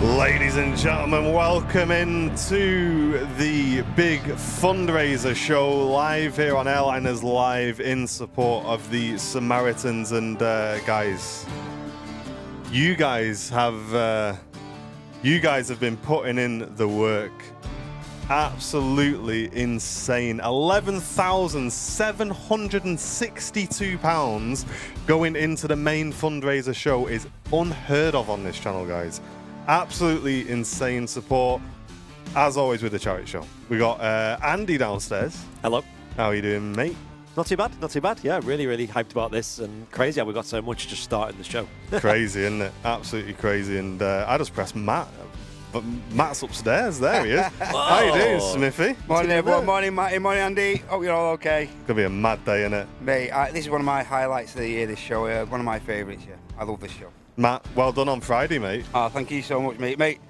Ladies and gentlemen, welcome into the big fundraiser show live here on Airliners Live in support of the Samaritans. And guys, you guys have been putting in the work. Absolutely insane. £11,762 going into the main fundraiser show is unheard of on this channel, guys. Absolutely insane support, as always with the charity show. We got Andy downstairs. Hello. How are you doing, mate? Not too bad, not too bad. Yeah, really hyped about this, and crazy how we got so much just starting the show. Crazy, isn't it? Absolutely crazy. And I just pressed Matt, but Matt's upstairs. There he is. How you doing, Smithy? Morning, everyone. Morning, Matty. Morning, Andy. Hope you're all okay. Gonna be a mad day, innit? Mate, this is one of my highlights of the year, this show. One of my favourites, yeah. I love this show. Matt, well done on Friday, mate. Oh, thank you so much, mate. Mate,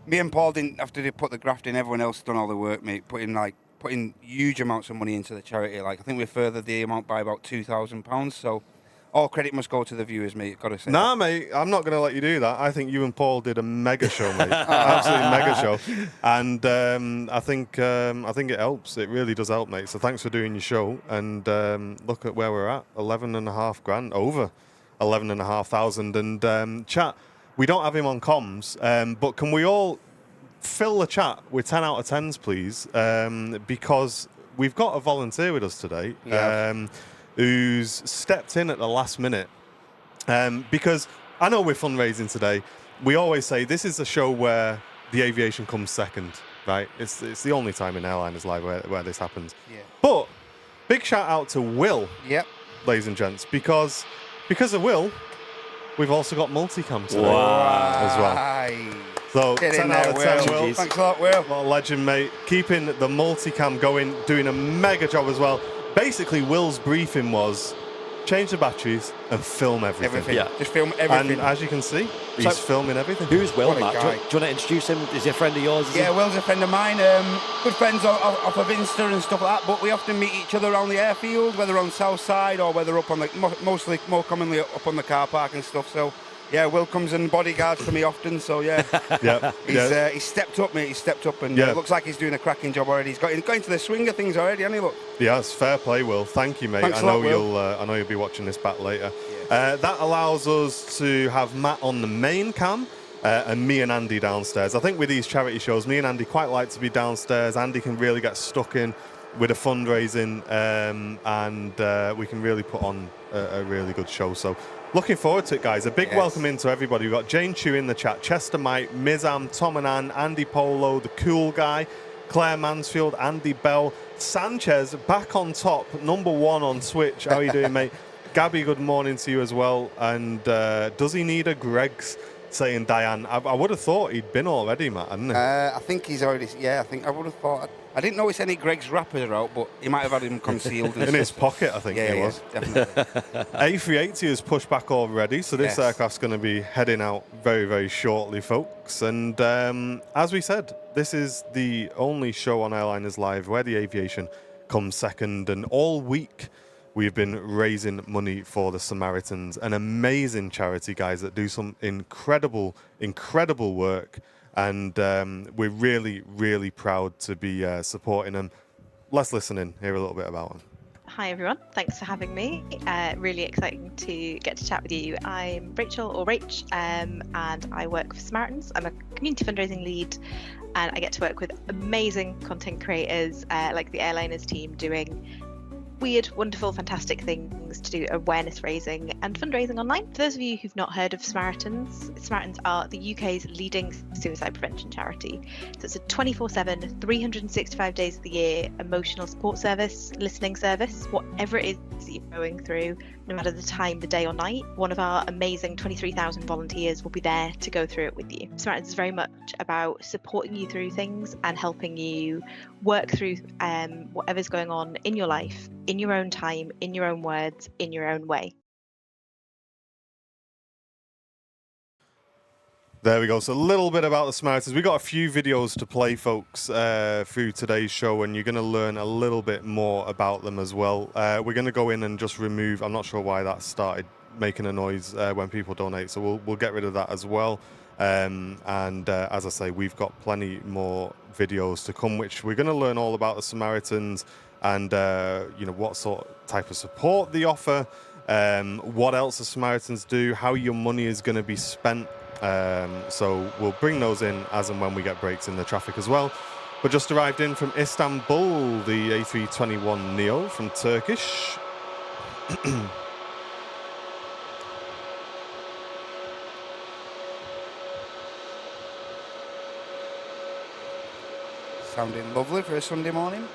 me and Paul didn't have to put the graft in. Everyone else done all the work, mate. Putting huge amounts of money into the charity. Like, I think we furthered the amount by about £2,000. So all credit must go to the viewers, mate. Got to say. Nah, mate, I'm not going to let you do that. I think you and Paul did a mega show, mate. Absolutely mega show. And I think it helps. It really does help, mate. So thanks for doing your show. And look at where we're at. 11.5 grand, over 11,500. And chat, we don't have him on comms, but can we all fill the chat with 10 out of 10s, please? Because we've got a volunteer with us today. Yeah. Who's stepped in at the last minute. Because I know we're fundraising today. We always say this is a show where the aviation comes second, right? It's the only time in Airliners Live where this happens. Yeah. But big shout out to Will, Yep. ladies and gents, because of Will, we've also got multicam today as well. So Get 10 in out there, of 10, Will. Will. Thanks a lot, Will. What a legend, mate. Keeping the multicam going, doing a mega job as well. Basically, Will's briefing was change the batteries and film everything. Yeah. Just film everything. And as you can see, he's filming everything. Who's Will, What a Matt? Do you guy. want to introduce him? Is he a friend of yours? Yeah, Will's a friend of mine. Good friends off of Insta and stuff like that. But we often meet each other around the airfield, whether on South Side or whether up on the more commonly up on the car park and stuff. So yeah, Will comes and bodyguards for me often. So yeah, he's stepped up, mate. He's stepped up, and it looks like he's doing a cracking job already. He's got into the swing of things already, hasn't he? Look. Yeah, it's fair play, Will. Thank you, mate. Thanks I a know lot, you'll be watching this back later. Yes. That allows us to have Matt on the main cam. And me and Andy downstairs. I think with these charity shows, me and Andy quite like to be downstairs. Andy can really get stuck in with the fundraising, and we can really put on a really good show. So looking forward to it, guys. A big welcome into everybody. We've got Jane Chu in the chat, Chester Mike, Mizam, Tom and Ann, Andy Polo, the cool guy, Claire Mansfield, Andy Bell, Sanchez back on top, #1 on Twitch. How are you doing, mate? Gabby, good morning to you as well. And does he need a Greg's? Saying Diane, I would have thought he'd been already, Matt, hadn't he? I think he's already. Yeah, I would have thought. I didn't notice any Greg's wrappers are out, but he might have had him concealed. In his pocket, I think he was. Definitely. A380 is pushed back already, so this Yes. aircraft's going to be heading out very, very shortly, folks. And as we said, this is the only show on Airliners Live where the aviation comes second, and all week we've been raising money for the Samaritans, an amazing charity, guys, that do some incredible work. And we're really, really proud to be supporting them. Let's listen in, hear a little bit about them. Hi everyone, thanks for having me. Really exciting to get to chat with you. I'm Rachel, or Rach, and I work for Samaritans. I'm a community fundraising lead, and I get to work with amazing content creators like the Airliners team doing weird, wonderful, fantastic things to do awareness raising and fundraising online. For those of you who've not heard of Samaritans, Samaritans are the UK's leading suicide prevention charity. So it's a 24/7, 365 days of the year emotional support service, listening service, whatever it is that you're going through, no matter the time, the day or night. One of our amazing 23,000 volunteers will be there to go through it with you. Samaritans is very much about supporting you through things and helping you work through whatever's going on in your life, in your own time, in your own words, in your own way. There we go. So a little bit about the Samaritans. We've got a few videos to play, folks, through today's show, and you're going to learn a little bit more about them as well. We're going to go in and just remove, I'm not sure why that started making a noise when people donate, so we'll get rid of that as well. As I say, we've got plenty more videos to come, which we're going to learn all about the Samaritans and what type of support they offer, what else the Samaritans do, how your money is going to be spent. So we'll bring those in as and when we get breaks in the traffic as well. But just arrived in from Istanbul, the A321neo from Turkish. Sounding lovely for a Sunday morning.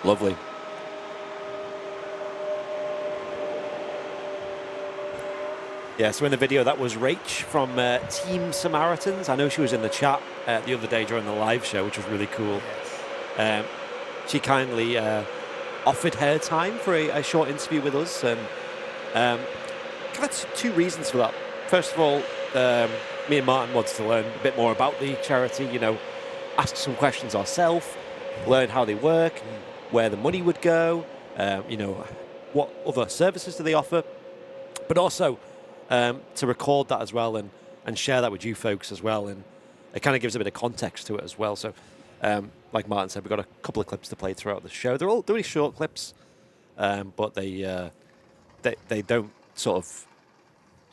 Lovely. Yeah, so in the video, that was Rach from Team Samaritans. I know she was in the chat the other day during the live show, which was really cool. Yes. She kindly offered her time for a short interview with us. And kind of two reasons for that. First of all, me and Martin wanted to learn a bit more about the charity, ask some questions ourselves, learn how they work, where the money would go, what other services do they offer, but also to record that as well and share that with you folks as well. And it kind of gives a bit of context to it as well. So, like Martin said, we've got a couple of clips to play throughout the show. They're all really short clips, but they don't sort of,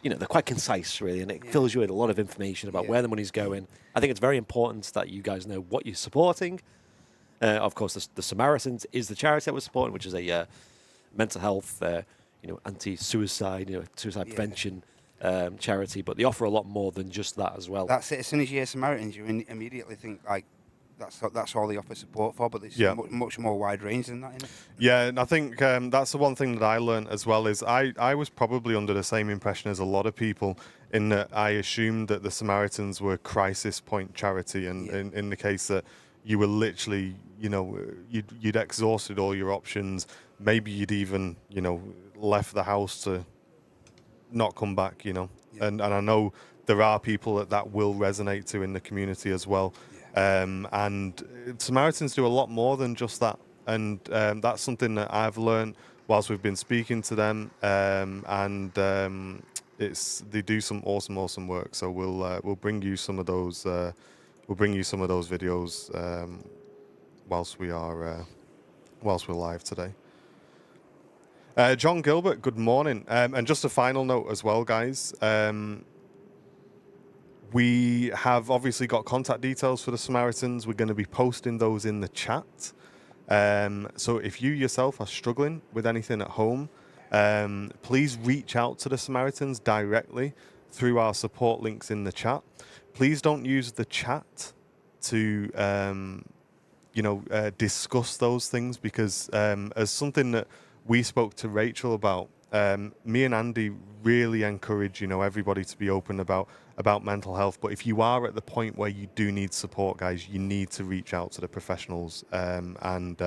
they're quite concise, really, and it fills you with a lot of information about where the money's going. I think it's very important that you guys know what you're supporting. Of course, the Samaritans is the charity that we're supporting, which is a mental health, anti-suicide, suicide prevention charity. But they offer a lot more than just that as well. That's it. As soon as you hear Samaritans, you immediately think like that's all they offer support for. But there's much more wide range than that, isn't it? Yeah, and I think that's the one thing that I learned as well is I was probably under the same impression as a lot of people in that I assumed that the Samaritans were crisis point charity, and in the case that you were literally, you'd exhausted all your options. Maybe you'd even, left the house to not come back, And I know there are people that will resonate to in the community as well. And Samaritans do a lot more than just that. And that's something that I've learned whilst we've been speaking to them. They do some awesome work. So we'll bring you some of those. We'll bring you some of those videos whilst we're live today. John Gilbert, good morning. And just a final note as well, guys. We have obviously got contact details for the Samaritans. We're going to be posting those in the chat. So if you yourself are struggling with anything at home, please reach out to the Samaritans directly through our support links in the chat. Please don't use the chat to, discuss those things, because as something that we spoke to Rachel about, me and Andy really encourage, everybody to be open about mental health. But if you are at the point where you do need support, guys, you need to reach out to the professionals. And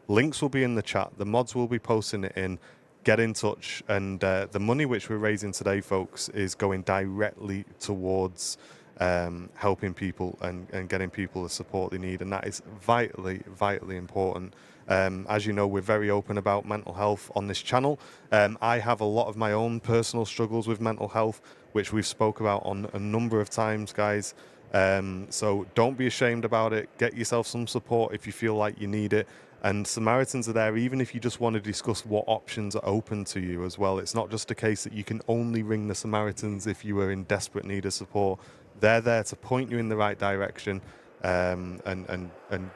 links will be in the chat. The mods will be posting it in. Get in touch. And the money which we're raising today, folks, is going directly towards helping people and getting people the support they need. And that is vitally important. As you know, we're very open about mental health on this channel. I have a lot of my own personal struggles with mental health, which we've spoke about on a number of times, guys. So don't be ashamed about it. Get yourself some support if you feel like you need it. And Samaritans are there even if you just want to discuss what options are open to you as well. It's not just a case that you can only ring the Samaritans if you are in desperate need of support. They're there to point you in the right direction. And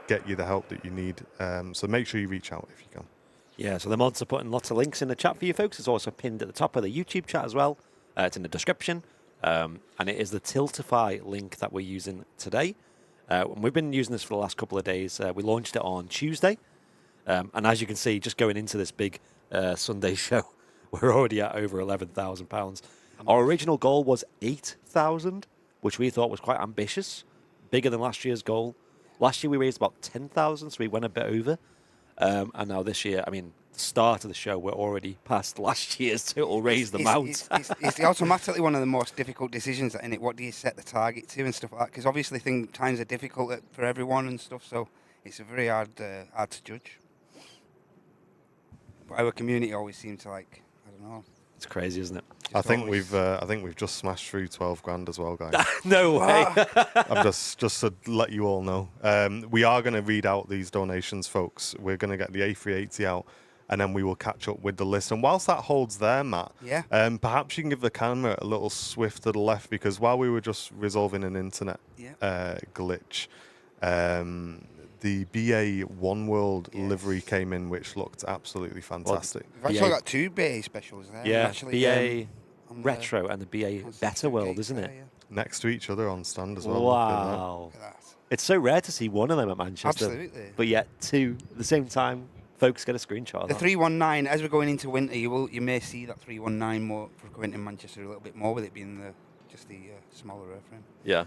get you the help that you need. So make sure you reach out if you can. Yeah, so the mods are putting lots of links in the chat for you folks. It's also pinned at the top of the YouTube chat as well. It's in the description. And it is the Tiltify link that we're using today. And we've been using this for the last couple of days. We launched it on Tuesday. And as you can see, just going into this big Sunday show, we're already at over £11,000. Our original goal was 8,000, which we thought was quite ambitious. Bigger than last year's goal. Last year we raised about 10,000, so we went a bit over. And now this year, I mean, the start of the show, we're already past last year's total raise the mount. It's automatically one of the most difficult decisions in it. What do you set the target to and stuff like that? Because obviously times are difficult for everyone and stuff, so it's a very hard to judge. But our community always seem to I don't know. It's crazy, isn't it? I think we've just smashed through 12 grand as well, guys. No way. I'm just to let you all know. We are going to read out these donations, folks. We're going to get the A380 out, and then we will catch up with the list. And whilst that holds there, Matt, perhaps you can give the camera a little swift to the left, because while we were just resolving an internet glitch, the BA One World livery came in, which looked absolutely fantastic. We've actually got 2 BA specials there. Yeah, actually, BA Retro and the BA Better World, isn't it? Next to each other on stand as well. Wow. Look at that. It's so rare to see one of them at Manchester. Absolutely. But yet 2 at the same time. Folks, get a screenshot of The that. 319, as we're going into winter, you may see that 319 more frequent in Manchester a little bit more, with it being the smaller airframe. Yeah.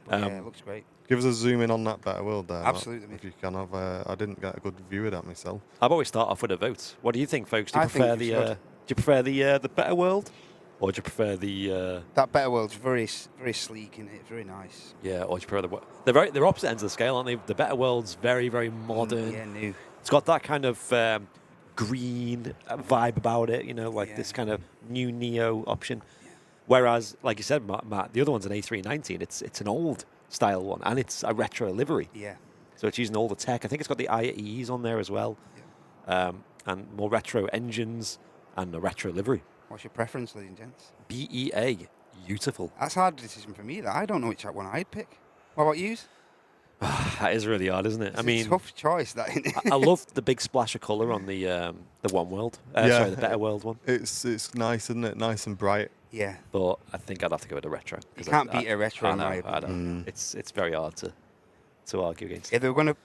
But it looks great. Give us a zoom in on that Better World there. Absolutely, Matt, if you can have. I didn't get a good view of that myself. How about we start off with a vote? What do you think, folks? Do you I think prefer we the should. do you prefer the Better World, or do you prefer the That Better World's very sleek in it, very nice. or do you prefer they're opposite ends of the scale, aren't they? The Better World's very, very modern. Yeah, new. It's got that kind of green vibe about it, this kind of new Neo option. Yeah. Whereas, like you said, Matt, the other one's an A319. It's an old style one, and it's a retro livery. Yeah. So it's using all the tech. I think it's got the IEs on there as well, and more retro engines and a retro livery. What's your preference, ladies and gents? BEA, beautiful. That's a hard decision for me. That I don't know which one I'd pick. What about you? That is really hard, isn't it? It's a tough choice. That I love the big splash of colour on the One World. Sorry, the Better World one. It's nice, isn't it? Nice and bright. Yeah. But I think I'd have to go with a retro. You can't beat a retro, I in my know. opinion. It's very hard to argue against. If they were going to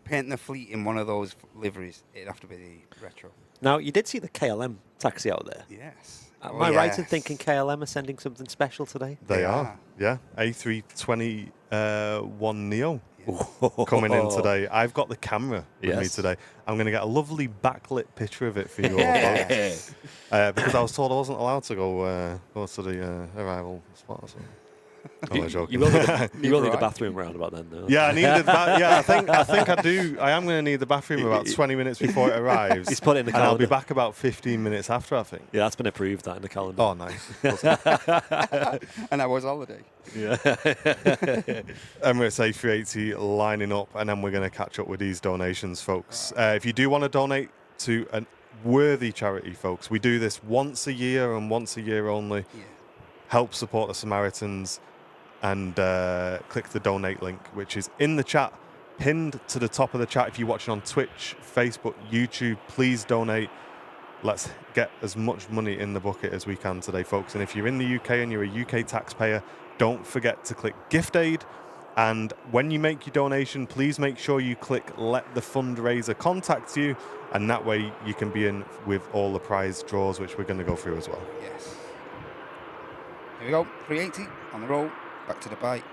paint the fleet in one of those liveries, it'd have to be the retro. Now, you did see the KLM taxi out there. Yes. Am I right in thinking KLM are sending something special today? They are. Yeah. A321 Neo coming in today. I've got the camera with me today. I'm going to get a lovely backlit picture of it for you all, folks. Because I was told I wasn't allowed to go to the arrival spot or something. I'm joking. You will need the bathroom roundabout then, though. Yeah, I needed that. Yeah, I think I do. I am going to need the bathroom about 20 minutes before it arrives. He's put it in the and I'll be calendar. back about 15 minutes after, I think. Yeah, that's been approved, that in the calendar. Oh, nice. And I was holiday. Yeah. Emirates A380 lining up, and then we're going to catch up with these donations, folks. If you do want to donate to a worthy charity, folks, we do this once a year and once a year only. Yeah. Help support the Samaritans, and click the donate link, which is in the chat, pinned to the top of the chat. If you're watching on Twitch, Facebook, YouTube, please donate. Let's get as much money in the bucket as we can today, folks. And if you're in the UK and you're a UK taxpayer, don't forget to click Gift Aid. And when you make your donation, please make sure you click Let the Fundraiser Contact You, and that way you can be in with all the prize draws, which we're going to go through as well. Yes. Here we go. 380 on the roll. Back to the bite.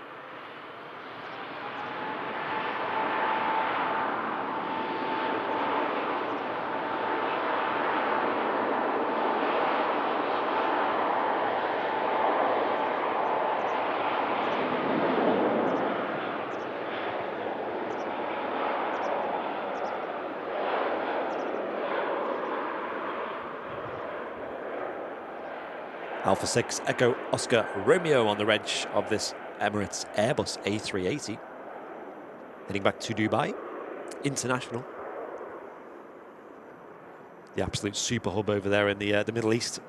Alpha 6 Echo Oscar Romeo on the reg of this Emirates Airbus A380. Heading back to Dubai International. The absolute super hub over there in the Middle East.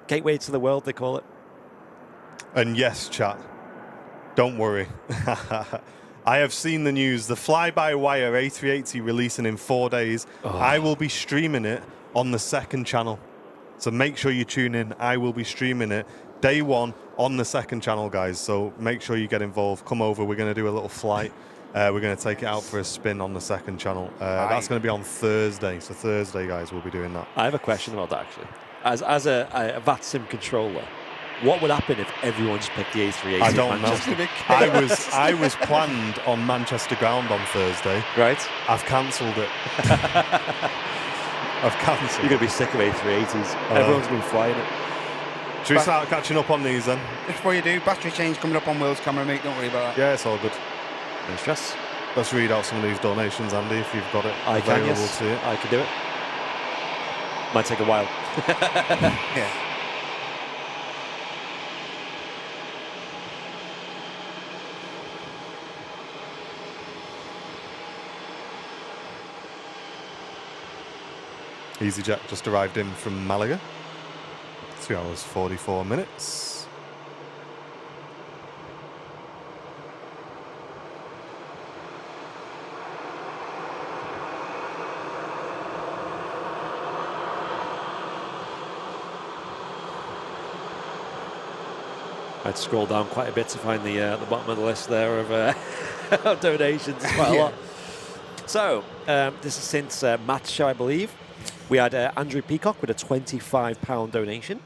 Gateway to the world, they call it. And yes, chat, don't worry. I have seen the news. The fly-by-wire A380 releasing in 4 days. I will be streaming it on the second channel. So make sure you tune in. I will be streaming it day one on the second channel, guys. So make sure you get involved. Come over. We're going to do a little flight. We're going to take it out for a spin on the second channel. That's going to be on Thursday. So Thursday, guys, we'll be doing that. I have a question about that, actually. As a VATSIM controller, What would happen if everyone just picked the A380? I don't know. Manchester? I was planned on Manchester ground on Thursday. Right. I've cancelled it. I've cancelled. You're going to be sick of A380s. Everyone's been flying it. Should we start catching up on these then? Just before you do, battery change coming up on Will's camera, mate. Don't worry about that. Yeah, it's all good. No stress. Let's read out some of these donations, Andy, if you've got it I can, available yes. to you. I can do it. Might take a while. Yeah. EasyJet just arrived in from Malaga. 3 hours 44 minutes. I'd scroll down quite a bit to find the bottom of the list there of donations. Quite a lot. So this is since Matt's show, I believe. We had Andrew Peacock with a £25 donation.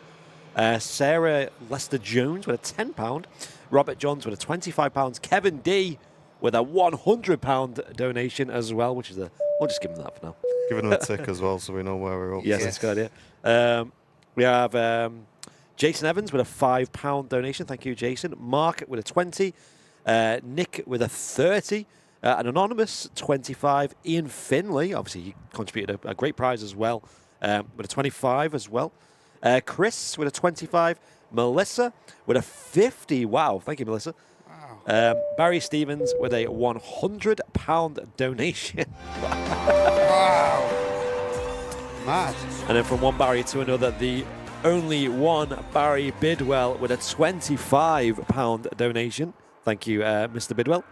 Sarah Lester-Jones with a £10. Robert Johns with a £25. Kevin D with a £100 donation as well, which is we'll just give him that for now. Give him a tick as well so we know where we're up Yes, to. that's a good idea. We have Jason Evans with a £5 donation. Thank you, Jason. Mark with a 20. Nick with a 30. An anonymous 25. Ian Finley, obviously he contributed a great prize as well, with a 25 as well. Chris with a 25. Melissa with a 50. Wow, thank you, Melissa. Wow. Barry Stevens with a £100 donation. Wow. Mad. And then from one Barry to another, the only one Barry Bidwell with a £25 donation. Thank you, Mr. Bidwell.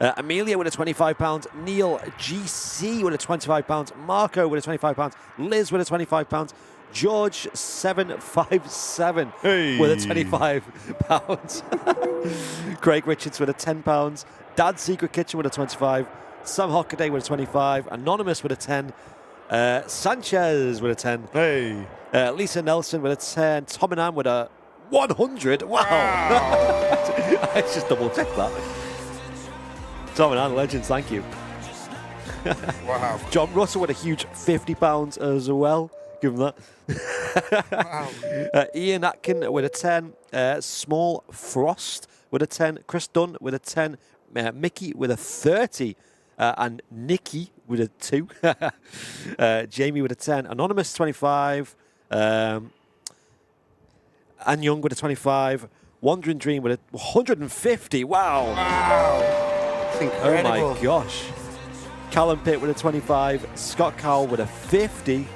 Amelia with a £25. Neil GC with a £25. Marco with a £25. Liz with a £25. George 757 with a £25. Craig Richards with a £10. Dad's Secret Kitchen with a 25. Sam Hockaday with a 25. Anonymous with a 10. Sanchez with a 10. Hey. Lisa Nelson with a 10. Tom and Ann with a 100. Wow. I just double checked that. Tom and Ann, legends, thank you. Wow. John Russell with a huge £50 as well. Give him that. Wow. Ian Atkin with a 10. Small Frost with a 10. Chris Dunn with a 10. Mickey with a 30. And Nikki with a 2. Jamie with a 10. Anonymous 25. Ann Young with a 25. Wandering Dream with a 150. Wow. Wow. It's incredible. Oh my gosh. Callum Pitt with a 25. Scott Cowell with a 50.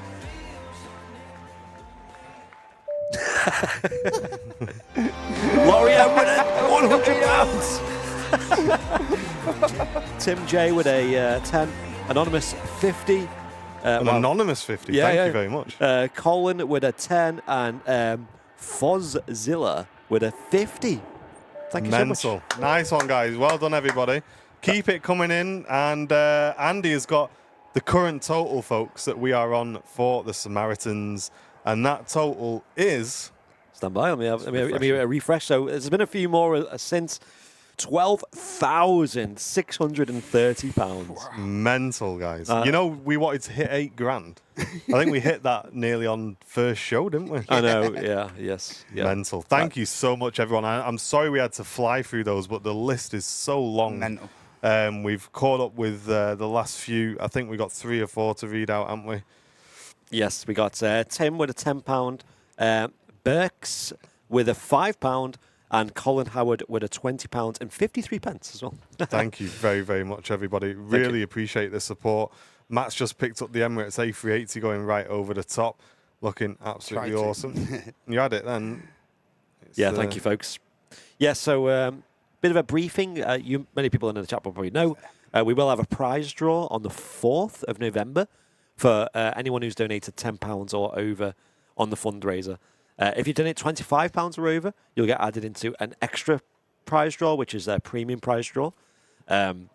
Laurie M with a £100. Tim J with a 10. Anonymous 50. An anonymous 50. Yeah, Thank yeah. you very much. Colin with a 10 and Fozzilla with a 50. Thank you so Mental. much. Nice one, guys. Well done, everybody. Keep it coming in. And Andy has got the current total, folks, that we are on for the Samaritans. And that total is... Stand by. Let me refresh. So there's been a few more since. £12,630. Mental, guys. You know, we wanted to hit 8 grand. I think we hit that nearly on first show, didn't we? I know, yeah, yes. Yeah. Mental. Thank you so much, everyone. I'm sorry we had to fly through those, but the list is so long. Mental. We've caught up with the last few. I think we got 3 or 4 to read out, haven't we? Yes, we got Tim with a £10, Burks with a £5, and Colin Howard with a £20 and 53 pence as well. Thank you very, very much, everybody. Really appreciate the support. Matt's just picked up the Emirates A380 going right over the top. Looking absolutely awesome. You had it then. Yeah, thank you, folks. Yeah, so bit of a briefing. Many people in the chat will probably know. We will have a prize draw on the 4th of November for anyone who's donated £10 or over on the fundraiser. If you donate £25 or over, you'll get added into an extra prize draw, which is a premium prize draw. The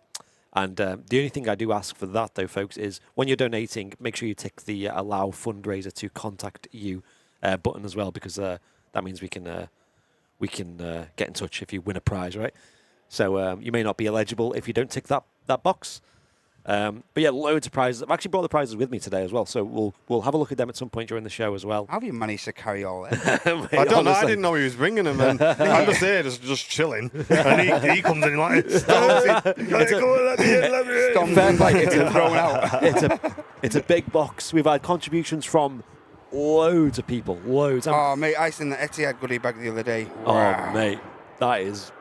only thing I do ask for that, though, folks, is when you're donating, make sure you tick the allow fundraiser to contact you button as well, because that means we can we can get in touch if you win a prize, right? So you may not be eligible if you don't tick that box. But yeah, loads of prizes. I've actually brought the prizes with me today as well, so we'll have a look at them at some point during the show as well. How have you managed to carry all that? Mate, I don't know. I honestly. didn't know he was bringing them, and I'm just here, just chilling. And he comes in like, Fair play, it's thrown out. It's a big box. We've had contributions from loads of people, loads. Oh, mate, I seen the Etihad goodie bag the other day. Oh, mate, that is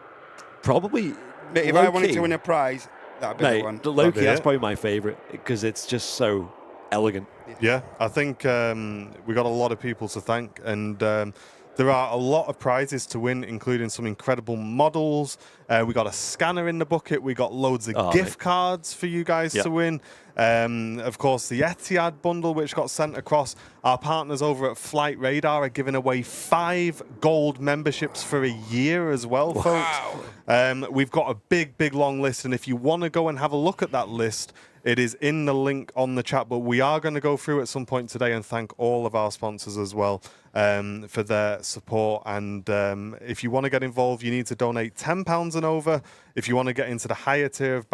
probably. Mate, if I wanted to win a prize, that'd be the one. The low-key, That'd be that's it. probably my favourite because it's just so elegant. Yeah, I think we got a lot of people to thank, and there are a lot of prizes to win, including some incredible models. We got a scanner in the bucket. We got loads of gift cards for you guys to win. Of course, the Etihad bundle, which got sent across. Our partners over at Flight Radar are giving away 5 gold memberships for a year as well, folks. We've got a big, long list, and if you want to go and have a look at that list, it is in the link on the chat, but we are going to go through at some point today and thank all of our sponsors as well for their support. And if you want to get involved, you need to donate £10 and over. If you want to get into the higher tier of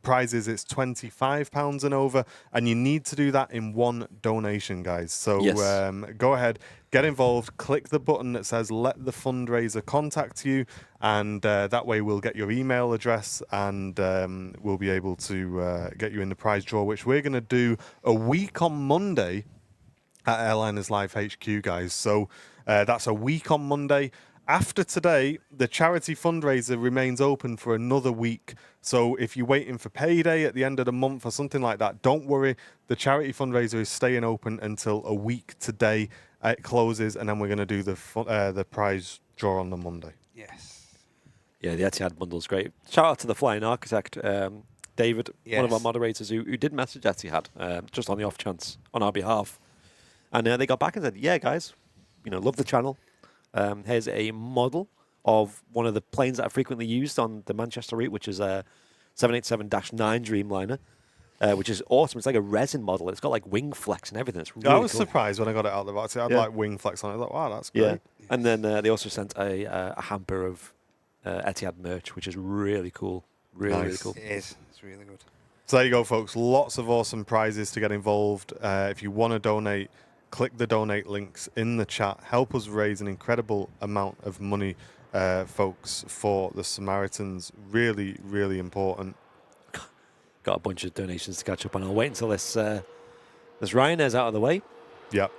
prizes, it's £25 and over. And you need to do that in one donation, guys. So go ahead, get involved, click the button that says let the fundraiser contact you, and that way we'll get your email address and we'll be able to get you in the prize draw, which we're going to do a week on Monday at Airliners Live HQ, guys. So that's a week on Monday. After today, the charity fundraiser remains open for another week. So if you're waiting for payday at the end of the month or something like that, don't worry. The charity fundraiser is staying open until a week today. It closes, and then we're going to do the prize draw on the Monday. Yes. Yeah, the Etihad bundle's great. Shout out to the Flying Architect, David, one of our moderators who did message Etihad just on the off chance on our behalf. And they got back and said, yeah, guys, love the channel. Here's a model of one of the planes that are frequently used on the Manchester route, which is a 787-9 Dreamliner, which is awesome. It's like a resin model. It's got like wing flex and everything. It's really I was cool. surprised when I got it out of the box. It had like wing flex on it. I was like, wow, that's great. Yeah. And then they also sent a hamper of Etihad merch, which is really cool. Really cool. It is. It's really good. So there you go, folks. Lots of awesome prizes to get involved. If you want to donate, click the donate links in the chat. Help us raise an incredible amount of money, folks, for the Samaritans. Really, really important. Got a bunch of donations to catch up on. I'll wait until this Ryanair's out of the way. Yep.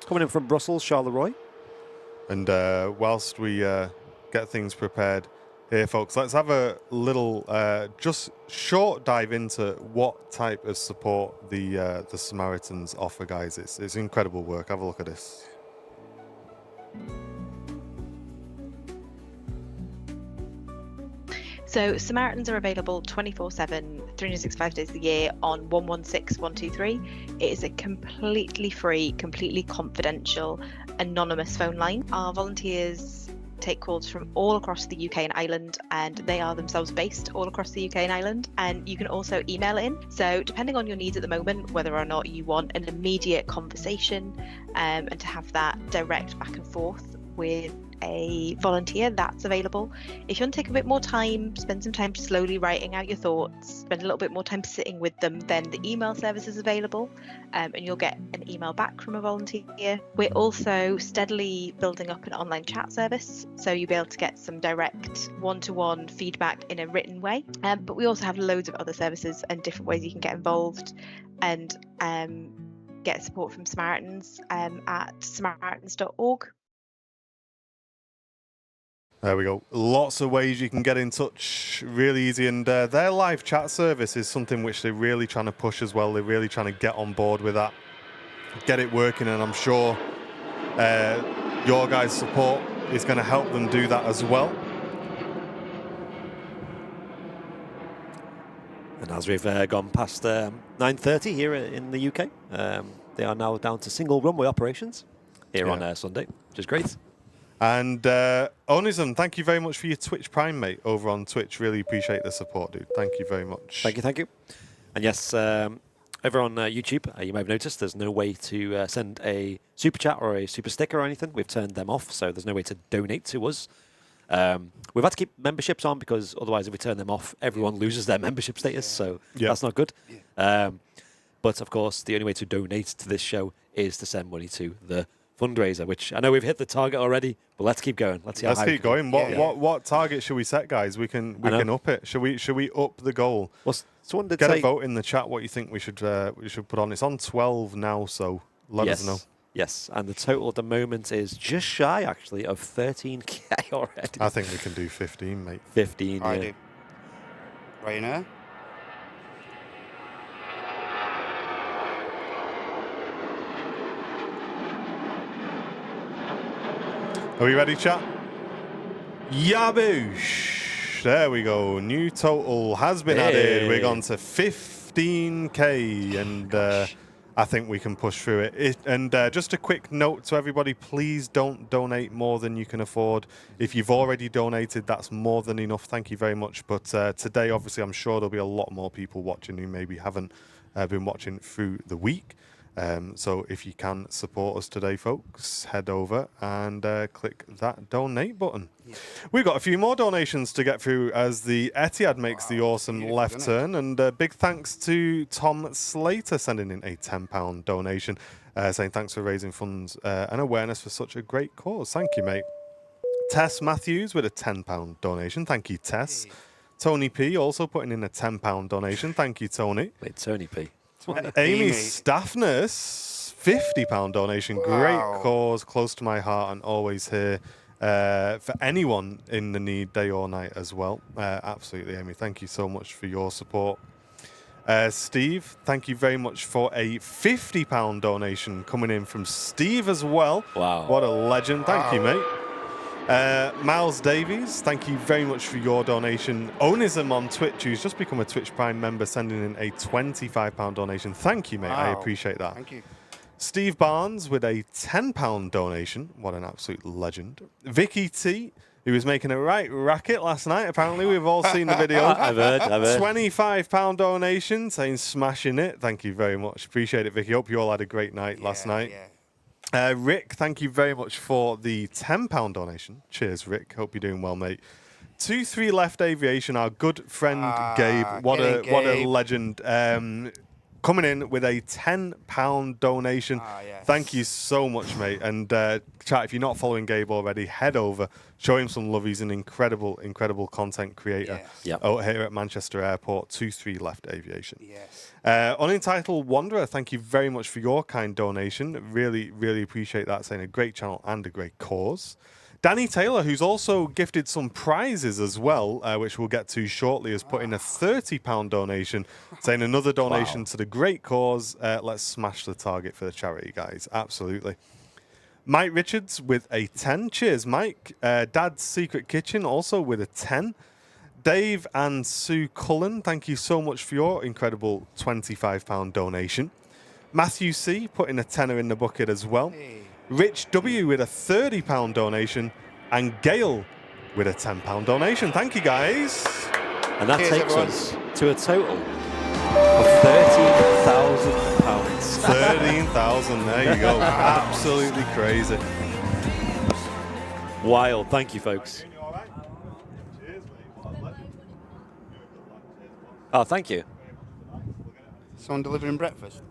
Coming in from Brussels, Charleroi. And whilst we get things prepared here, folks, let's have a little, just short dive into what type of support the Samaritans offer, guys. It's incredible work. Have a look at this. So Samaritans are available 24/7, 365 days a year on 116 123. It is a completely free, completely confidential, anonymous phone line. Our volunteers take calls from all across the UK and Ireland, and they are themselves based all across the UK and Ireland. And you can also email in. So depending on your needs at the moment, whether or not you want an immediate conversation and to have that direct back and forth with a volunteer, that's available. If you want to take a bit more time, spend some time slowly writing out your thoughts, spend a little bit more time sitting with them, then the email service is available, and you'll get an email back from a volunteer. We're also steadily building up an online chat service, so you'll be able to get some direct one-to-one feedback in a written way. But we also have loads of other services and different ways you can get involved and get support from Samaritans at samaritans.org. There we go. Lots of ways you can get in touch. Really easy. And their live chat service is something which they're really trying to push as well. They're really trying to get on board with that, get it working. And I'm sure your guys' support is going to help them do that as well. And as we've gone past 9:30 here in the UK, they are now down to single runway operations here on Sunday, which is great. And Onism, thank you very much for your Twitch Prime, mate, over on Twitch. Really appreciate the support, dude. Thank you very much. Thank you. And yes, over on YouTube, you may have noticed there's no way to send a super chat or a super sticker or anything. We've turned them off, so there's no way to donate to us. We've had to keep memberships on because otherwise, if we turn them off, everyone loses their membership status. So that's not good. But of course, the only way to donate to this show is to send money to the fundraiser, which I know we've hit the target already, but let's keep going. Let's keep going. What target should we set, guys? We can up it. Should we up the goal? Well, someone did Get say, a vote in the chat. What you think we should put on? It's on 12 now, so let us know. Yes, and the total at the moment is just shy, actually, of 13k already. I think we can do 15, mate. 15, I do. Rainer. Are we ready, chat? Yaboosh! There we go. New total has been added. We're on to 15k, and I think we can push through it. And just a quick note to everybody, please don't donate more than you can afford. If you've already donated, that's more than enough. Thank you very much. But today, obviously, I'm sure there'll be a lot more people watching who maybe haven't been watching through the week. So if you can support us today, folks, head over and click that donate button. Yeah. We've got a few more donations to get through as the Etihad makes the awesome left turn. And big thanks to Tom Slater sending in a £10 donation, saying thanks for raising funds and awareness for such a great cause. Thank you, mate. Tess Matthews with a £10 donation. Thank you, Tess. Hey. Tony P also putting in a £10 donation. Thank you, Tony. Wait, Tony P. Amy Staff Nurse, £50 donation. Wow. Great cause, close to my heart, and always here for anyone in the need, day or night as well. Absolutely, Amy. Thank you so much for your support. Steve, thank you very much for a £50 donation coming in from Steve as well. Wow. What a legend. Thank you, mate. Miles Davies, thank you very much for your donation. Onism on Twitch, who's just become a Twitch Prime member, sending in a £25 donation. Thank you, mate. Wow. I appreciate that. Thank you. Steve Barnes with a £10 donation. What an absolute legend. Vicky T, who was making a right racket last night. Apparently, we've all seen the video. I've heard. £25 donation, saying smashing it. Thank you very much. Appreciate it, Vicky. Hope you all had a great night last night. Yeah. Rick, thank you very much for the £10 donation. Cheers, Rick. Hope you're doing well, mate. 2-3 Left Aviation, our good friend Gabe. What a legend. Coming in with a £10 donation. Yes. Thank you so much, mate. And chat, if you're not following Gabe already, head over, show him some love. He's an incredible content creator out here at Manchester Airport. 2-3 Left Aviation. Yes. Unentitled Wanderer, thank you very much for your kind donation. Really, really appreciate that. Saying a great channel and a great cause. Danny Taylor, who's also gifted some prizes as well, which we'll get to shortly, has put in a £30 donation, saying another donation to the great cause. Let's smash the target for the charity, guys. Absolutely. Mike Richards with a 10. Cheers, Mike. Dad's Secret Kitchen also with a 10. Dave and Sue Cullen, thank you so much for your incredible £25 donation. Matthew C putting a tenner in the bucket as well. Hey. Rich W with a £30 donation, and Gail with a £10 donation. Thank you, guys. And that takes us to a total of £13,000. 13,000, there you go. Absolutely crazy. Wild. Thank you, folks. Oh, thank you. Someone delivering breakfast?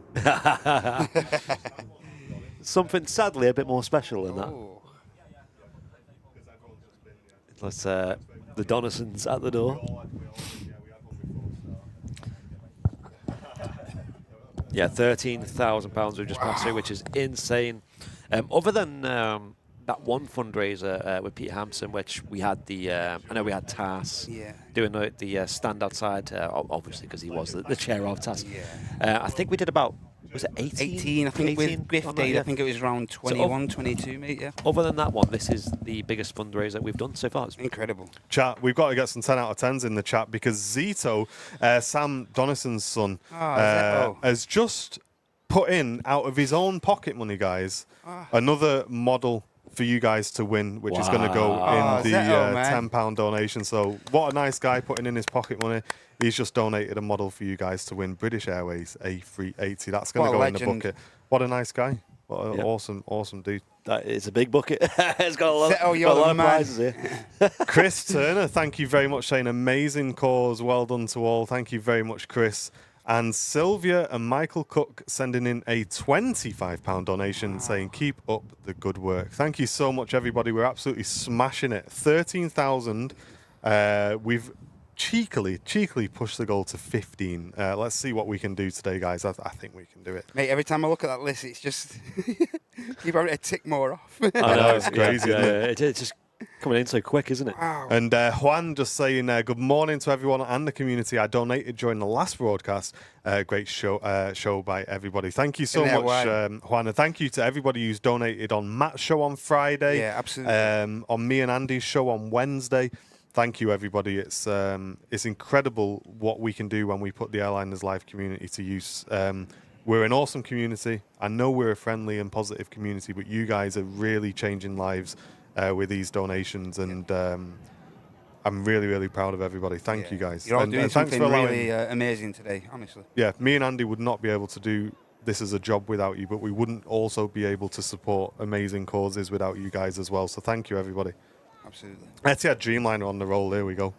Something sadly a bit more special than that. Let's the Donaldsons at the door. Yeah, £13,000 we've just passed through, which is insane. Other than that one fundraiser with Pete Hampson, which we had I know we had Tass doing the stand outside, obviously because he was the chair of Tass. I think we did about, was it 18? 18, I think 18? with Biff Day, I think it was around 21, 22, mate, yeah. Other than that one, this is the biggest fundraiser we've done so far. It's incredible. Chat, we've got to get some 10 out of 10s in the chat because Zito, Sam Donison's son, has just put in, out of his own pocket money, guys, another model for you guys to win, which is going to go Wow. in the Zetto, man. £10 donation. So what a nice guy putting in his pocket money. He's just donated a model for you guys to win British Airways A380. That's going What to a go in the legend. bucket. What a nice guy. What an Yep. awesome dude. That is a big bucket. It's got a lot, Zetto, you're got a the lot of man. prizes here. Chris Turner, thank you very much, saying amazing cause. Well done to all. Thank you very much, Chris. And Sylvia and Michael Cook sending in a £25 donation saying, keep up the good work. Thank you so much, everybody. We're absolutely smashing it. 13,000. We've cheekily pushed the goal to 15. Let's see what we can do today, guys. I think we can do it. Mate, every time I look at that list, it's just keep having to tick more off. I know, it's crazy, isn't it? It's just coming in so quick, isn't it? Wow. And Juan just saying, good morning to everyone and the community. I donated during the last broadcast. Great show by everybody. Thank you so much, Juan. And thank you to everybody who's donated on Matt's show on Friday. Yeah, absolutely. On me and Andy's show on Wednesday. Thank you, everybody. It's incredible what we can do when we put the Airliners Live community to use. We're an awesome community. I know we're a friendly and positive community, but you guys are really changing lives with these donations, and I'm really proud of everybody. Thank you, guys. You're all and doing thanks something for allowing, really amazing today, honestly. Yeah, me and Andy would not be able to do this as a job without you, but we wouldn't also be able to support amazing causes without you guys as well. So thank you, everybody. Absolutely. Etihad Dreamliner on the roll. There we go.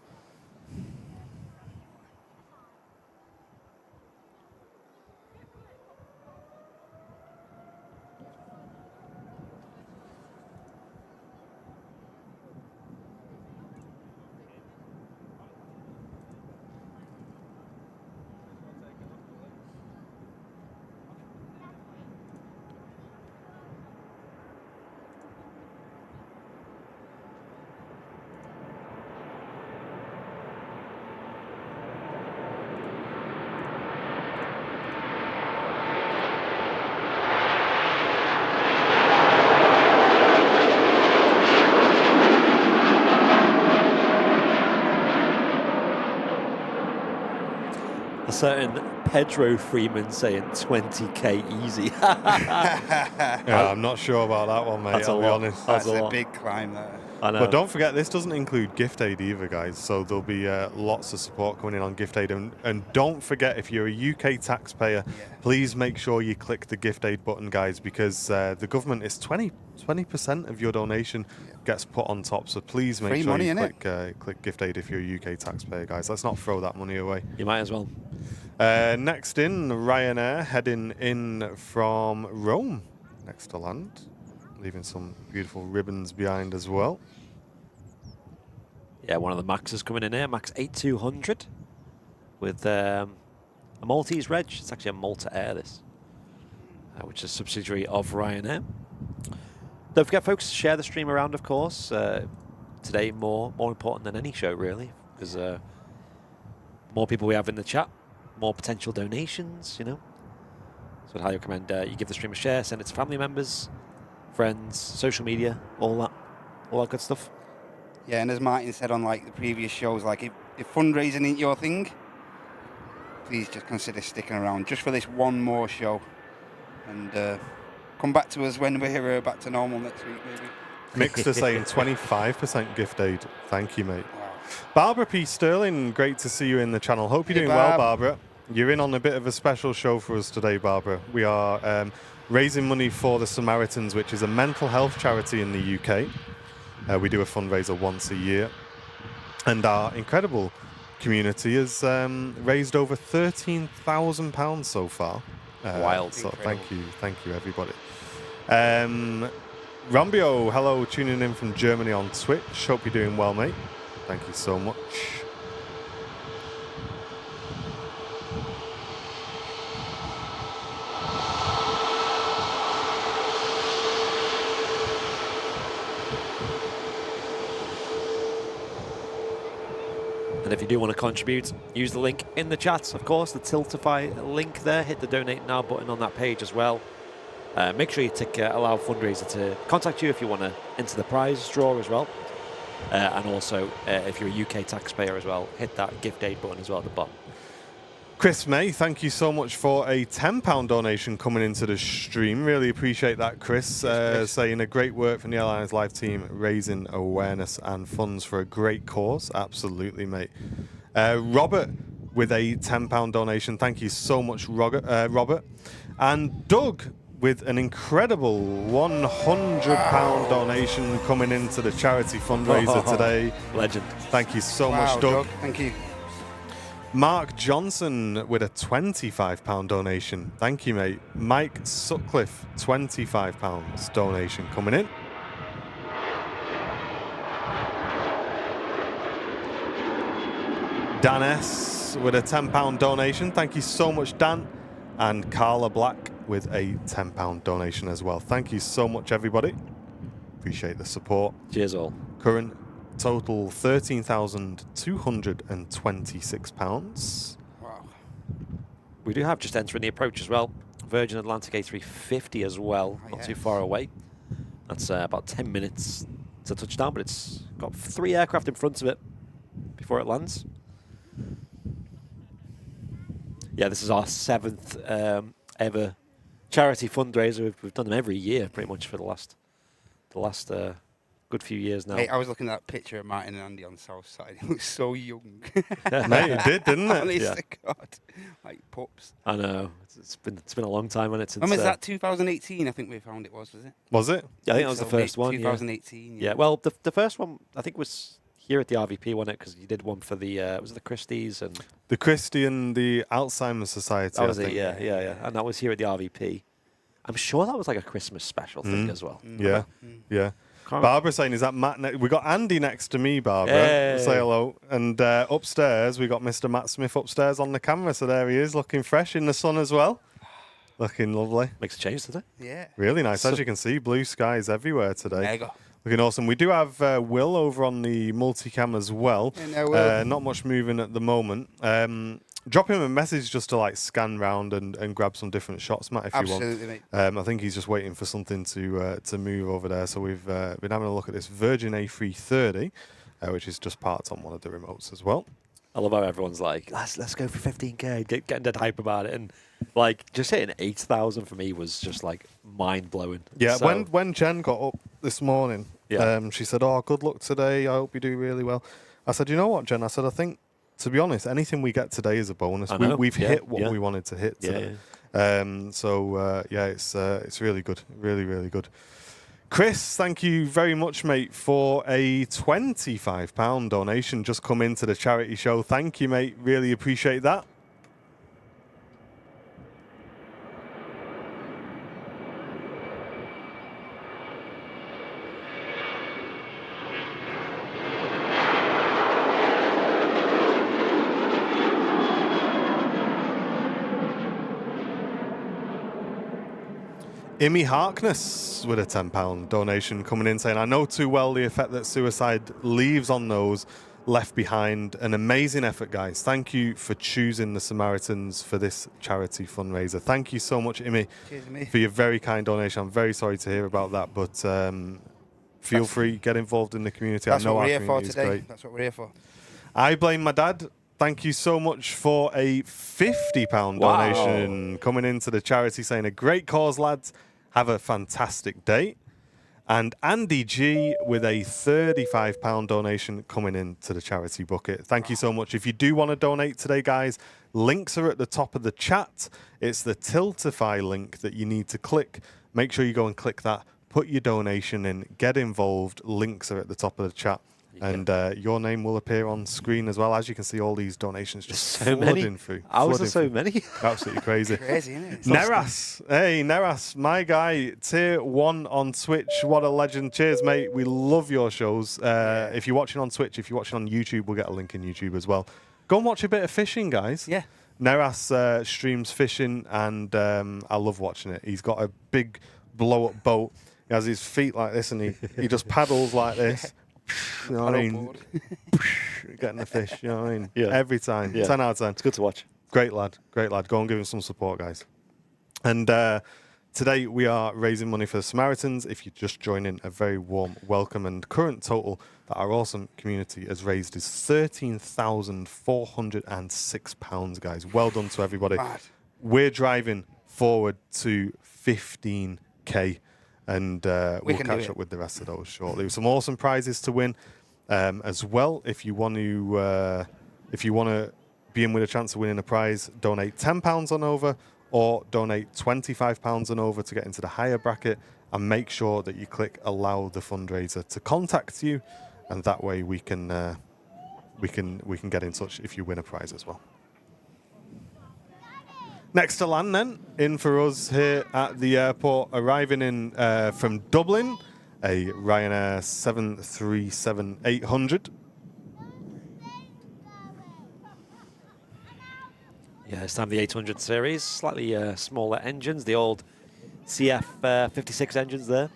A certain Pedro Freeman saying 20k easy. Yeah, I'm not sure about that one, mate. That's a I'll be lot. honest. That's a a lot. big climb there. I know. But don't forget, this doesn't include gift aid either, guys. So there'll be lots of support coming in on gift aid. And don't forget, if you're a UK taxpayer, please make sure you click the gift aid button, guys, because the government is 20% of your donation gets put on top. So please make Free sure money, you innit? click gift aid if you're a UK taxpayer, guys. Let's not throw that money away. You might as well. Next in, Ryanair heading in from Rome, next to land, leaving some beautiful ribbons behind as well. Yeah, one of the Maxes coming in here, Max 8200, with a Maltese reg. It's actually a Malta Air, this, which is a subsidiary of Ryanair. Don't forget, folks, share the stream around, of course. Today, more important than any show, really, because more people we have in the chat, more potential donations, you know. So I'd highly recommend you give the stream a share, send it to family members, friends, social media, all that good stuff. Yeah, and as Martin said on like the previous shows, like if fundraising ain't your thing, please just consider sticking around just for this one more show, and come back to us when we're back to normal next week, maybe. Mixter saying 25% gift aid. Thank you, mate. Wow. Barbara P. Sterling, great to see you in the channel. Hope you're Hey, doing well, Barb. Barbara. You're in on a bit of a special show for us today, Barbara. We are raising money for the Samaritans, which is a mental health charity in the UK. We do a fundraiser once a year. And our incredible community has raised over £13,000 so far. Wild. So Incredible. thank you, everybody. Rambio, hello, tuning in from Germany on Twitch. Hope you're doing well, mate. Thank you so much. And if you do want to contribute, use the link in the chat. Of course, the Tiltify link there. Hit the Donate Now button on that page as well. Make sure you tick Allow Fundraiser to contact you if you want to enter the prize draw as well. And also, if you're a UK taxpayer as well, hit that gift aid button as well at the bottom. Chris May, thank you so much for a £10 donation coming into the stream. Really appreciate that, Chris. Saying a great work from the Airlines Live team, raising awareness and funds for a great cause. Absolutely, mate. Robert with a £10 donation. Thank you so much, Robert. And Doug with an incredible £100 donation coming into the charity fundraiser today. Legend. Thank you so much, Doug. Thank you. Mark Johnson with a £25 donation. Thank you, mate. Mike Sutcliffe, £25 donation coming in. Dan S with a £10 donation. Thank you so much, Dan. And Carla Black with a £10 donation as well. Thank you so much, everybody. Appreciate the support. Cheers all. Current total £13,226. Wow. We do have just entering the approach as well. Virgin Atlantic A350 as well, not too far away. That's about 10 minutes to touchdown, but it's got 3 aircraft in front of it before it lands. Yeah, this is our 7th ever charity fundraiser. We've done them every year, pretty much for the last good few years now. Hey, I was looking at that picture of Martin and Andy on the south side. It looks so young. Mate, it did, didn't it? Honest Yeah. to God, like pups. I know. It's been a long time on it since. When was that? 2018, I think we found it was it? Was it? Yeah, I think that was the first one. 2018. Yeah. Well, the first one I think was here at the RVP, wasn't it? Because you did one for the was it the Christies and The Christie and the Alzheimer's Society. that was I it. think. Yeah, and that was here at the RVP. I'm sure that was like a Christmas special thing as well. Yeah, yeah. Can't Barbara saying, is that Matt? We got Andy next to me, Barbara. Hey. Say hello. And upstairs, we got Mr. Matt Smith upstairs on the camera. So there he is, looking fresh in the sun as well. Looking lovely. Makes a change, doesn't it? Yeah. Really nice. As you can see, blue skies everywhere today. Mega. Looking awesome. We do have Will over on the multicam as well. Yeah, Will. Not much moving at the moment. Drop him a message just to like scan round and grab some different shots, Matt, if you want. Absolutely, mate. I think he's just waiting for something to move over there. So we've been having a look at this Virgin A330, which is just parked on one of the remotes as well. I love how everyone's like, let's go for 15k, getting dead hype about it, and like just hitting 8,000 for me was just like mind blowing. Yeah, So, when Jen got up this morning, she said, "Oh, good luck today. I hope you do really well." I said, "You know what, Jen?" I said, "I think, to be honest, anything we get today is a bonus. I know. We've Yeah, hit what yeah. we wanted to hit today." Yeah. It's really good, really, really good. Chris, thank you very much, mate, for a £25 donation just come into the charity show. Thank you, mate. Really appreciate that. Imi Harkness with a £10 donation coming in saying, I know too well the effect that suicide leaves on those left behind. An amazing effort, guys. Thank you for choosing the Samaritans for this charity fundraiser. Thank you so much, Imi, for your very kind donation. I'm very sorry to hear about that, but feel free, get involved in the community. That's I know what our we're here for community is today. great. That's what we're here for. I Blame My Dad. Thank you so much for a £50 Wow. donation coming into the charity saying, a great cause, lads. Have a fantastic day. And Andy G with a £35 donation coming into the charity bucket. Thank you so much. If you do want to donate today, guys, links are at the top of the chat. It's the Tiltify link that you need to click. Make sure you go and click that. Put your donation in. Get involved. Links are at the top of the chat. And your name will appear on screen as well. As you can see, all these donations just so flooding many. through. How is flooding there so through. many? Absolutely crazy. Crazy, isn't it? Neras, hey Neras, my guy, tier 1 on Twitch. What a legend! Cheers, mate. We love your shows. If you're watching on Twitch, if you're watching on YouTube, we'll get a link in YouTube as well. Go and watch a bit of fishing, guys. Yeah. Neras streams fishing, and I love watching it. He's got a big blow-up boat. He has his feet like this, and he just paddles like this. You know what I mean? Getting the fish. You know what I mean? Yeah. Every time. Yeah. 10 out of 10. It's good to watch. Great lad. Great lad. Go and give him some support, guys. And Today we are raising money for the Samaritans. If you're just joining, a very warm welcome. And current total that our awesome community has raised is £13,406, guys. Well done to everybody. Mad. We're driving forward to 15k, and we'll can do catch it. up with the rest of those shortly. Some awesome prizes to win as well. If you want to be in with a chance of winning a prize, donate £10 on over, or donate £25 and over to get into the higher bracket, and make sure that you click allow the fundraiser to contact you, and that way we can get in touch if you win a prize as well. Next to land then, in for us here at the airport, arriving in from Dublin, a Ryanair 737-800. Yeah, it's time for the 800 series. Slightly smaller engines, the old CF56 engines there.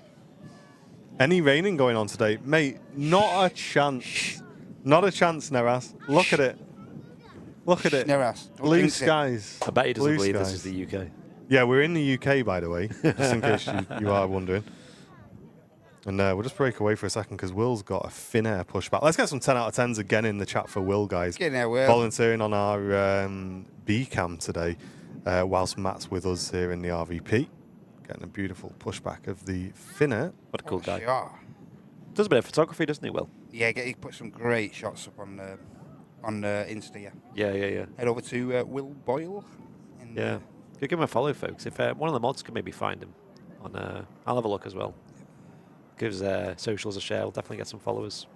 Any raining going on today? Mate, not a chance. Not a chance, Neras. Look at it. Look at it. Neras. Blue skies. I bet he doesn't Blue believe this skies. is the UK. Yeah, we're in the UK, by the way, just in case you are wondering. And we'll just break away for a second because Will's got a Finnair pushback. Let's get some 10 out of 10s again in the chat for Will, guys. Get in there, Will. Volunteering on our B cam today, whilst Matt's with us here in the RVP. Getting a beautiful pushback of the Finnair. What a cool guy. Sure. Does a bit of photography, doesn't he, Will? Yeah, he put some great shots up on Insta. Yeah. Yeah. Head over to Will Boyle. Yeah. Give him a follow, folks. If one of the mods can maybe find him, I'll have a look as well. Gives socials a share. We'll definitely get some followers.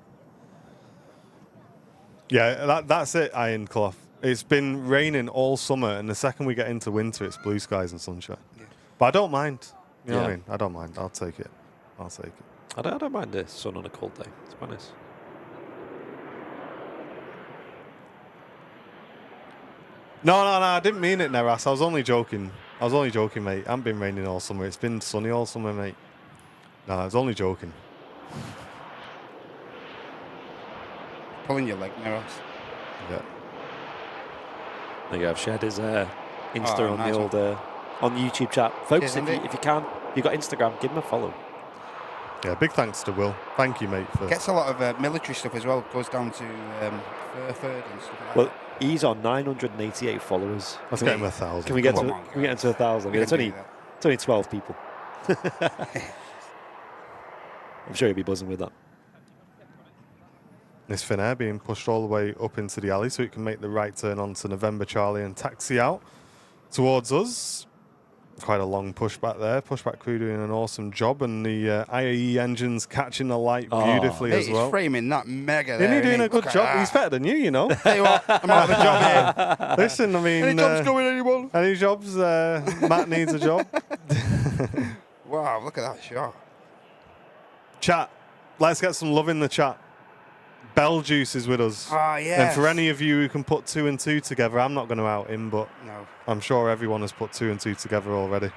Yeah, that's it, Iron Cloth. It's been raining all summer, and the second we get into winter, it's blue skies and sunshine. Yeah. But I don't mind. You know what I Yeah. mean? I don't mind. I'll take it. I'll take it. I don't mind the sun on a cold day. It's quite nice. No, I didn't mean it, Neras. I was only joking. Mate. It hasn't been raining all summer. It's been sunny all summer, mate. No, I was only joking. Pulling your leg, Neras. Yeah. There you go. I've shared his Insta on nice the old on the YouTube chat, folks. Cheers, Andy. If you can, you've got Instagram, give him a follow. Yeah, big thanks to Will. Thank you, mate. For Gets a lot of military stuff as well. Goes down to Furford and stuff like Well, that. he's on 988 followers. let's get him 1,000. Can we get Come to on, can we get into 1,000? I mean, We it's can do only that. it's only 12 people. I'm sure he'll be buzzing with that. This Finnair being pushed all the way up into the alley so it can make the right turn onto November Charlie and taxi out towards us. Quite a long pushback there. Pushback crew doing an awesome job, and the IAE engines catching the light beautifully Mate, as he's well. framing that mega Isn't there. he doing isn't a good Look at job? that. He's better than you know. Tell you what, I'm out of a job here. Listen, I mean, Any jobs going, anyone? any jobs? Matt needs a job. Wow, look at that shot. Chat, let's get some love in the chat. Bell Juice is with us. Ah, yeah. And for any of you who can put 2 and 2 together, I'm not going to out him, but No. I'm sure everyone has put 2 and 2 together already.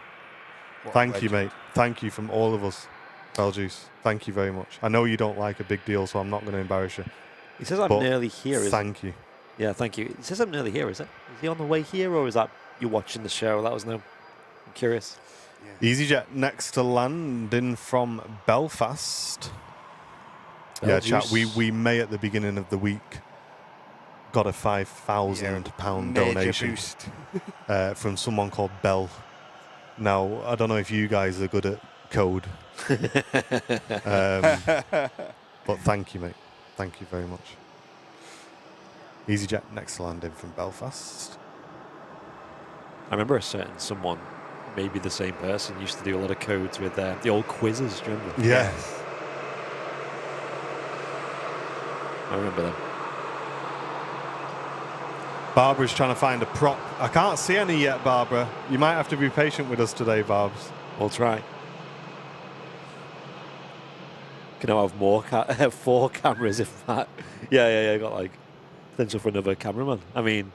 What a Thank you, legend. mate. Thank you from all of us. Bell Juice, thank you very much. I know you don't like a big deal, so I'm not going to embarrass you. He says I'm But nearly here. Thank you. Yeah, thank you. He says I'm nearly here. Is he on the way here, or is that you watching the show? That was no. I'm curious. EasyJet next to landing from Belfast. Yeah, chat. We may at the beginning of the week got a £5,000 Major donation boost. from someone called Bell. Now I don't know if you guys are good at code, but thank you, mate. Thank you very much. EasyJet next to landing from Belfast. I remember a certain someone, maybe the same person, used to do a lot of codes with the old quizzes. Do you remember? Yes. I remember them. Barbara's trying to find a prop. I can't see any yet, Barbara. You might have to be patient with us today, Barbs. We'll try. Can I have more 4 cameras if that? Yeah. Got like potential for another cameraman. I mean,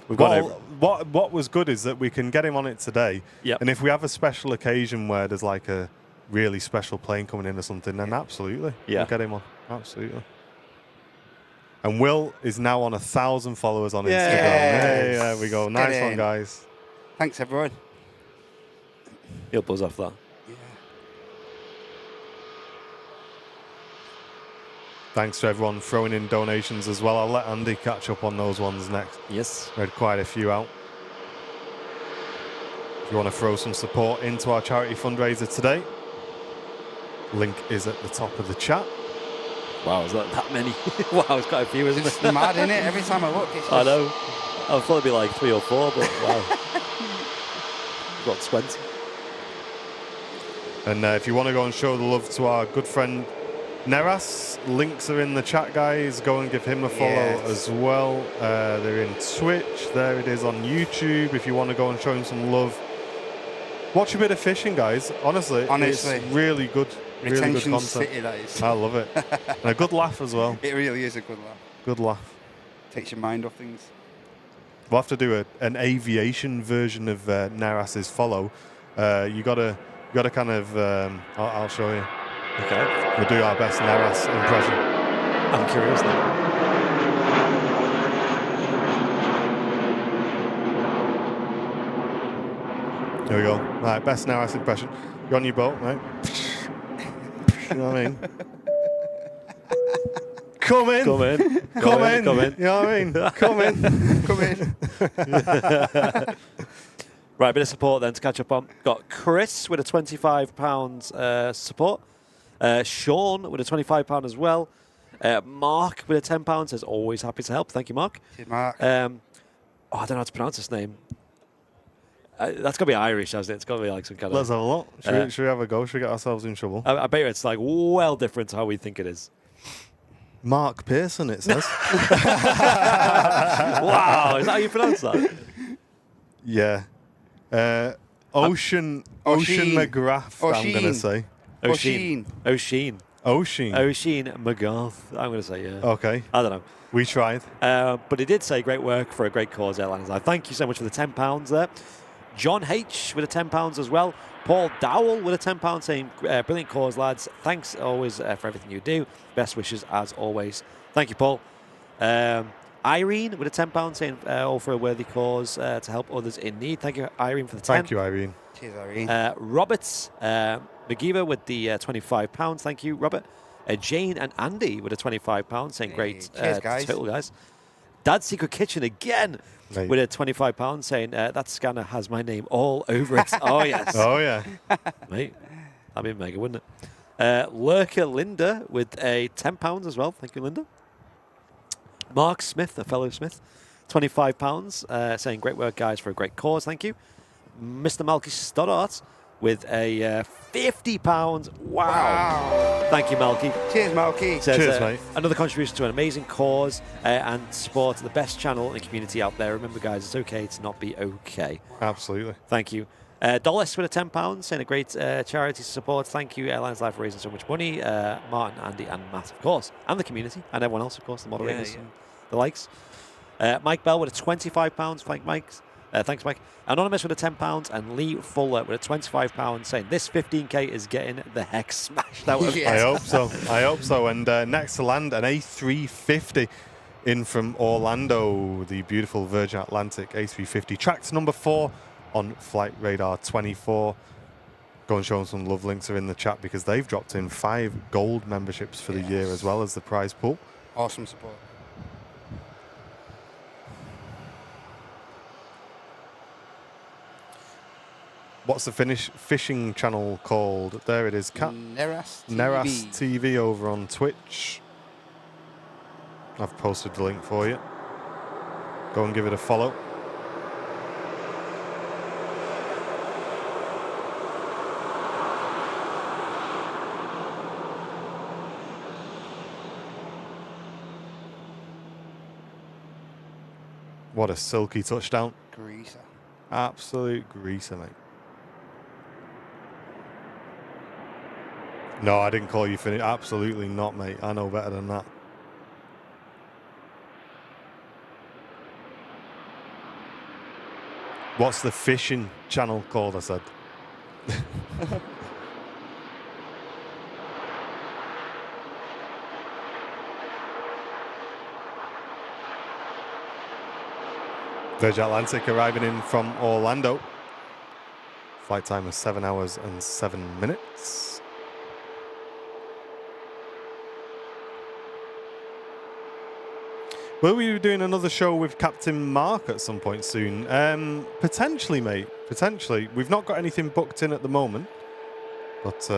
we've got. What was good is that we can get him on it today. Yep. And if we have a special occasion where there's like a really special plane coming in or something, then absolutely, Yeah. we'll get him on. Absolutely. And Will is now on 1,000 followers on Instagram. Yes. Hey, there we go. Nice one, in. guys. Thanks, everyone. He'll buzz off that. Yeah. Thanks to everyone throwing in donations as well. I'll let Andy catch up on those ones next. Yes. We had quite a few out. If you want to throw some support into our charity fundraiser today, link is at the top of the chat. Wow, is that many? Wow, it's quite a few, isn't It's it? mad, isn't it? Every time I look, it's just... I know. I thought it'd be like 3 or 4, but wow. We've got 20. And if you want to go and show the love to our good friend Neras, links are in the chat, guys. Go and give him a follow as well. They're in Twitch. There it is on YouTube. If you want to go and show him some love, watch a bit of fishing, guys. Honestly, it's really good. Really good Retention content. city, that is. I love it. And a good laugh as well. It really is a good laugh. Good laugh. Takes your mind off things. We'll have to do an aviation version of Naras's follow. You gotta kind of. I'll show you. Okay. We'll do our best Naras impression. I'm curious now. Here we go. Right, best Naras impression. You're on your boat, right? You know what I mean? Come in. Come in. Come in. Come in. You know what I mean? Come in. Come in. Right, a bit of support then to catch up on. Got Chris with a £25 support. Sean with a £25 as well. Mark with a £10 says, always happy to help. Thank you, Mark. Cheers, Mark. I don't know how to pronounce his name. That's got to be Irish, hasn't it? It's got to be like some kind Let's of... have a look. Should we have a go? Should we get ourselves in trouble? I bet you it's like well different to how we think it is. Mark Pearson, it says. Wow, is that how you pronounce that? Yeah. Ocean McGrath, I'm going to say. Oisin McGrath. I'm going to say, yeah. Okay. I don't know. We tried. But he did say great work for a great cause, Airlines Live. Thank you so much for the £10 there. John H with a £10 as well. Paul Dowell with a £10 saying, brilliant cause, lads. Thanks always for everything you do. Best wishes as always. Thank you, Paul. Irene with a £10 saying, all for a worthy cause to help others in need. Thank you, Irene, for the 10. Thank you, Irene. Cheers, Irene. Roberts McGeever with the £25. Thank you, Robert. Jane and Andy with a £25 saying, great cheers, guys. total, guys. Dad's Secret Kitchen again. Mate. With a £25 saying, that scanner has my name all over it. Oh, yes. Oh, yeah. Mate, that'd be mega, wouldn't it? Lurker Linda with a £10 as well. Thank you, Linda. Mark Smith, a fellow Smith, £25 saying, great work, guys, for a great cause. Thank you. Mr. Malky Stoddart with a £50. Wow. Thank you, Malky. Cheers, Malky. Says, Cheers, mate. Another contribution to an amazing cause and support the best channel and community out there. Remember, guys, it's okay to not be okay. Absolutely. Thank you. Dollis with a £10 saying a great charity support. Thank you, Airlines Live, for raising so much money. Martin, Andy, and Matt, of course, and the community, and everyone else, of course, the moderators and the likes. Mike Bell with a £25. Thanks, Mike. Anonymous with a £10 and Lee Fuller with a £25 saying this 15k is getting the heck smashed out of Yeah. I hope so. I hope so. And next to land, an A350 in from Orlando, the beautiful Virgin Atlantic A350. Tracked number 4 on Flight Radar 24. Go and show them some love. Links are in the chat because they've dropped in 5 gold memberships for the year as well as the prize pool. Awesome support. What's the fishing channel called? There it is. Neras TV over on Twitch. I've posted the link for you. Go and give it a follow. What a silky touchdown. Greaser. Absolute greaser, mate. No, I didn't call you finish. Absolutely not, mate. I know better than that. What's the fishing channel called, I said? Virgin Atlantic arriving in from Orlando. Flight time is 7 hours and 7 minutes. Will we be doing another show with Captain Mark at some point soon? Potentially, mate. Potentially. We've not got anything booked in at the moment. But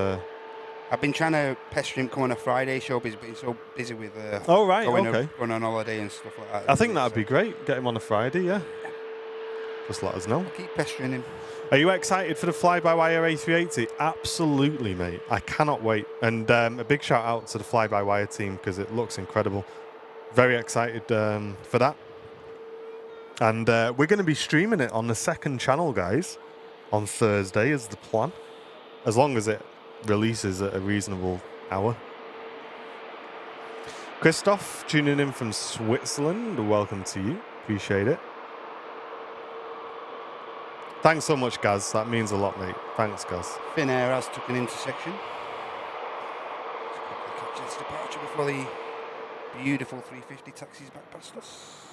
I've been trying to pester him come on a Friday show, but he's been so busy with oh, right, going okay. going on holiday and stuff like that. I think that'd be great. Get him on a Friday, yeah. Just let us know. I'll keep pestering him. Are you excited for the fly-by-wire A380? Absolutely, mate. I cannot wait. And a big shout out to the fly-by-wire team because it looks incredible. Very excited for that. And we're going to be streaming it on the second channel, guys, on Thursday is the plan. As long as it releases at a reasonable hour. Christoph, tuning in from Switzerland. Welcome to you. Appreciate it. Thanks so much, Gaz. That means a lot, mate. Thanks, Gaz. Finnair has took an intersection. Let's quickly catch its departure before the beautiful 350 taxis back past us.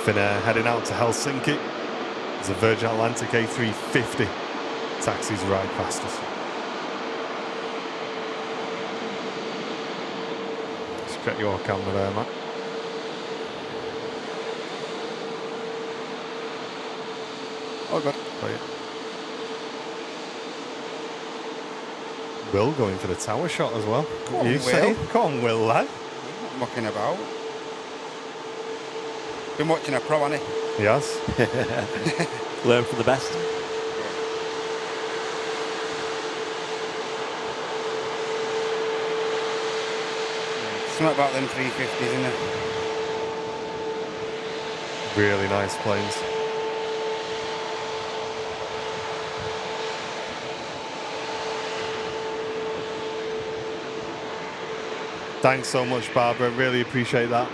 Finnair heading out to Helsinki. There's a Virgin Atlantic A350. Taxis right past us. Just check your camera there, Matt. Oh, God. Oh, yeah. Will going for the tower shot as well. Come on, you Will. say? Come on, Will, lad. Not mucking about. Been watching a pro, hasn't he? Yes. Learn from the best. Something about them 350s, isn't it? Really nice planes. Thanks so much, Barbara. Really appreciate that.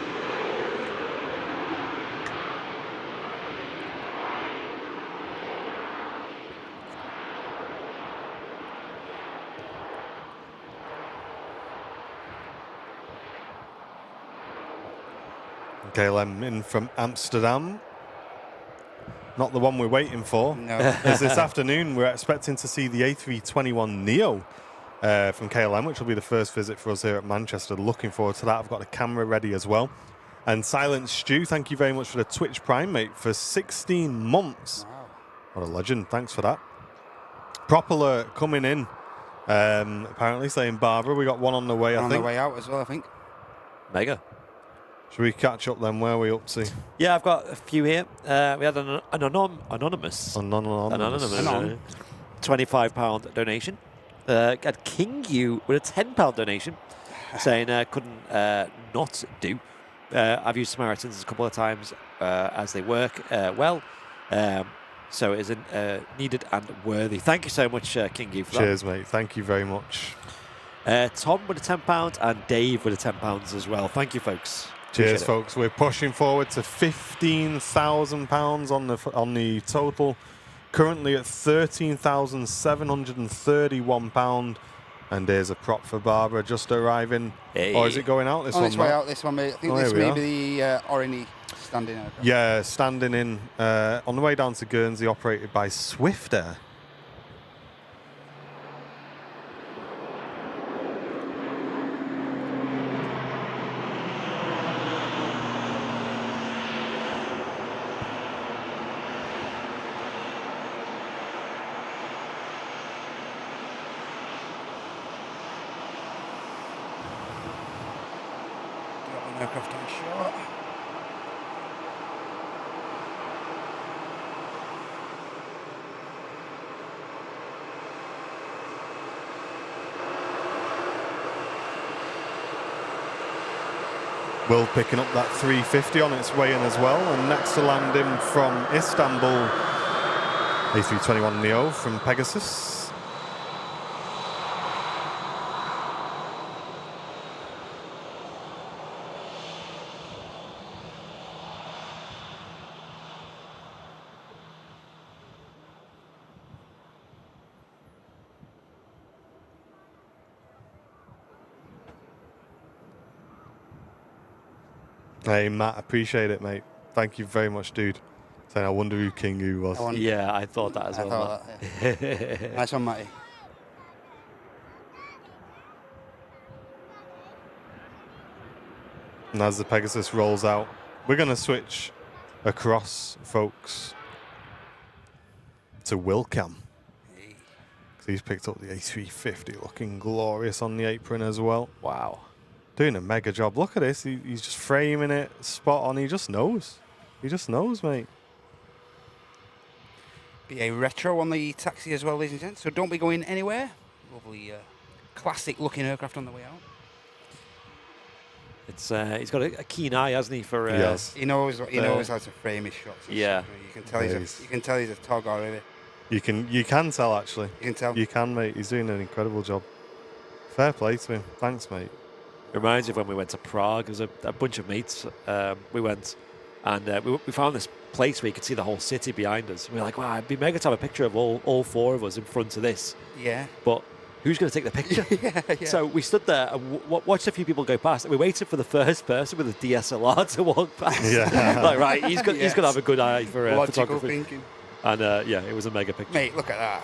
KLM in from Amsterdam. Not the one we're waiting for. No. As this afternoon, we're expecting to see the A321neo from KLM, which will be the first visit for us here at Manchester. Looking forward to that. I've got the camera ready as well. And Silent Stew, thank you very much for the Twitch Prime, mate, for 16 months. Wow. What a legend. Thanks for that. Prop alert coming in. Apparently saying Barbara. We got one on the way, I On think. the way out as well, I think. Mega. Should we catch up then? Where are we up to? Yeah, I've got a few here. We had an anonymous Anonymous. £25 donation. Had King U with a £10 donation, saying couldn't not do. I've used Samaritans a couple of times as they work well. So it is needed and worthy. Thank you so much, King U, for Cheers, mate. Thank you very much. that. Tom with a £10 and Dave with a £10 as well. Thank you, folks. Cheers, Appreciate it. folks. We're pushing forward to £15,000 on the total. Currently at £13,731. And there's a prop for Barbara just arriving. Hey. Or is it going out this On one? its way Matt? out, this one, mate. I think Oh, this here we may are. be the Oriny standing aircraft. Yeah, standing in on the way down to Guernsey, operated by Swift Air. Got an aircraft on short. Will picking up that 350 on its way in as well. And next to land in from Istanbul, A321neo from Pegasus. Hey, Matt, appreciate it, mate. Thank you very much, dude. Saying, I wonder who King Who was. Yeah, I thought that as I well. thought that, yeah. Nice one, Matty. And as the Pegasus rolls out, we're going to switch across, folks, to Wilcam. Hey. He's picked up the A350, looking glorious on the apron as well. Wow. Doing a mega job. Look at this. He's just framing it spot on. He just knows. He just knows, mate. Be a retro on the taxi as well, ladies and gents. So don't be going anywhere. Lovely, classic-looking aircraft on the way out. It's he's got a keen eye, hasn't he? For Yes. He knows how to frame his shots. and Yeah. stuff. You can tell he's a tog already. You can tell, actually. You can tell. You can, mate. He's doing an incredible job. Fair play to him. Thanks, mate. Reminds me of when we went to Prague. There was a bunch of mates. We went and we found this place where you could see the whole city behind us. We were like, wow, it'd be mega to have a picture of all four of us in front of this. Yeah. But who's going to take the picture? Yeah. So we stood there and watched a few people go past. And we waited for the first person with a DSLR to walk past. Yeah. Like, right, he's got to have a good eye for Logical photography. thinking. And yeah, it was a mega picture. Mate, look at that.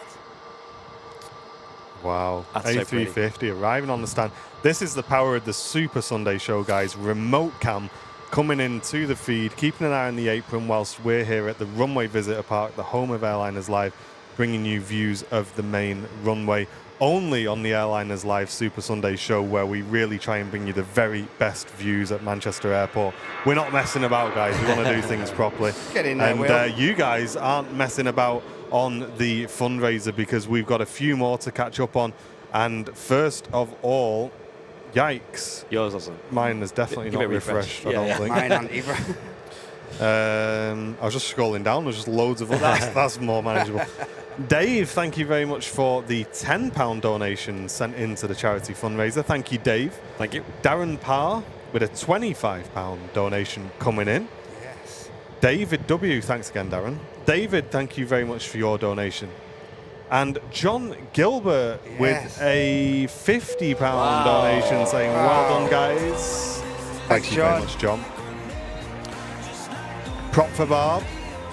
Wow. That's so pretty. A350 arriving on the stand. This is the power of the Super Sunday show, guys. Remote cam coming into the feed, keeping an eye on the apron whilst we're here at the Runway Visitor Park, the home of Airliners Live, bringing you views of the main runway. Only on the Airliners Live Super Sunday show, where we really try and bring you the very best views at Manchester Airport. We're not messing about, guys. We want to do things properly. Get in there, and Will. you guys aren't messing about on the fundraiser, because we've got a few more to catch up on. And first of all, yikes. Yours doesn't. Mine is definitely Give not it a refresh. refreshed, I don't think. Mine and Eva. I was just scrolling down. There's just loads of that's more manageable. Dave, thank you very much for the £10 donation sent into the charity fundraiser. Thank you, Dave. Thank you. Darren Parr with a £25 donation coming in. Yes. David W, thanks again, Darren. David, thank you very much for your donation. And John Gilbert with a £50 donation, saying, well done, guys. Thank you very much, John. Prop for Barb,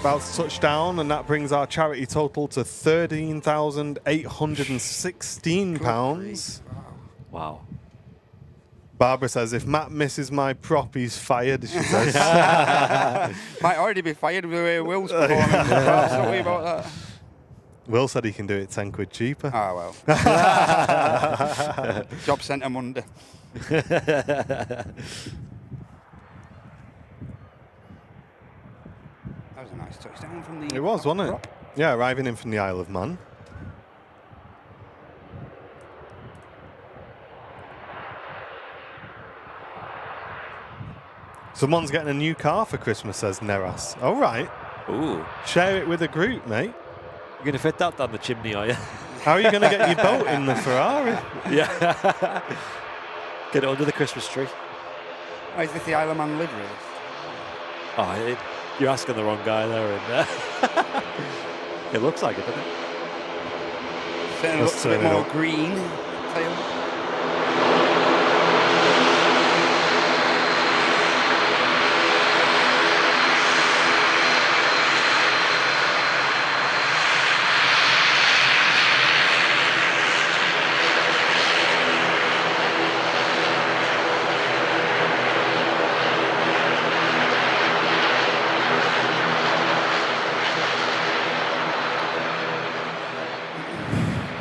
about to touch down, and that brings our charity total to £13,816. Wow. Barbara says, if Matt misses my prop, he's fired, she says. Might already be fired with the way Will's performing. Don't worry about that. Will said he can do it 10 quid cheaper. Oh, well. Job centre Monday. That was a nice touchdown from the... It was, wasn't it? prop. Yeah, arriving in from the Isle of Man. Someone's getting a new car for Christmas, says Neras. All right. Ooh. Share it with a group, mate. You're going to fit that down the chimney, are you? How are you going to get your boat in the Ferrari? Yeah. Get it under the Christmas tree. Oh, is this the Isle of Man livery? Oh, you're asking the wrong guy there. And, it looks like it, doesn't it? Certainly Let's looks a bit turn it more up. green. Tail.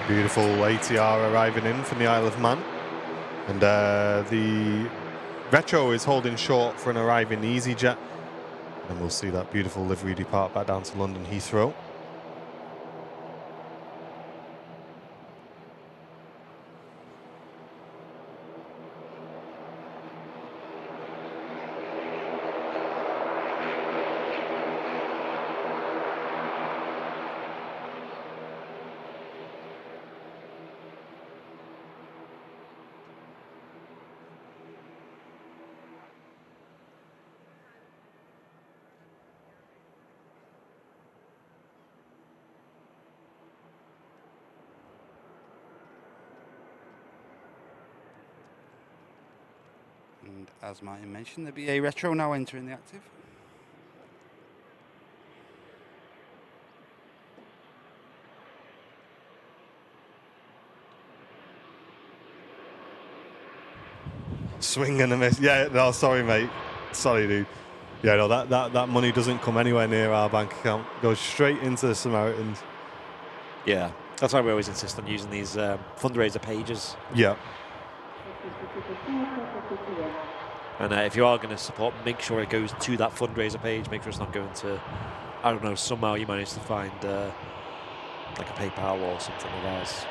Beautiful ATR arriving in from the Isle of Man. And the Retro is holding short for an arriving EasyJet. And we'll see that beautiful livery depart back down to London Heathrow. as Martin mentioned, the BA Retro now entering the active. Swing and a miss. Yeah, no, sorry, mate. Sorry, dude. Yeah, no, that money doesn't come anywhere near our bank account. Goes straight into the Samaritans. Yeah, that's why we always insist on using these fundraiser pages. Yeah. And if you are going to support, make sure it goes to that fundraiser page. Make sure it's not going to, I don't know, somehow you manage to find like a PayPal or something of ours.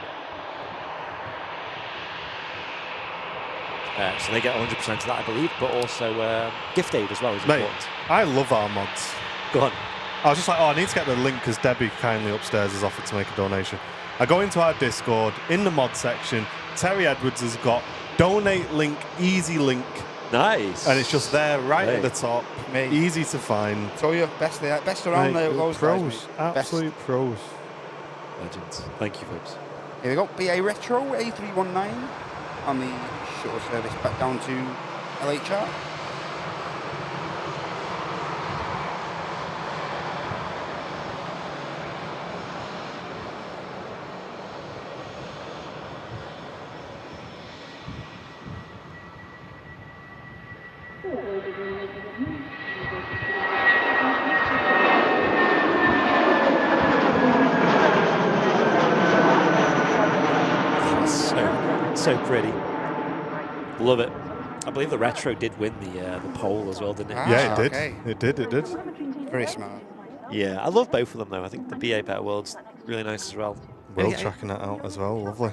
So they get 100% of that, I believe, but also gift aid as well is Mate, important. I love our mods. Go on. I was just like, oh, I need to get the link because Debbie kindly upstairs has offered to make a donation. I go into our Discord, in the mod section, Terry Edwards has got donate link, easy link. Nice. And it's just there right at the top. Mate. Easy to find. So you're best around there. Those pros. guys, Absolute pros. Legends. Thank you, folks. Here we go. BA Retro A319 on the shuttle service back down to LHR. So pretty. Love it. I believe the Retro did win the poll as well, didn't it? Yeah, it did. Okay. It did. It did. Very smart. Yeah, I love both of them though. I think the BA Better World's really nice as well. Will tracking that out as well. Lovely.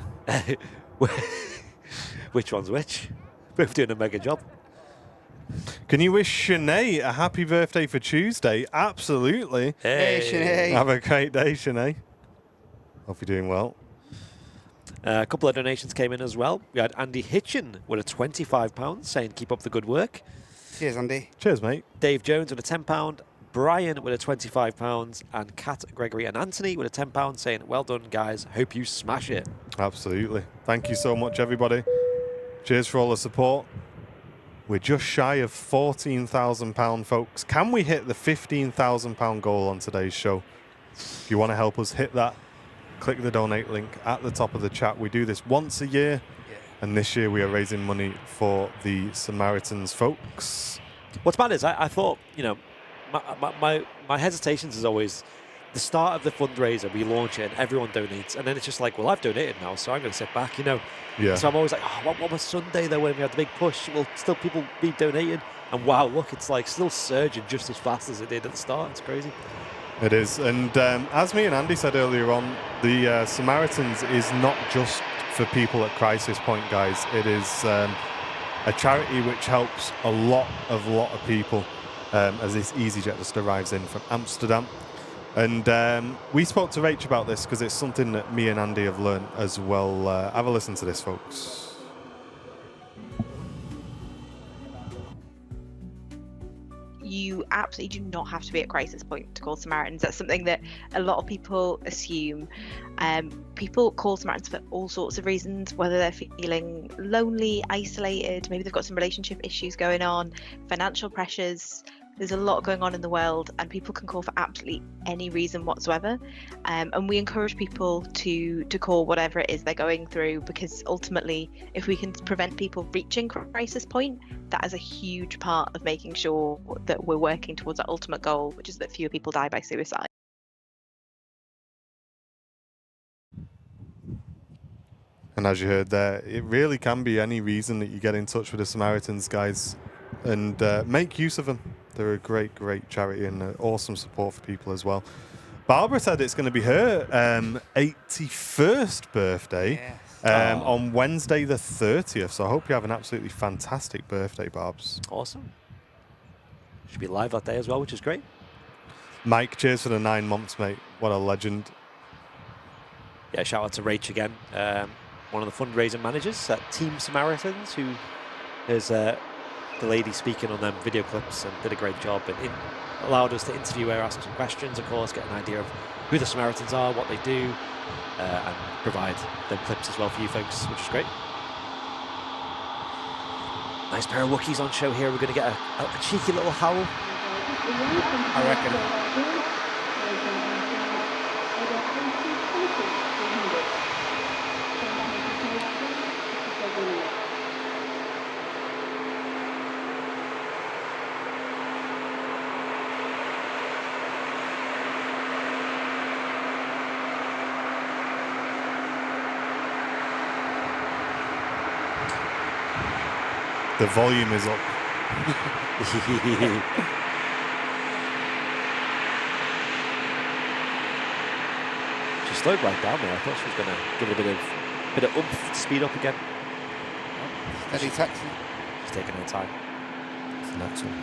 Which one's which? Both doing a mega job. Can you wish Shanae a happy birthday for Tuesday? Absolutely. Hey, Shanae. Have a great day, Shanae. Hope you're doing well. A couple of donations came in as well. We had Andy Hitchin with a £25 saying keep up the good work. Cheers, Andy. Cheers, mate. Dave Jones with a £10. Brian with a £25. And Kat, Gregory and Anthony with a £10 saying well done, guys. Hope you smash it. Absolutely. Thank you so much, everybody. Cheers for all the support. We're just shy of £14,000, folks. Can we hit the £15,000 goal on today's show? If you want to help us hit that, click the donate link at the top of the chat. We do this once a year, and this year we are raising money for the Samaritans, folks. What's mad is I thought, you know, my hesitations is always the start of the fundraiser, we launch it and everyone donates, and then it's just like, well, I've donated now, so I'm going to sit back, you know. Yeah. So I'm always like, oh, what was Sunday though when we had the big push? Will still people be donating? And wow, look, it's like still surging just as fast as it did at the start. It's crazy. It is. And as me and Andy said earlier on, the Samaritans is not just for people at crisis point, guys. It is a charity which helps a lot of people as this EasyJet just arrives in from Amsterdam. And we spoke to Rach about this because it's something that me and Andy have learned as well. Have a listen to this, folks. You absolutely do not have to be at crisis point to call Samaritans. That's something that a lot of people assume. People call Samaritans for all sorts of reasons, whether they're feeling lonely, isolated, maybe they've got some relationship issues going on, financial pressures. There's a lot going on in the world, and people can call for absolutely any reason whatsoever. And we encourage people to call whatever it is they're going through, because ultimately, if we can prevent people reaching crisis point, that is a huge part of making sure that we're working towards our ultimate goal, which is that fewer people die by suicide. And as you heard there, it really can be any reason that you get in touch with the Samaritans, guys, and make use of them. They're a great, great charity and awesome support for people as well. Barbara said it's going to be her 81st birthday on Wednesday the 30th. So I hope you have an absolutely fantastic birthday, Barbs. Awesome. Should be live that day as well, which is great. Mike, cheers for the 9 months, mate. What a legend. Yeah, shout out to Rach again, one of the fundraising managers at Team Samaritans, who is the lady speaking on them video clips and did a great job, and allowed us to interview her, ask some questions, of course, get an idea of who the Samaritans are, what they do, and provide them clips as well for you folks, which is great. Nice pair of Wookiees on show here. We're going to get a cheeky little howl. I reckon. The volume is up. She slowed right down there. I thought she was going to give it a bit of oomph to speed up again. Steady taxi. She's taking her time. It's an excellent.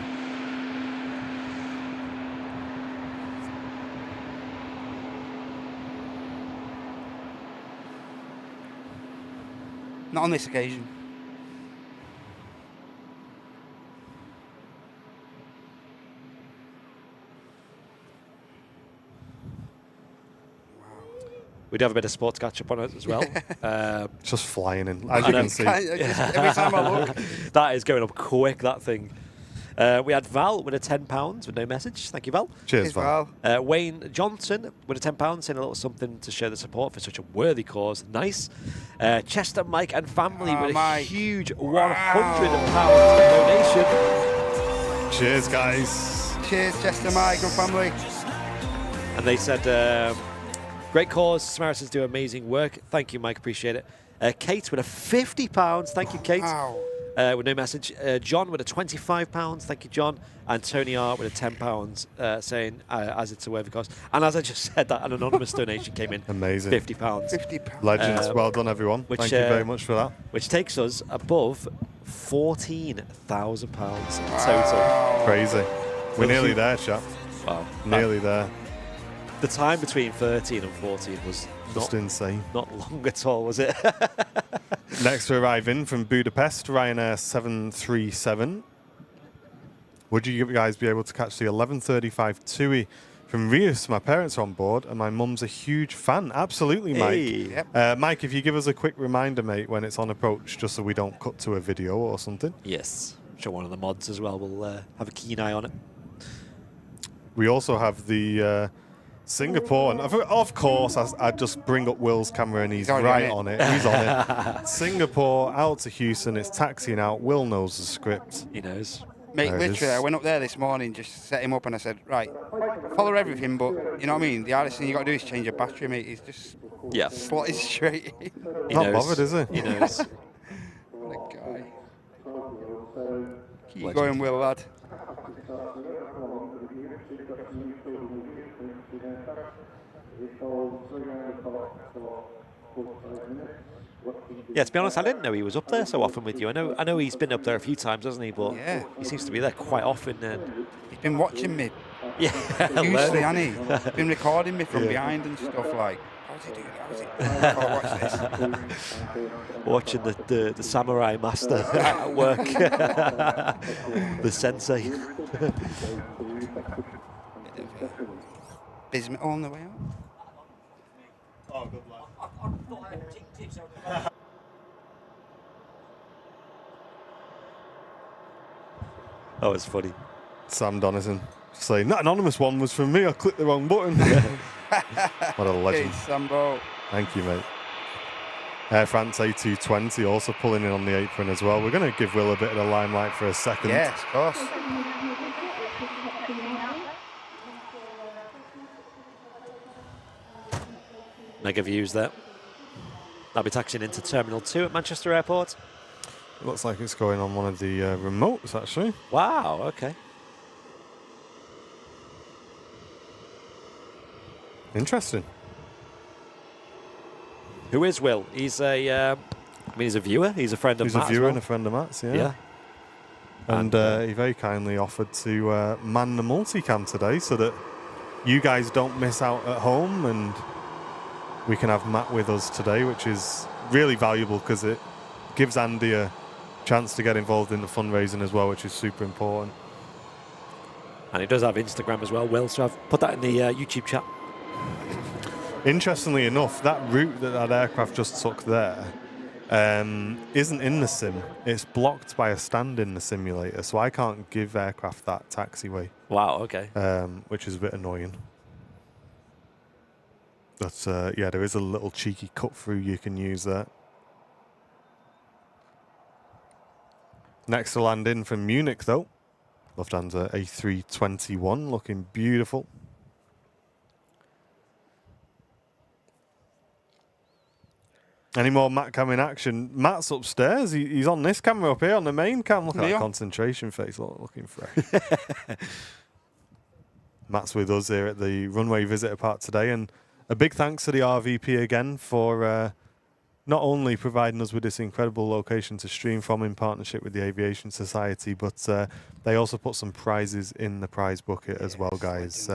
Not on this occasion. We do have a bit of sports catch-up on it as well. Just flying in, as you can see. Every time I look. That is going up quick, that thing. We had Val with a £10 with no message. Thank you, Val. Cheers, Val. Wayne Johnson with a £10, saying a little something to show the support for such a worthy cause. Nice. Chester, Mike and family with a huge £100 donation. Cheers, guys. Cheers, Chester, Mike and family. And they said, great cause. Samaritans do amazing work. Thank you, Mike. Appreciate it. Kate with a £50. Thank you, Kate. Wow. With no message. John with a £25. Thank you, John. And Tony R with a £10, saying, as it's a worthy cause. And as I just said, that an anonymous donation came in. Amazing. £50. £50. Legends. Well done, everyone. Thank you very much for that. Which takes us above £14,000 total. Crazy. We're nearly there, chap. Wow. Nearly there. The time between 13 and 14 was Just insane. not long at all, was it? Next to arrive in from Budapest, Ryanair 737. Would you guys be able to catch the 11:35 TUI from Rius? My parents are on board and my mum's a huge fan. Absolutely, Mike. Hey. Yep. Mike, if you give us a quick reminder, mate, when it's on approach, just so we don't cut to a video or something. Yes. I'm sure one of the mods as well will have a keen eye on it. We also have the Singapore, and of course, I just bring up Will's camera and he's right on it. He's on it. Singapore out to Houston. It's taxiing out. Will knows the script. He knows. Mate, There it literally, is. I went up there this morning, just set him up, and I said, right, follow everything, but you know what I mean? The hardest thing you got to do is change your battery, mate. He's just Yeah. slotted straight in. He Not knows. bothered, is he? He knows. What a guy. Keep Legend. going, Will, lad. Yeah, to be honest, I didn't know he was up there so often with you. I know he's been up there a few times, hasn't he? But Yeah. he seems to be there quite often. He's been watching me. Yeah, Usually, learning. hasn't he? He's been recording me from behind and stuff like, how's he doing that? How's he watch this? Watching the samurai master at work, the sensei. Bismuth on the way out. Oh, good lad. Oh, it's funny. Sam Donison saying that anonymous one was from me. I clicked the wrong button. What a legend. Hey, Sambo. Thank you, mate. Air France A220 also pulling in on the apron as well. We're going to give Will a bit of the limelight for a second. Yes, of course. Mega views there. I'll be taxiing into Terminal 2 at Manchester Airport. It looks like it's going on one of the remotes, actually. Wow, okay. Interesting. Who is Will? He's a he's a viewer. He's a friend of He's Matt a as viewer well. and a friend of Matt's, yeah. Yeah. And he very kindly offered to man the multicam today so that you guys don't miss out at home, and we can have Matt with us today, which is really valuable because it gives Andy a chance to get involved in the fundraising as well, which is super important. And he does have Instagram as well, Will, so I've put that in the YouTube chat. Interestingly enough, that route that aircraft just took there isn't in the sim. It's blocked by a stand in the simulator, so I can't give aircraft that taxiway, Wow. Okay. which is a bit annoying. But yeah, there is a little cheeky cut through you can use there. Next to land in from Munich, though, Lufthansa A321, looking beautiful. Any more Matt cam in action? Matt's upstairs. He's on this camera up here on the main cam. Look at that concentration face, looking fresh. Matt's with us here at the runway visitor part today, and a big thanks to the RVP again for not only providing us with this incredible location to stream from in partnership with the Aviation Society, but they also put some prizes in the prize bucket as well, guys.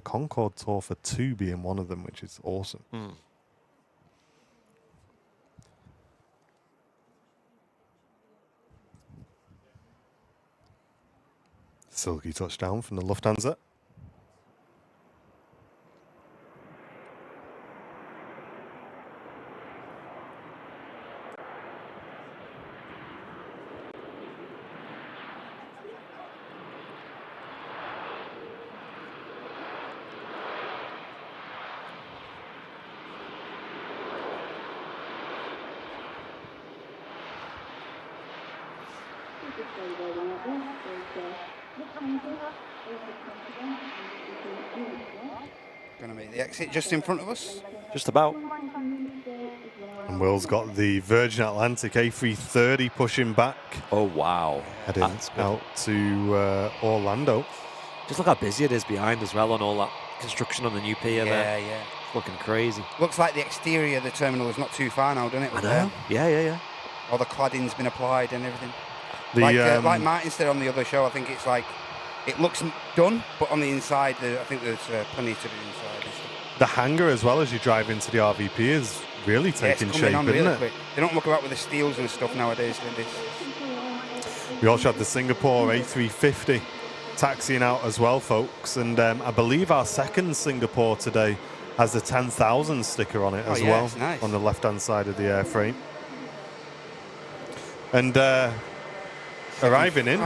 Concorde Tour for 2 being one of them, which is awesome. Silky touchdown from the Lufthansa. Going to make the exit just in front of us. Just about. And Will's got the Virgin Atlantic A330 pushing back. Oh, wow. Heading out to Orlando. Just look how busy it is behind as well on all that construction on the new pier there. Yeah. It's looking crazy. Looks like the exterior of the terminal is not too far now, doesn't it? I know. Yeah. All the cladding's been applied and everything. The, Like Martin said on the other show, I think it's like, it looks done, but on the inside, I think there's plenty to do inside. And stuff. The hangar as well as you drive into the RVP is really taking it's shape, on isn't really it? quick. They don't muck about with the steels and stuff nowadays. We also had the Singapore A350 taxiing out as well, folks. And I believe our second Singapore today has the 10,000 sticker on it as well, it's nice. on the left-hand side of the airframe. And arriving in,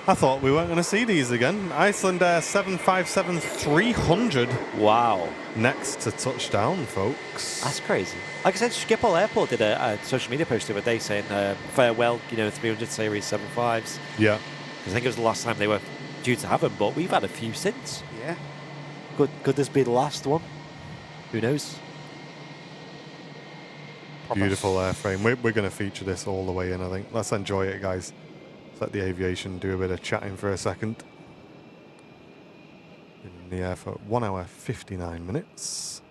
I thought we weren't going to see these again. Iceland Air 757-300. Wow. Next to touchdown, folks. That's crazy. Like I said, Schiphol Airport did a social media post the other day saying farewell, 300 series 75s. Yeah. I think it was the last time they were due to have them, but we've had a few since. Yeah. Could this be the last one? Who knows? Beautiful airframe. We're going to feature this all the way in, I think. Let's enjoy it, guys. Let the aviation do a bit of chatting for a second. Been in the air for 1 hour 59 minutes.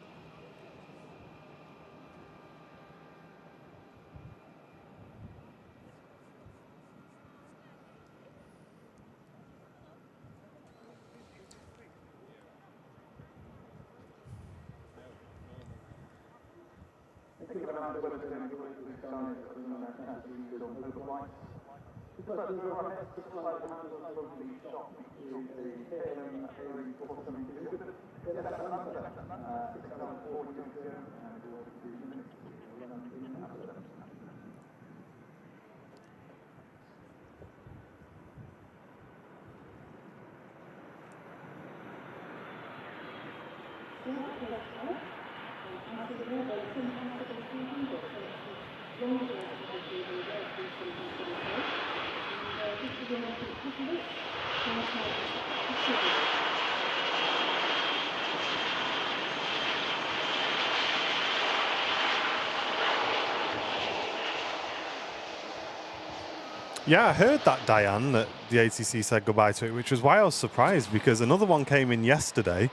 Yeah, I heard that, Diane, that the ATC said goodbye to it, which was why I was surprised, because another one came in yesterday,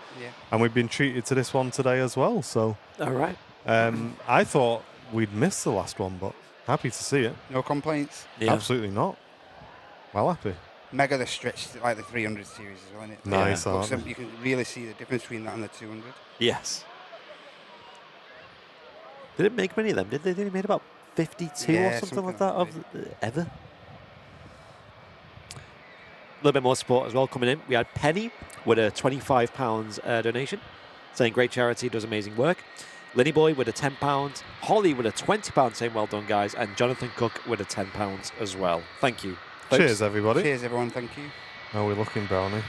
and we've been treated to this one today as well. So, all right. I thought we'd missed the last one, but happy to see it. No complaints. Yeah. Absolutely not. Well happy. Mega the stretch, like the 300 series as well, isn't it? Nice, aren't So they? you can really see the difference between that and the 200. Yes. They didn't make many of them, did they? They made about 52 or something like that ever. A little bit more support as well coming in. We had Penny with a £25 donation, saying great charity, does amazing work. Linny Boy with a £10, Holly with a £20 saying well done guys, and Jonathan Cook with a £10 as well. Thank you, folks. Cheers, everybody. Cheers, everyone. Thank you. How are we looking, Brownie?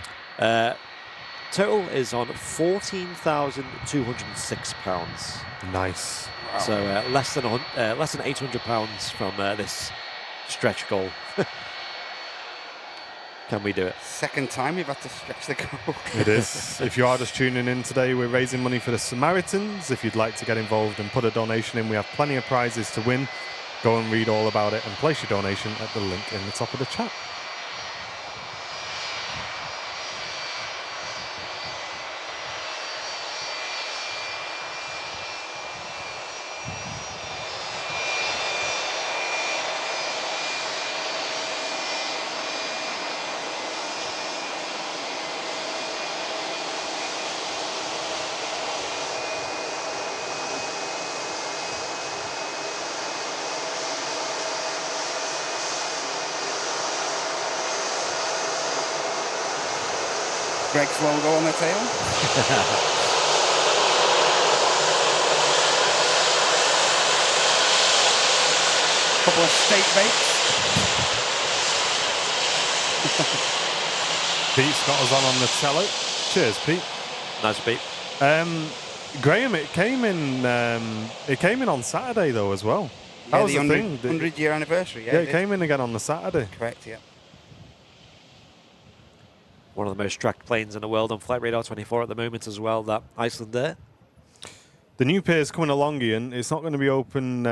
Total is on £14,206. Nice. Wow. So less than £800 from this stretch goal. Can we do it? Second time we've had to stretch the goal. It is. If you are just tuning in today, we're raising money for the Samaritans. If you'd like to get involved and put a donation in, we have plenty of prizes to win. Go and read all about it and place your donation at the link in the top of the chat. Greg's logo on the tail. Couple of steak bakes. Pete's got us on the telly. Cheers, Pete. Nice beat. Graham, it came in on Saturday though as well. That was the thing. 100-year anniversary. Yeah, it came in again on the Saturday. Correct, yeah. One of the most tracked planes in the world on Flight Radar 24 at the moment as well, that Iceland Air. The new pier's coming along, Ian. It's not going to be open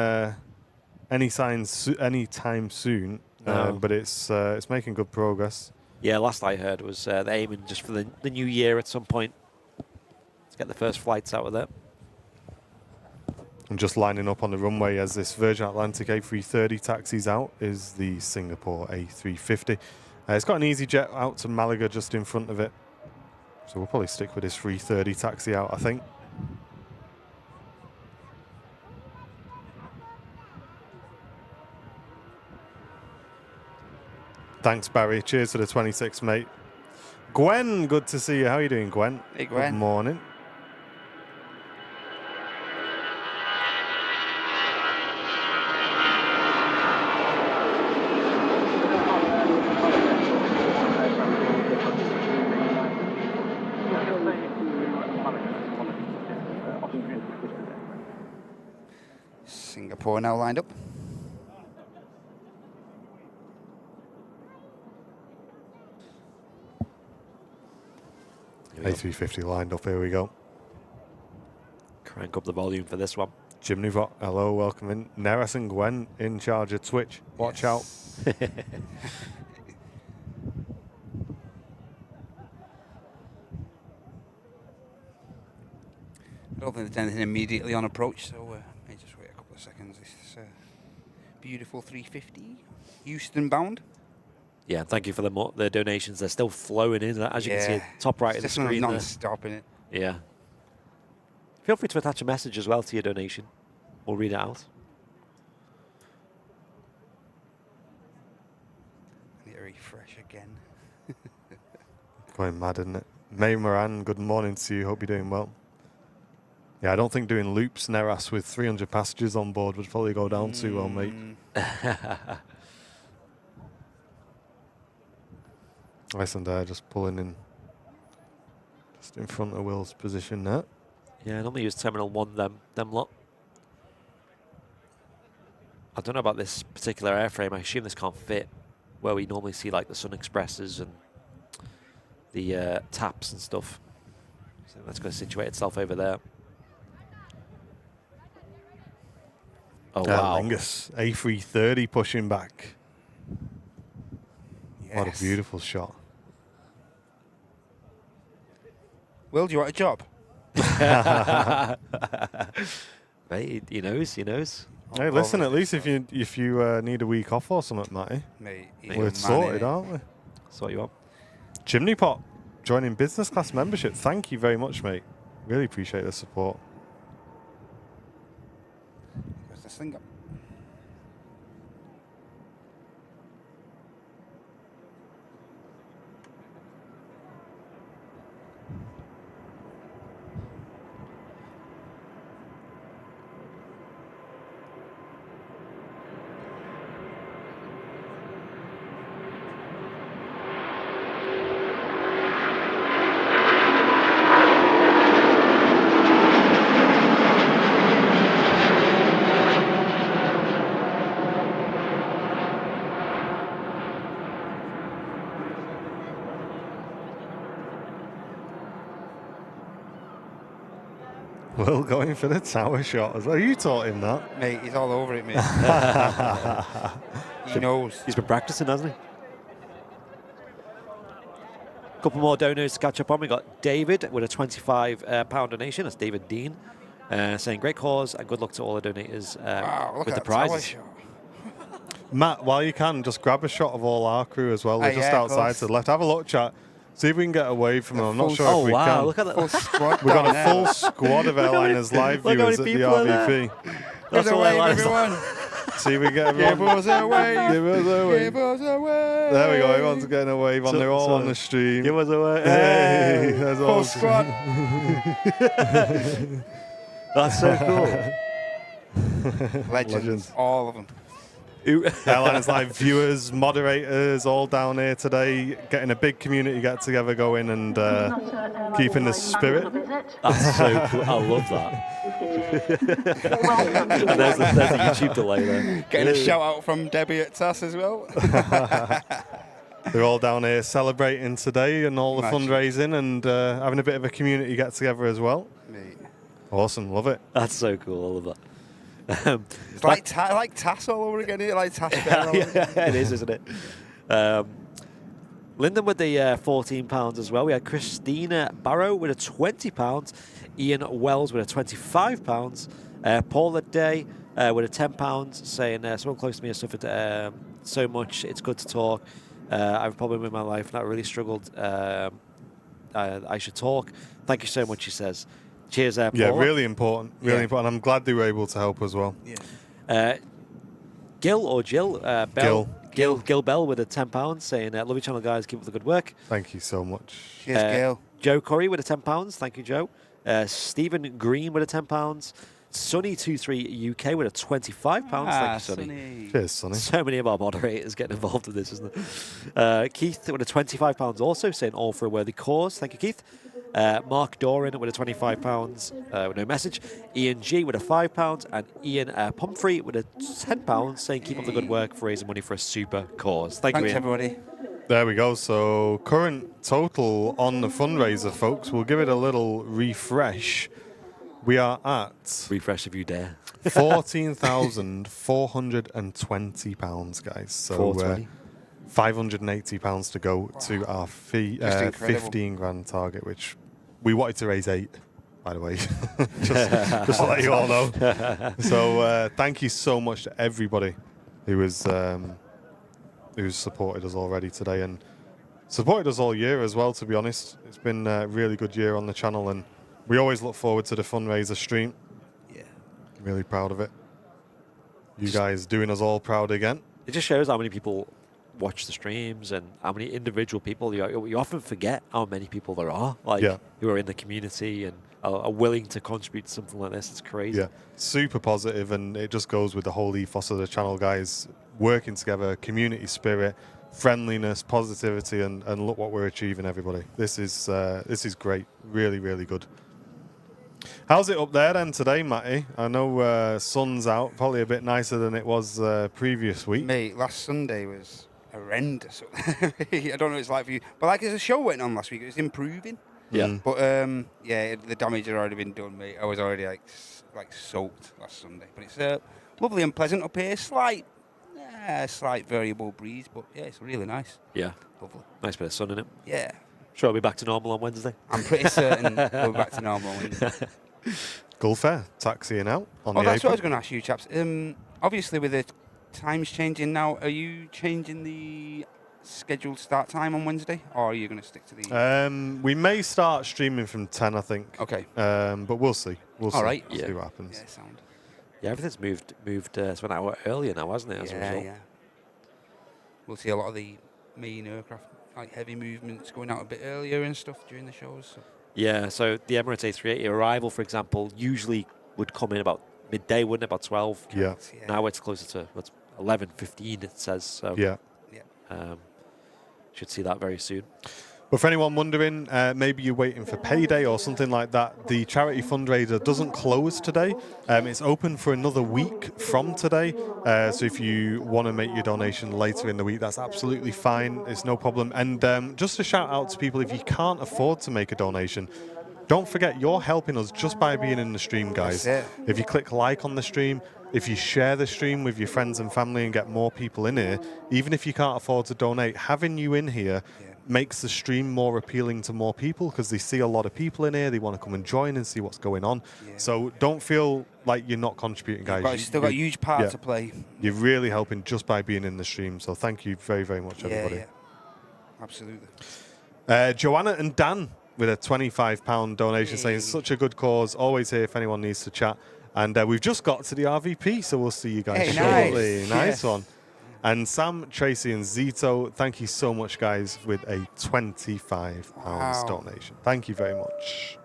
anytime soon, No. but it's making good progress. Yeah, last I heard was they're aiming just for the new year at some point to get the first flights out of there. I'm just lining up on the runway as this Virgin Atlantic A330 taxis out is the Singapore A350. It's got an easy jet out to Malaga just in front of it. So we'll probably stick with this 330 taxi out, I think. Thanks, Barry. Cheers for the 26, mate. Gwen, good to see you. How are you doing, Gwen? Hey, Gwen. Good morning. Singapore now lined up. A350 lined up. Here we go. Crank up the volume for this one. Jimny Vot, hello, welcome in. Neras and Gwen in charge of Twitch. Watch out. I don't think there's anything immediately on approach, so may just wait a couple of seconds. This is beautiful 350, Houston bound. Yeah, thank you for the donations. They're still flowing in, as you can see, top right of the screen there. Non-stop in it. Yeah. Feel free to attach a message as well to your donation. We'll read it out. I need to refresh again. Going mad, isn't it? May Moran, good morning to you. Hope you're doing well. Yeah, I don't think doing loops, Neras, with 300 passengers on board would probably go down too well, mate. Iceland Air just pulling in, just in front of Will's position there. Yeah, I normally use Terminal 1, them lot. I don't know about this particular airframe. I assume this can't fit where we normally see like the Sun Expresses and the taps and stuff. So that's going to situate itself over there. Oh, wow. Angus, A330 pushing back. Yes. What a beautiful shot. Will, do you want a job? Hey, he knows, he knows. Hey, listen, at least if you need a week off or something, Matty, Mate, we're sorted, aren't we? That's what you want. Chimney Pot joining business class membership. Thank you very much, mate. Really appreciate the support. Where's this thing up? Will going for the tower shot as well. You taught him that? Mate, he's all over it, mate. He knows. He's been practicing, hasn't he? A couple more donors to catch up on. We got David with a £25 donation. That's David Dean. Saying great cause and good luck to all the donators Wow, look with at the that tower prizes. shot. Matt, while you can, just grab a shot of all our crew as well. We're just yeah, of outside course. to the left. Have a look, chat. See if we can get away from them. I'm not full- sure Oh if we wow! can. Look at that. Full squad We've got down a full there. squad of airliners live look how viewers at many the people are there. RVP. That's Give all away, airliners. everyone. See if we get Give everyone. us a wave. Give us a wave. Give us a wave. There we go. Everyone's getting a wave on. So- They're all so- on the stream. Give us away. Hey, there's Full all. squad. That's so cool. Legends. All of them. Airliners live viewers, moderators, all down here today, getting a big community get together going and keeping the spirit. That's so cool. I love that. And there's the YouTube delay there. Getting a shout out from Debbie at TAS as well. They're all down here celebrating today and all the Nice. fundraising and having a bit of a community get together as well. Mate. Awesome, love it. That's so cool. I love that. It's like TAS all over again here, like TAS. Yeah, it is, isn't it? Lyndon with the £14 as well. We had Christina Barrow with a £20. Ian Wells with a £25. Paula Day with a £10, saying someone close to me has suffered so much. It's good to talk. I have a problem in my life and I really struggled. I should talk. Thank you so much, she says. Cheers, Paula. Yeah, really important. Really Yeah. important. I'm glad they were able to help as well. Yeah. Gil or Jill? Bell. Gil. Gil Bell with a £10, saying, love your channel, guys. Keep up the good work. Thank you so much. Cheers, Gail. Joe Curry with a £10. Thank you, Joe. Stephen Green with a £10. Sunny23 UK with a £25. Thank you, Sunny. Cheers, Sonny. So many of our moderators getting involved in this, isn't there? Keith with a £25 also, saying all for a worthy cause. Thank you, Keith. Mark Doran with a £25 with no message. Ian G with a £5 and Ian Pumphrey with a £10 saying keep up the good work for raising money for a super cause. Thank Thanks, you, Ian. everybody. There we go. So current total on the fundraiser, folks. We'll give it a little refresh. We are at Refresh if you dare. £14,420, guys. So £420. £580 to go to our Just incredible. 15 grand target, which we wanted to raise 8, by the way, just to let you all know. So thank you so much to everybody who was who's supported us already today and supported us all year as well, to be honest. It's been a really good year on the channel and we always look forward to the fundraiser stream. Yeah. Really proud of it. You guys doing us all proud again. It just shows how many people watch the streams and how many individual people you often forget how many people there are, like Yeah. who are in the community and are willing to contribute to something like this. It's crazy. Yeah, super positive, and it just goes with the whole ethos of the channel, guys. Working together, community spirit, friendliness, positivity, and look what we're achieving, everybody. This is great. Really, really good. How's it up there then today, Matty? I know sun's out, probably a bit nicer than it was previous week. Mate, last Sunday was horrendous. I don't know what it's like for you. But like as the show went on last week, it was improving. Yeah. Mm. But yeah, the damage had already been done, mate. I was already like soaked last Sunday. But it's lovely and pleasant up here. Slight variable breeze, but yeah, it's really nice. Yeah. Lovely. Nice bit of sun in it. Yeah. Sure, I'll be back to normal on Wednesday. I'm pretty certain we're back to normal. Gulf Air taxiing out on Oh, the that's what I was apron. going to ask you, chaps. Obviously, with the times changing now, are you changing the scheduled start time on Wednesday, or are you going to stick to the? We may start streaming from 10, I think. Okay. But we'll see. We'll see. All right. See Yeah. what happens. Yeah, sound. Yeah, everything's moved it's an hour earlier now, hasn't it? As a Yeah, result. yeah. We'll see a lot of the main aircraft, like heavy movements, going out a bit earlier and stuff during the shows. So. Yeah, so the Emirates A380 arrival, for example, usually would come in about midday, wouldn't it? About 12. Yeah. Yeah. Now it's closer to 11:15. It says. So, Yeah. should see that very soon. But for anyone wondering, maybe you're waiting for payday or something like that, the charity fundraiser doesn't close today. It's open for another week from today. So if you want to make your donation later in the week, that's absolutely fine. It's no problem. And just a shout out to people, if you can't afford to make a donation, don't forget, you're helping us just by being in the stream, guys. That's it. If you click like on the stream, if you share the stream with your friends and family and get more people in here, even if you can't afford to donate, having you in here makes the stream more appealing to more people because they see a lot of people in here. They want to come and join and see what's going on. Yeah. So don't feel like you're not contributing, guys. You've still got a huge part to play. You're really helping just by being in the stream. So thank you very, very much, everybody. Yeah, absolutely. Joanna and Dan with a £25 donation saying, such a good cause. Always here if anyone needs to chat. And we've just got to the RVP, so we'll see you guys shortly. Nice one. And Sam, Tracy, and Zito, thank you so much, guys, with a £25 donation. Thank you very much.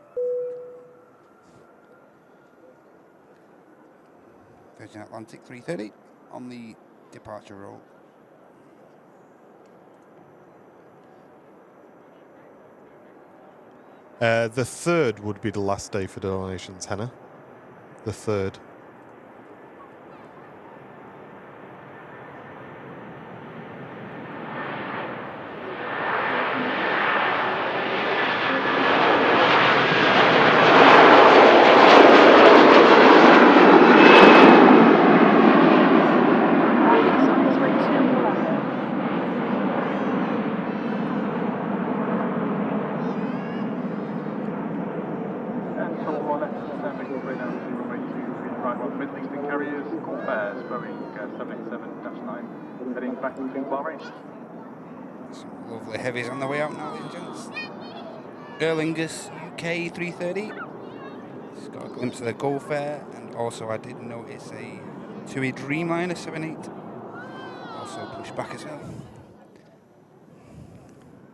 Virgin Atlantic 330 on the departure roll. The 3rd would be the last day for donations, Henna. The 3rd. Some lovely heavies on the way out now, engines. Erlingus UK 330. It's got a glimpse of the Gulf Air, and also I did notice a TUI Dreamliner 78. Also pushed back as well.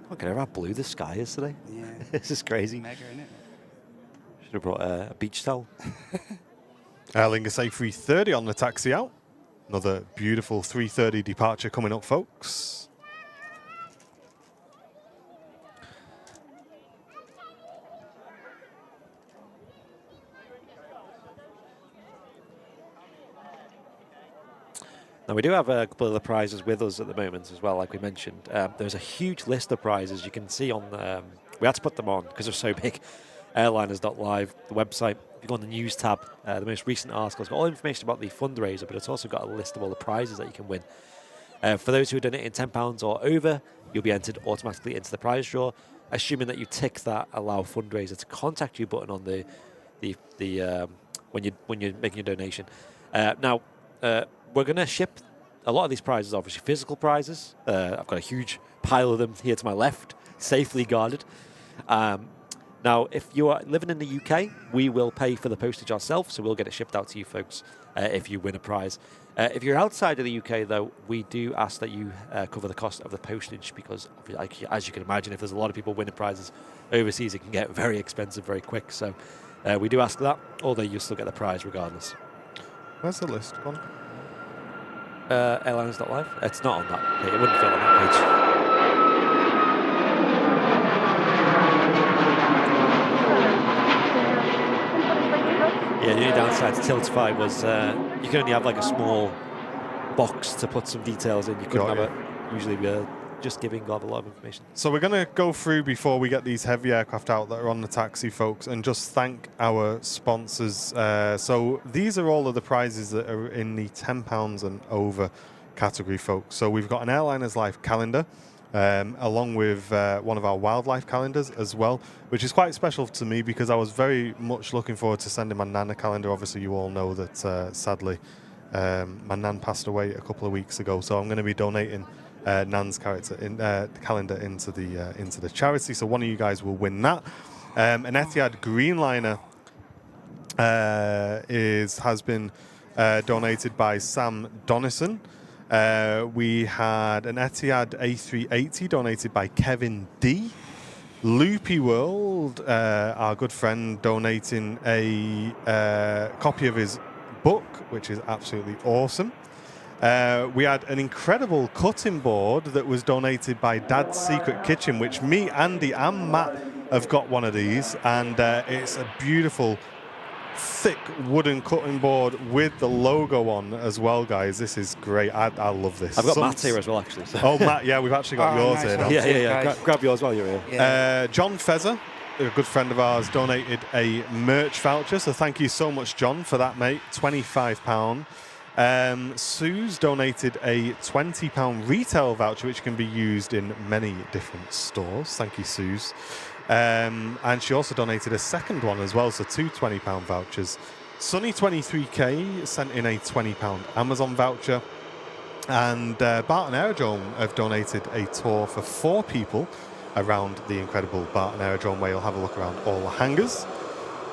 Look at how blue the sky is today. Yeah. This is crazy. Mega, innit? Should have brought a beach towel. Erlingus A330 on the taxi out. Another beautiful 3:30 departure coming up, folks. Now, we do have a couple of the prizes with us at the moment as well, like we mentioned. There's a huge list of prizes you can see on we had to put them on because they're so big. Airliners.live, the website. If you go on the news tab, the most recent article's got all information about the fundraiser, but it's also got a list of all the prizes that you can win. For those who are donating £10 or over, you'll be entered automatically into the prize draw, assuming that you tick that allow fundraiser to contact you button on the when you're making your donation. Now, we're going to ship a lot of these prizes, obviously physical prizes. I've got a huge pile of them here to my left, safely guarded. Now, if you are living in the UK, we will pay for the postage ourselves, so we'll get it shipped out to you folks if you win a prize. If you're outside of the UK, though, we do ask that you cover the cost of the postage because, as you can imagine, if there's a lot of people winning prizes overseas, it can get very expensive very quick. So we do ask that, although you'll still get the prize regardless. Where's the list gone? Airliners.live. It's not on that page. It wouldn't fit on that page. Yeah, the only downside to Tiltify was you can only have like a small box to put some details in. You couldn't have it. Usually we're just giving God a lot of information. So we're going to go through before we get these heavy aircraft out that are on the taxi, folks, and just thank our sponsors. So these are all of the prizes that are in the £10 and over category, folks. So we've got an Airliners Life calendar, along with one of our wildlife calendars as well, which is quite special to me because I was very much looking forward to sending my nan a calendar. Obviously, you all know that sadly my nan passed away a couple of weeks ago, so I'm going to be donating Nan's calendar into the charity. So one of you guys will win that. An Etihad Greenliner has been donated by Sam Donison. We had an Etihad A380 donated by Kevin D. Loopy World, our good friend, donating a copy of his book, which is absolutely awesome. We had an incredible cutting board that was donated by Dad's Secret Kitchen, which me, Andy, and Matt have got one of these, and it's a beautiful, thick wooden cutting board with the logo on as well, guys. This is great. I love this. I've got Matt's here as well, actually. So. Oh, Matt, yeah, we've actually got yours nice here. one. Yeah. Grab yours while you're here. Yeah. John Fezzer a good friend of ours, donated a merch voucher. So thank you so much, John, for that, mate. £25. Sue's donated a £20 retail voucher, which can be used in many different stores. Thank you, Sue's. And she also donated a second one as well, so two £20 vouchers. Sunny23K sent in a £20 Amazon voucher. And Barton Aerodrome have donated a tour for 4 people around the incredible Barton Aerodrome, where you'll have a look around all the hangars.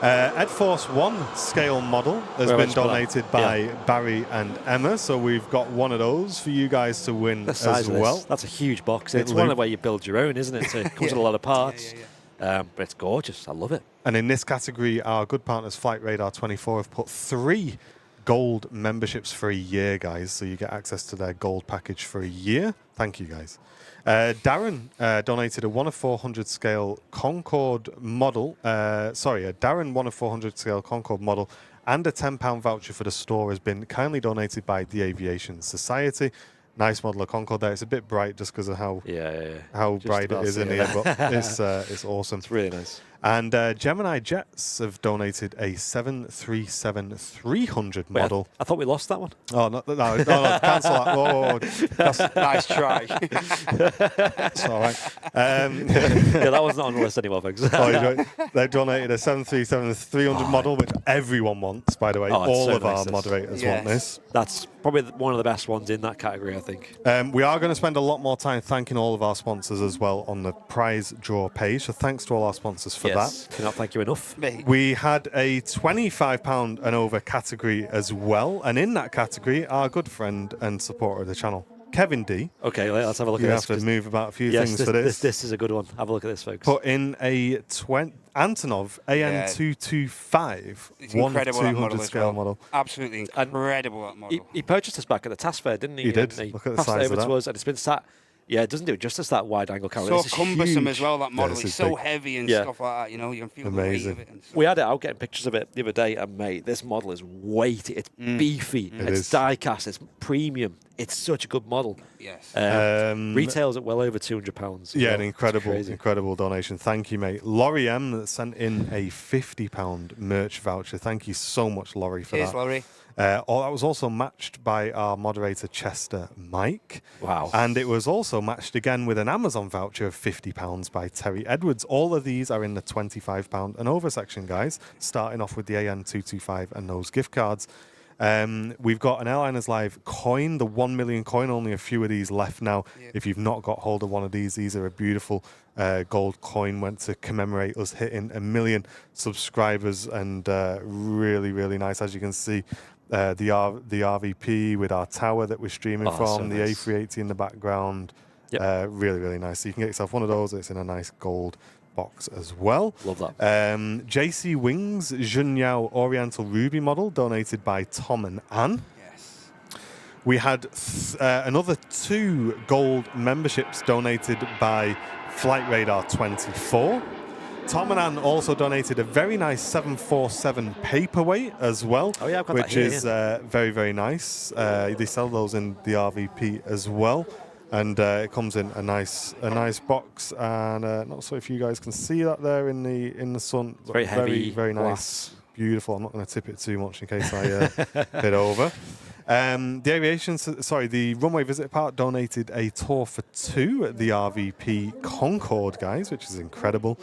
Ed Force 1 scale model has been donated by Barry and Emma, so we've got one of those for you guys to win as well. That's a huge box. It's one of the way you build your own, isn't it? So it comes with a lot of parts. But it's gorgeous. I love it. And in this category, our good partners, Flight Radar 24, have put 3 gold memberships for a year, guys. So you get access to their gold package for a year. Thank you, guys. Darren donated a 1 of 400 scale Concorde model. Darren 1 of 400 scale Concorde model and a £10 voucher for the store has been kindly donated by the Aviation Society. Nice model of Concorde there. It's a bit bright just because of how bright it is in here, but it's awesome. It's really nice. And Gemini Jets have donated a 737-300 model. I thought we lost that one. Oh, no, cancel that. Whoa, that's Nice try. It's all right. That was not on the list anymore, folks. They donated a 737-300 model, which everyone wants, by the way. All of our moderators want this. That's probably one of the best ones in that category, I think. We are going to spend a lot more time thanking all of our sponsors as well on the prize draw page. So thanks to all our sponsors for that. Cannot thank you enough. We had a £25 and over category as well. And in that category, our good friend and supporter of the channel, Kevin D. Okay, let's have a look you at this. You have to move about a few things this, for this. This is a good one. Have a look at this, folks. Put in a Antonov AN225, It's 1 of incredible, 200 scale model. Absolutely incredible, that model. He purchased this back at the task fair, didn't he? He did. He Look at the passed size it over of that. to us, and it's been sat. Yeah, it doesn't do it justice, that wide angle camera. So This is cumbersome huge. as well, that model. this It's is so big. heavy and Yeah. stuff like that, you know, you can feel the Amazing. weight of it. And stuff. We had it out getting pictures of it the other day, and mate, this model is weighty, it's beefy, it's is. die cast, it's premium. It's such a good model. Yes. Retails at well over £200. Yeah, Well, an it's incredible donation. Thank you, mate. Laurie M that sent in a £50 merch voucher. Thank you so much, Laurie, for Cheers, that. Laurie. That was also matched by our moderator, Chester Mike. Wow. And it was also matched again with an Amazon voucher of £50 by Terry Edwards. All of these are in the £25 and over section, guys, starting off with the AN225 and those gift cards. We've got an Airliners Live coin, the 1 million coin, only a few of these left now. Yep. If you've not got hold of one of these are a beautiful gold coin, went to commemorate us hitting 1 million subscribers, and really, really nice. As you can see, the RVP with our tower that we're streaming from, so the nice. A380 in the background. Yep. Really, really nice. So you can get yourself one of those. It's in a nice gold box as well. Love that. JC Wings Junyao Oriental Ruby model donated by Tom and Anne. Yes. We had another 2 gold memberships donated by Flight Radar 24. Tom and Anne also donated a very nice 747 paperweight as well, Oh, yeah, I've got that which here, is very, very nice. They sell those in the RVP as well. And it comes in a nice box, and not so if you guys can see that there in the sun. It's very heavy, very nice, glass. beautiful. I'm not going to tip it too much in case I hit over. The Runway Visit Park donated a tour for 2 at the RVP Concorde, guys, which is incredible.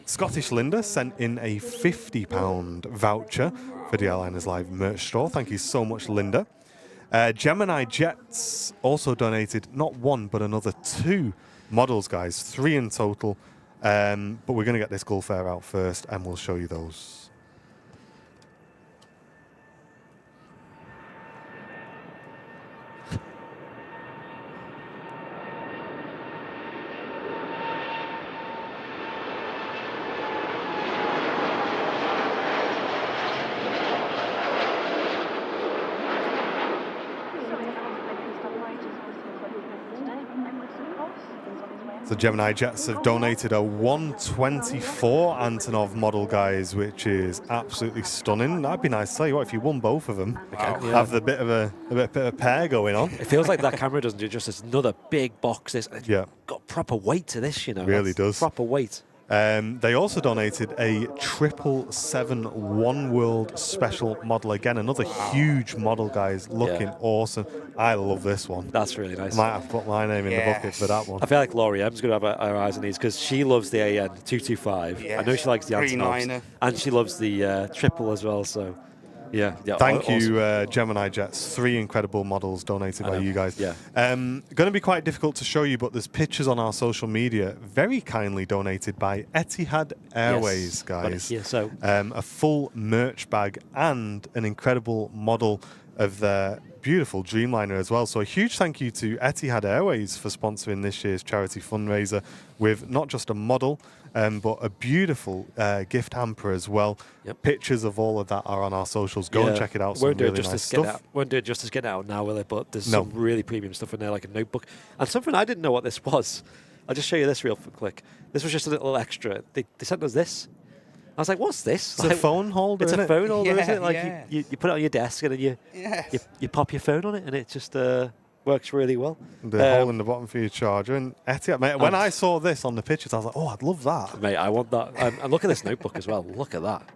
Scottish Linda sent in a £50 voucher for the Airliners Live merch store. Thank you so much, Linda. Gemini Jets also donated not 1 but another 2 models, guys, 3 in total. But we're going to get this Gulf Air out first, and we'll show you those. So Gemini Jets have donated a 124 Antonov model, guys, which is absolutely stunning. That'd be nice. Tell you what, if you won both of them, have a bit of a pair going on. It feels like that camera doesn't do justice. Another big box. It's Yeah. got proper weight to this, you know. Really That's does. Proper weight. They also donated a 777 One World special model. Again, another huge model, guys. Looking awesome. I love this one. That's really nice. I might have to put my name in the bucket for that one. I feel like Laurie M's going to have her eyes on these because she loves the AN 225. Yes. I know she likes the Antonov, and she loves the triple as well. So, yeah. Thank you, Gemini Jets. 3 incredible models donated by you guys. Yeah. Going to be quite difficult to show you, but there's pictures on our social media, very kindly donated by Etihad Airways, guys. Yeah, so a full merch bag and an incredible model of their beautiful Dreamliner as well. So a huge thank you to Etihad Airways for sponsoring this year's charity fundraiser with not just a model, but a beautiful gift hamper as well. Yep. Pictures of all of that are on our socials. Go and check it out. Some really nice stuff. Won't do it justice getting out now, will it? But there's some really premium stuff in there, like a notebook. And something I didn't know what this was. I'll just show you this real quick. This was just a little extra. They sent us this. I was like, what's this? It's a phone holder, It's isn't a phone holder, isn't it? Like yeah. you put it on your desk and then you pop your phone on it and it just works really well. The hole in the bottom for your charger. And Etihad, mate, when I saw this on the pictures, I was like, oh, I'd love that. Mate, I want that. And look at this notebook as well. Look at that.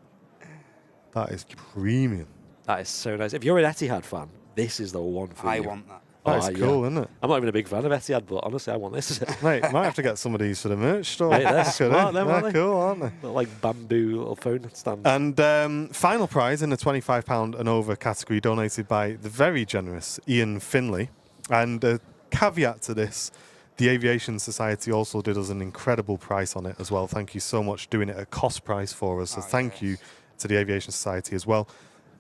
That is premium. That is so nice. If you're an Etihad fan, this is the one for you. I want that. That's cool, isn't it? I'm not even a big fan of Etihad, but honestly, I want this. Mate, might have to get some of these for the merch store. Mate, they're smart, They're cool, aren't they? Little, like bamboo little phone stand. And final prize in the £25 and over category donated by the very generous Ian Finley. And a caveat to this, the Aviation Society also did us an incredible price on it as well. Thank you so much, doing it at cost price for us. So thank you to the Aviation Society as well.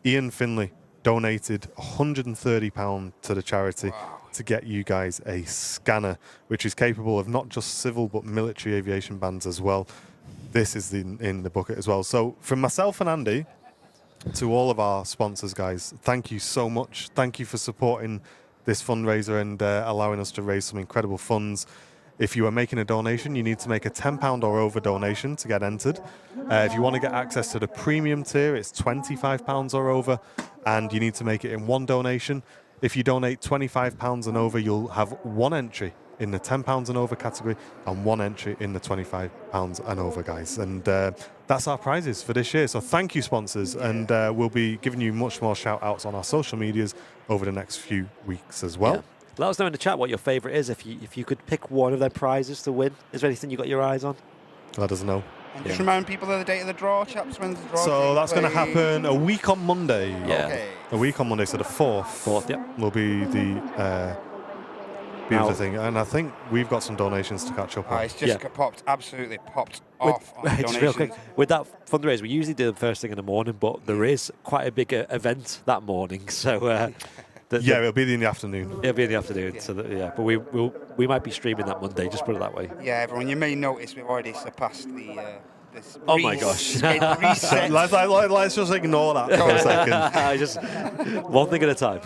Ian Finley donated £130 to the charity to get you guys a scanner, which is capable of not just civil but military aviation bands as well. This is in the bucket as well. So from myself and Andy to all of our sponsors, guys, thank you so much. Thank you for supporting this fundraiser and allowing us to raise some incredible funds. If you are making a donation, you need to make a £10 or over donation to get entered. If you want to get access to the premium tier, it's £25 or over, and you need to make it in one donation. If you donate £25 and over, you'll have one entry in the £10 and over category and one entry in the £25 and over, guys. And that's our prizes for this year. So thank you, sponsors, and we'll be giving you much more shout-outs on our social medias over the next few weeks as well. Yeah. Let us know in the chat what your favourite is. If you could pick one of their prizes to win, is there anything you got your eyes on? Let us know. And just remind people of the date of the draw, chaps. When's the draw? So that's going to happen a week on Monday. Yeah. Okay. A week on Monday, so the 4th. 4th, yeah. Will be the thing. And I think we've got some donations to catch up on. It's just popped, absolutely popped off on Just donations. real quick, with that fundraiser, we usually do them first thing in the morning, but there is quite a big event that morning, so... it'll be in the afternoon. It'll be in the afternoon, yeah. So but we might be streaming that Monday, just put it that way. Yeah, everyone, you may notice we've already surpassed the... oh my gosh. Reset. Let's just ignore that for a second. Just one thing at a time.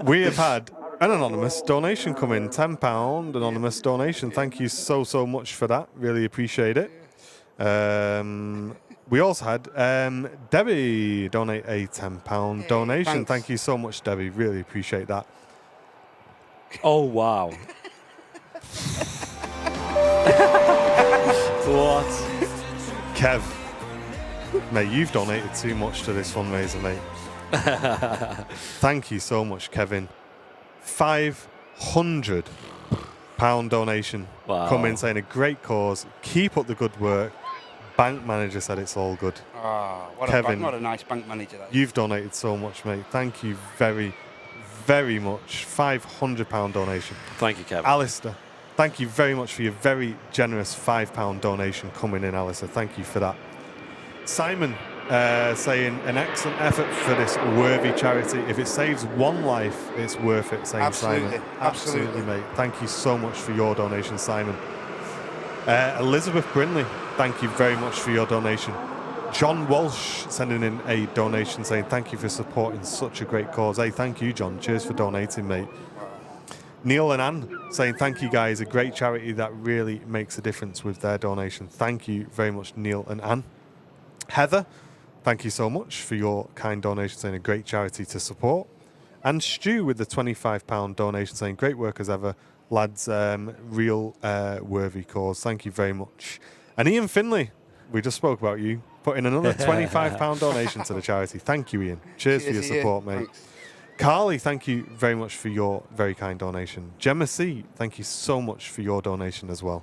We have had an anonymous donation come in, £10 anonymous donation. Thank you so much for that. Really appreciate it. We also had Debbie donate a £10 donation. Thanks. Thank you so much, Debbie. Really appreciate that. Oh, wow. What? Kev, mate, you've donated too much to this fundraiser, mate. Thank you so much, Kevin. £500 donation. Wow. Come in saying a great cause. Keep up the good work. Bank manager said it's all good. Kevin, what a nice bank manager that is. You've donated so much, mate. Thank you very, very much. £500 donation. Thank you, Kevin. Alistair, thank you very much for your very generous £5 donation coming in, Alistair. Thank you for that. Simon saying an excellent effort for this worthy charity. If it saves one life, it's worth it, saying Simon. Absolutely, mate. Thank you so much for your donation, Simon. Elizabeth Brindley, thank you very much for your donation. John Walsh sending in a donation saying thank you for supporting such a great cause. Hey, thank you, John. Cheers for donating, mate. Neil and Anne saying thank you, guys. A great charity that really makes a difference with their donation. Thank you very much, Neil and Anne. Heather, thank you so much for your kind donation, saying a great charity to support. And Stu with the £25 donation saying great work as ever. Lads, real worthy cause. Thank you very much. And Ian Finley, we just spoke about you, put in another £25 donation to the charity. Thank you, Ian. Cheers for your Cheers, Ian. support, mate. Thanks. Carly, thank you very much for your very kind donation. Gemma C, thank you so much for your donation as well.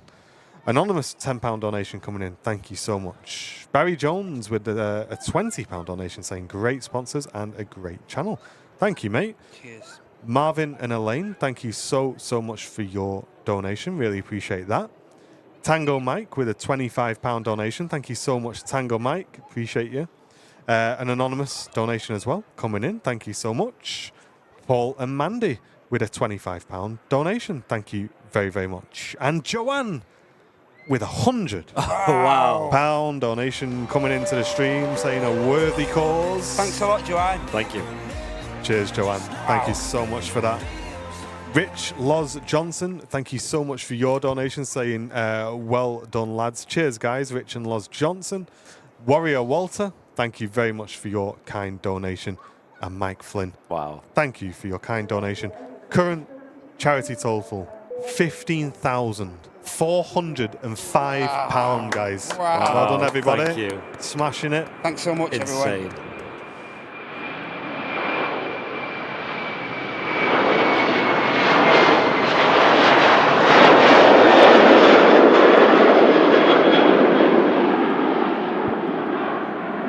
Anonymous £10 donation coming in. Thank you so much. Barry Jones with a £20 donation saying great sponsors and a great channel. Thank you, mate. Cheers. Marvin and Elaine, thank you so much for your donation. Really appreciate that. Tango Mike with a £25 donation. Thank you so much, Tango Mike. Appreciate you. An anonymous donation as well coming in. Thank you so much. Paul and Mandy with a £25 donation. Thank you very, very much. And Joanne with £100 Wow. donation coming into the stream saying a worthy cause. Thanks a lot, Joanne. Thank you. Cheers, Joanne. Thank you so much for that. Rich Loz Johnson, thank you so much for your donation, saying well done, lads. Cheers, guys. Rich and Loz Johnson. Warrior Walter, thank you very much for your kind donation. And Mike Flynn, Wow. thank you for your kind donation. Current charity total, £15,405, guys. Wow. Well done, everybody. Thank you. Smashing it. Thanks so much, everyone. Insane.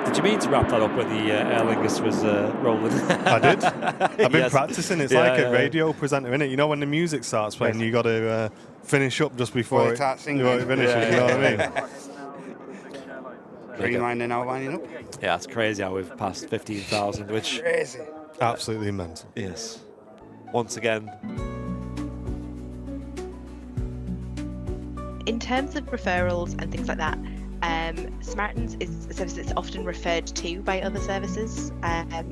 Did you mean to wrap that up when the Aer Lingus was rolling? I did. I've been Yes. practicing. It's Yeah, like yeah. a radio presenter, innit? You know when the music starts playing, you got to finish up just before it starts singing. before it finishes. Yeah, You know what I yeah, mean? Streamlining, outlining up. Yeah, it's crazy how we've passed 15,000, which, Crazy. Absolutely mental. yes, once again, In terms of referrals and things like that, Samaritans is a service that's often referred to by other services.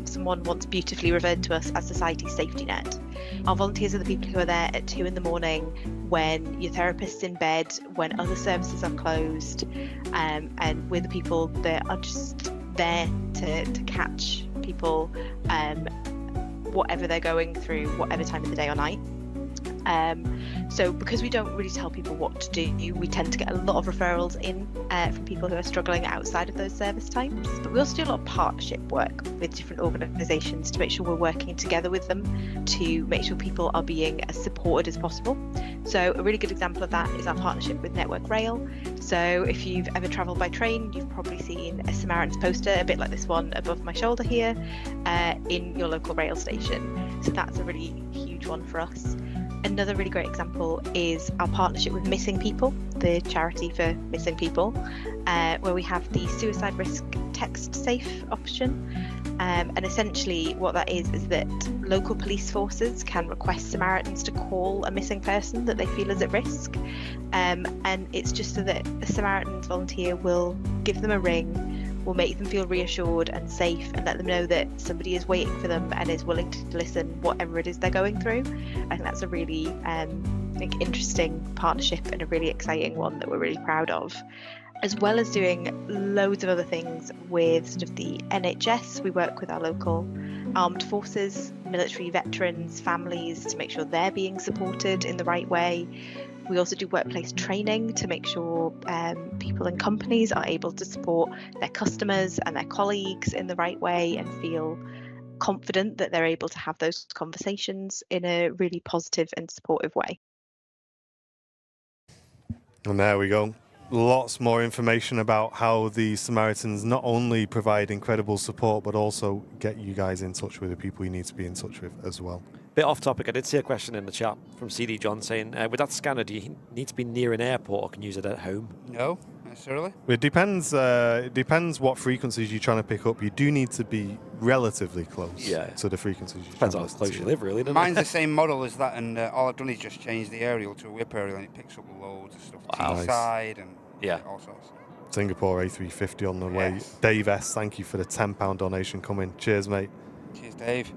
Someone once beautifully referred to us as society's safety net. Our volunteers are the people who are there at 2 a.m. when your therapist's in bed, when other services are closed, and we're the people that are just there to catch people, whatever they're going through, whatever time of the day or night. So because we don't really tell people what to do, we tend to get a lot of referrals in from people who are struggling outside of those service times. But we also do a lot of partnership work with different organisations to make sure we're working together with them to make sure people are being as supported as possible. So a really good example of that is our partnership with Network Rail. So if you've ever travelled by train, you've probably seen a Samaritans poster, a bit like this one above my shoulder here, in your local rail station. So that's a really huge one for us. Another really great example is our partnership with Missing People, the charity for missing people, where we have the suicide risk text safe option. And essentially what that is that local police forces can request Samaritans to call a missing person that they feel is at risk. And it's just so that a Samaritans volunteer will give them a ring, will make them feel reassured and safe, and let them know that somebody is waiting for them and is willing to listen whatever it is they're going through. I think that's a really interesting partnership and a really exciting one that we're really proud of. As well as doing loads of other things with sort of the NHS, we work with our local armed forces, military veterans, families to make sure they're being supported in the right way. We also do workplace training to make sure people and companies are able to support their customers and their colleagues in the right way and feel confident that they're able to have those conversations in a really positive and supportive way. And there we go. Lots more information about how the Samaritans not only provide incredible support, but also get you guys in touch with the people you need to be in touch with as well. bit off topic. I did see a question in the chat from CD John saying, with that scanner, do you need to be near an airport or can you use it at home? No, necessarily. It depends what frequencies you're trying to pick up. You do need to be relatively close to the frequencies you're Depends trying how to close listen you to. live, really, doesn't Mine's it? the same model as that, and all I've done is just change the aerial to a whip aerial, and it picks up loads of stuff. Wow. T-side and Yeah. all sorts. Singapore A350 on the way. Yes. Dave S, thank you for the £10 donation coming. Cheers, mate. Cheers, Dave.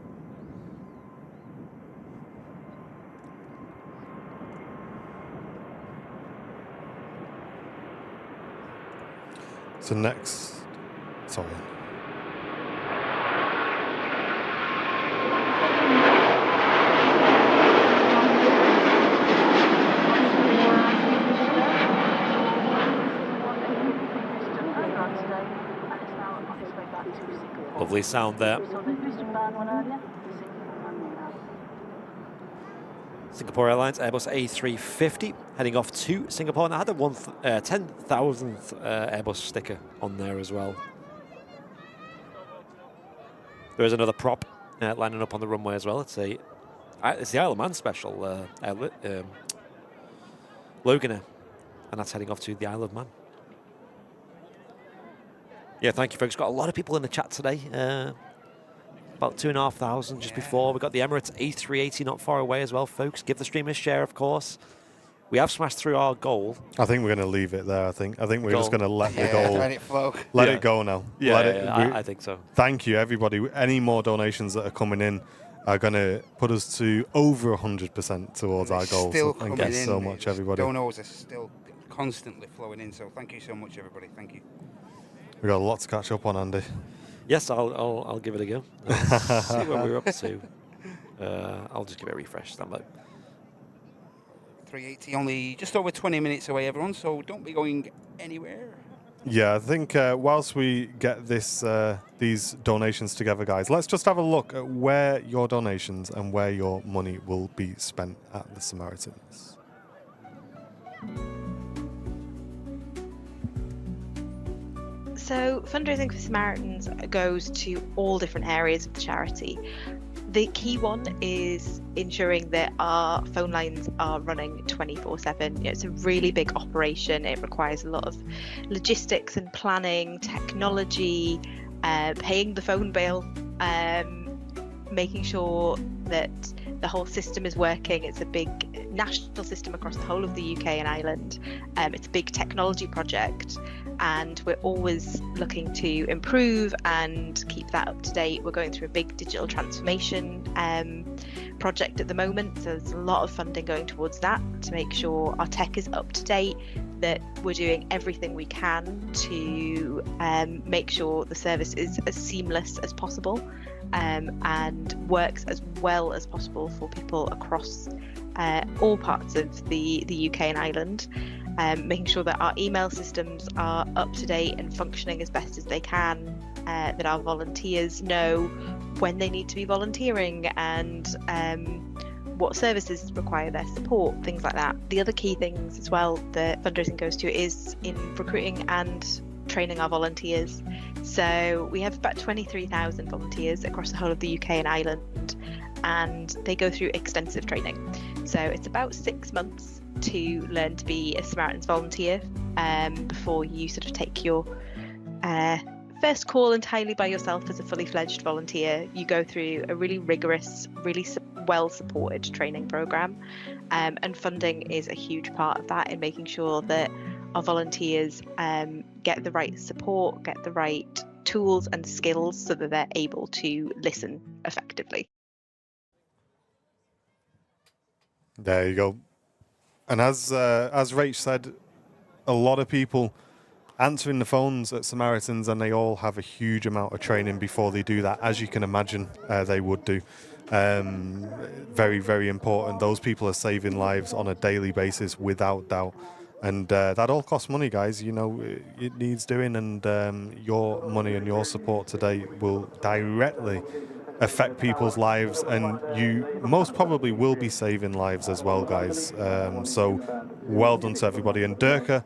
So next, sorry. Lovely sound there. Singapore Airlines Airbus A350 heading off to Singapore, and I had a 10,000th Airbus sticker on there as well. There is another prop lining up on the runway as well. It's the Isle of Man special Loganer, and that's heading off to the Isle of Man. Yeah, thank you, folks. Got a lot of people in the chat today. About 2,500 just before. We've got the Emirates A380 not far away as well, folks. Give the stream a share, of course. We have smashed through our goal. I think we're going to leave it there. I think we're just going to let the goal let it flow. Let it go now. I think so. Thank you, everybody. Any more donations that are coming in are going to put us to over 100% towards our goal. Still so thank you so much, everybody. Donos are still constantly flowing in. So thank you so much, everybody. Thank you. We've got a lot to catch up on, Andy. Yes, I'll give it a go. Let's see where we're up to. I'll just give it a refresh. Stand by. 380, only just over 20 minutes away, everyone. So don't be going anywhere. Yeah, I think whilst we get these donations together, guys, let's just have a look at where your donations and where your money will be spent at the Samaritans. So fundraising for Samaritans goes to all different areas of the charity. The key one is ensuring that our phone lines are running 24/7. It's a really big operation. It requires a lot of logistics and planning, technology, paying the phone bill, making sure that the whole system is working. It's a big national system across the whole of the UK and Ireland. It's a big technology project, and we're always looking to improve and keep that up to date. We're going through a big digital transformation project at the moment, so there's a lot of funding going towards that to make sure our tech is up to date, that we're doing everything we can to make sure the service is as seamless as possible and works as well as possible for people across all parts of the UK and Ireland. Making sure that our email systems are up to date and functioning as best as they can, that our volunteers know when they need to be volunteering and what services require their support, things like that. The other key things as well that fundraising goes to is in recruiting and training our volunteers. So we have about 23,000 volunteers across the whole of the UK and Ireland, and they go through extensive training. So it's about 6 months to learn to be a Samaritans volunteer before you sort of take your first call entirely by yourself as a fully fledged volunteer. You go through a really rigorous, really well supported training program, and funding is a huge part of that in making sure that our volunteers get the right support, get the right tools and skills so that they're able to listen effectively. There you go. And as Rach said, a lot of people answering the phones at Samaritans, and they all have a huge amount of training before they do that, as you can imagine they would do. Very, very important. Those people are saving lives on a daily basis, without doubt. And that all costs money, guys. You know, it needs doing, and your money and your support today will directly affect people's lives, and you most probably will be saving lives as well, guys. So well done to everybody. And Durka,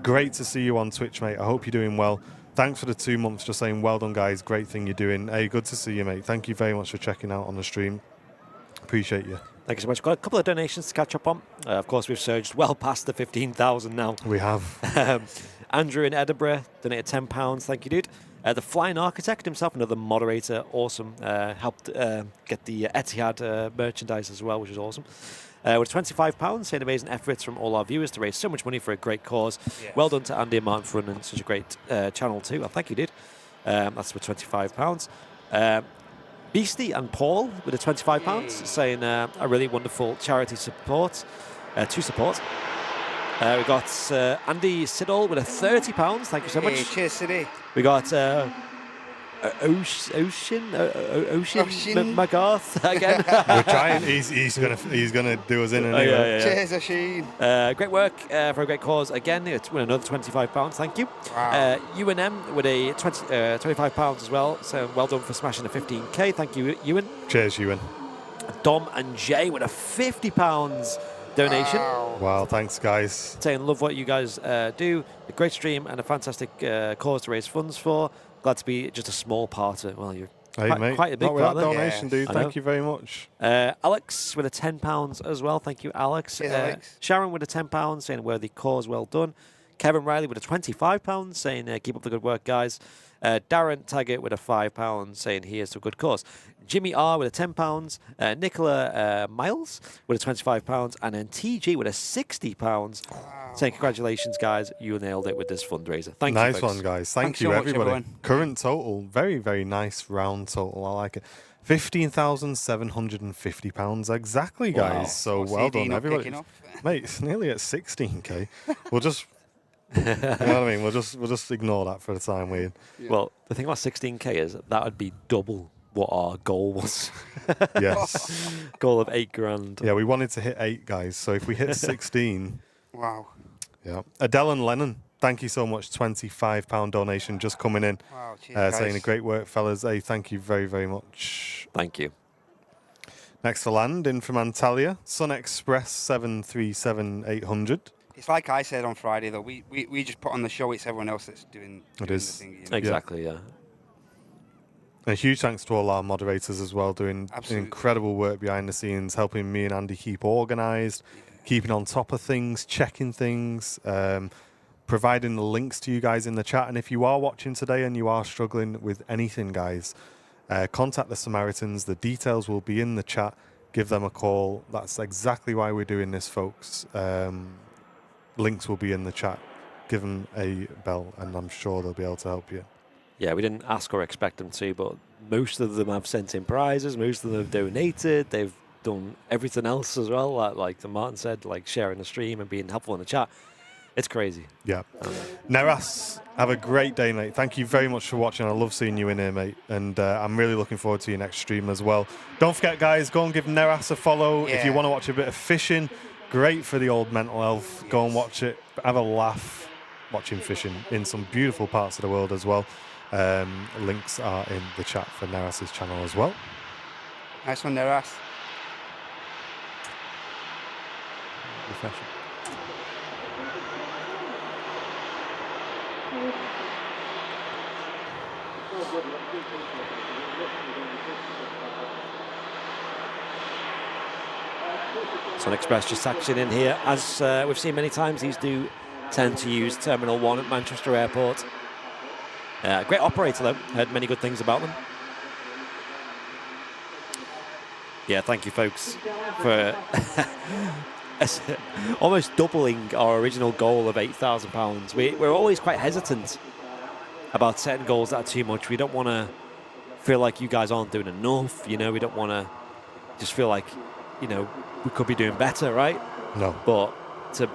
great to see you on Twitch, mate. I hope you're doing well. Thanks for the 2 months. Just saying well done, guys. Great thing you're doing. Hey, good to see you, mate. Thank you very much for checking out on the stream. Appreciate you. Thank you so much. Got a couple of donations to catch up on. Of course, we've surged well past the 15,000 now. We have. Andrew in Edinburgh donated £10. Thank you, dude. The Flying Architect himself, another moderator, awesome. Helped get the Etihad merchandise as well, which is awesome. With £25, saying amazing efforts from all our viewers to raise so much money for a great cause. Yes. Well done to Andy and Martin for running such a great channel too. Well, thank you, dude. That's for £25. Beastie and Paul with a £25, saying a really wonderful charity support to support. We got Andy Siddall with a £30. Thank you so much. Cheers, City. We got Ocean Ocean. McGarth again. We're trying. He's gonna do us in anyway. yeah. Cheers, Oisin. Great work for a great cause. Again, it's win another £25. Thank you. Wow. UNM with a £25 as well. So well done for smashing the 15k. Thank you, Ewan. Cheers, Ewan. Dom and Jay with a £50 donation. Wow, thanks, guys. Saying love what you guys do. A great stream and a fantastic cause to raise funds for. Glad to be just a small part of it. Well, you're Hey, mate. quite a big Not part without of it. donation, dude. I know. Thank you very much. Alex with a £10 as well. Thank you, Alex. Cheers, Alex. Sharon with a £10 saying worthy cause, well done. Kevin Riley with a £25 saying keep up the good work, guys. Darren Taggart with a £5 saying here's to a good cause. Jimmy R with a £10. Nicola Miles with a £25. And then TG with a £60 saying congratulations, guys. You nailed it with this fundraiser. Thank you, Nice folks. one, guys. Thanks Thank you, so much, everybody. everyone. Current total, very, very nice round total. I like it. £15,750 exactly, guys. Wow. So What's well CD done, not everybody. kicking off? Mate, it's nearly at 16k. We'll just, you know what I mean? We'll just ignore that for the time being. Well, the thing about 16k is that would be double what our goal was. Yes. Goal of £8,000. Yeah, we wanted to hit 8, guys. So if we hit 16, Wow. yeah. Adele and Lennon, thank you so much. £25 donation just coming in. Wow. Cheers, guys. Saying a great work, fellas. Hey, thank you very, very much. Thank you. Next to land in from Antalya, Sun Express 737-800. It's like I said on Friday, though. We just put on the show. It's everyone else that's doing is. the thing. You know? Exactly, yeah. And a huge thanks to all our moderators as well, doing Absolutely. incredible work behind the scenes, helping me and Andy keep organised, keeping on top of things, checking things, providing the links to you guys in the chat. And if you are watching today and you are struggling with anything, guys, contact the Samaritans. The details will be in the chat. Give them a call. That's exactly why we're doing this, folks. Links will be in the chat. Give them a bell, and I'm sure they'll be able to help you. Yeah, we didn't ask or expect them to, but most of them have sent in prizes. Most of them have donated. They've done everything else as well, like Martin said, like sharing the stream and being helpful in the chat. It's crazy. Yeah. Neras, have a great day, mate. Thank you very much for watching. I love seeing you in here, mate. And I'm really looking forward to your next stream as well. Don't forget, guys, go and give Neras a follow. If you want to watch a bit of fishing, great for the old mental health. Go and watch it. Have a laugh watching fishing in some beautiful parts of the world as well. Links are in the chat for Neras's channel as well. Nice one there, Ass. Refreshing. Sun Express just taxiing in here. As we've seen many times, these do tend to use Terminal 1 at Manchester Airport. Great operator, though. Heard many good things about them. Yeah, thank you, folks, for almost doubling our original goal of £8,000. We're always quite hesitant about setting goals that are too much. We don't want to feel like you guys aren't doing enough. You know, we don't want to just feel like, you know, we could be doing better, right? No. But to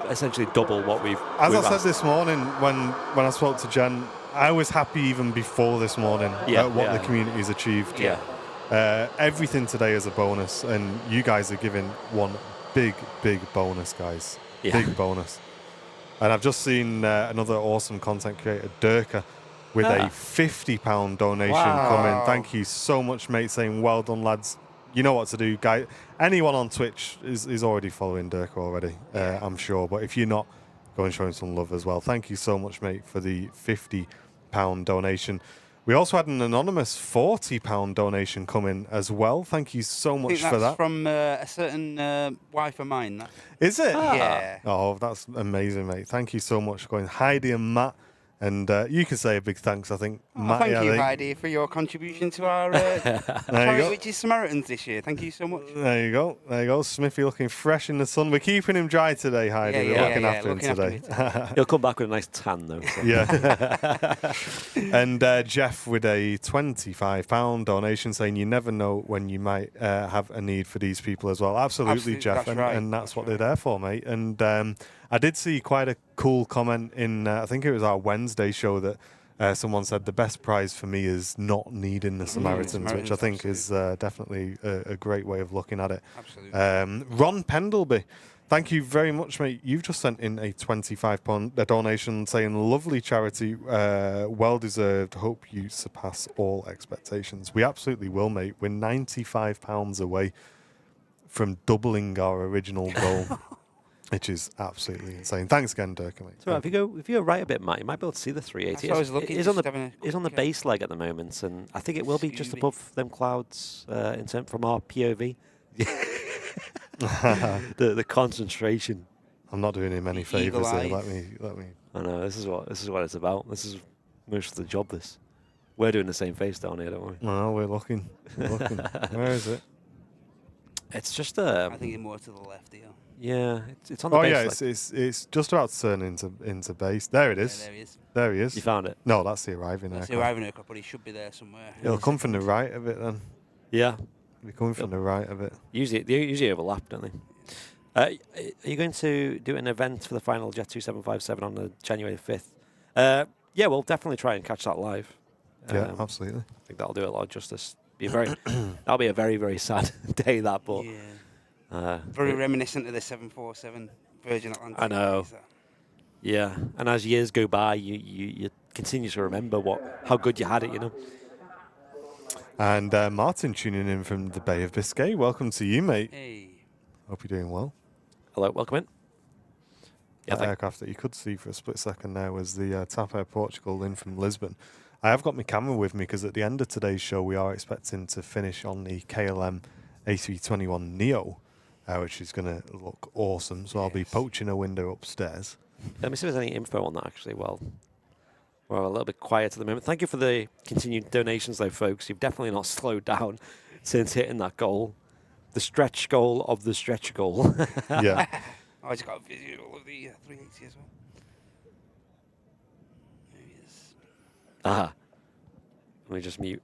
essentially double what we've As I asked. said this morning when I spoke to Jen, I was happy even before this morning at what the community's achieved. Yeah. Everything today is a bonus, and you guys are giving one big bonus, guys. Yeah. Big bonus. And I've just seen another awesome content creator, Durka, with a £50 donation come in. Thank you so much, mate, saying well done, lads. You know what to do, guys. Anyone on Twitch is already following Durka already, I'm sure. But if you're not, go and show him some love as well. Thank you so much, mate, for the £50 donation. We also had an anonymous £40 donation come in as well. Thank you so much for that. From a certain wife of mine. That. Is it? Yeah. Oh, that's amazing, mate. Thank you so much for going. Heidi and Matt. And you can say a big thanks, I think. Matty, Thank you, I think. Heidi, for your contribution to our There you go. which is Samaritans this year. Thank you so much. There you go. There you go. Smithy looking fresh in the sun. We're keeping him dry today, Heidi. We're looking after him today. He'll come back with a nice tan, though. So. Yeah. And Jeff with a £25 donation saying you never know when you might have a need for these people as well. Absolutely, Jeff. That's right. And that's what they're there for, mate. And I did see quite a cool comment in, I think it was our Wednesday show, that Someone said the best prize for me is not needing the Samaritans, which I think is definitely a great way of looking at it. Absolutely. Ron Pendleby, thank you very much, mate. You've just sent in a £25 donation saying, lovely charity, well deserved. Hope you surpass all expectations. We absolutely will, mate. We're £95 away from doubling our original goal, which is absolutely insane. Thanks again, Dirk, mate. So if you go right a bit, Matt, you might be able to see the 380. I was looking. It's on the base leg at the moment, and I think it will be just above them clouds in terms from our POV. the concentration. I'm not doing him any favours here. Let me. I know this is what it's about. This is most of the job. We're doing the same face down here, don't we? No, we're looking. Where is it? It's just I think it's more to the left here. Yeah, it's on the base. Oh yeah, it's just about to turn into base. There it is. Yeah, there he is. There he is. You found it? No, that's the arriving That's aircraft. the arriving aircraft, but he should be there somewhere. It'll come from the right of it then. Yeah. It'll be coming from the right of it. They usually overlap, don't they? Are you going to do an event for the final Jet 2757 on the January 5th? Yeah, we'll definitely try and catch that live. Yeah, absolutely. I think that'll do a lot of justice. That'll be a very, very sad day, that, but... Yeah. Very reminiscent of the 747 Virgin Atlantic. I know. Yeah, and as years go by, you continue to remember how good you had it, you know. And Martin tuning in from the Bay of Biscay. Welcome to you, mate. Hey. Hope you're doing well. Hello, welcome in. That aircraft that you could see for a split second there was the TAP Air Portugal in from Lisbon. I have got my camera with me because at the end of today's show, we are expecting to finish on the KLM A321 Neo, which is going to look awesome. So I'll be poaching a window upstairs. Let me see if there's any info on that, actually. Well, we're a little bit quiet at the moment. Thank you for the continued donations, though, folks. You've definitely not slowed down since hitting that goal. The stretch goal of the stretch goal. Yeah. I just got a visual of the 380 as well. There he is. Aha. Let me just mute.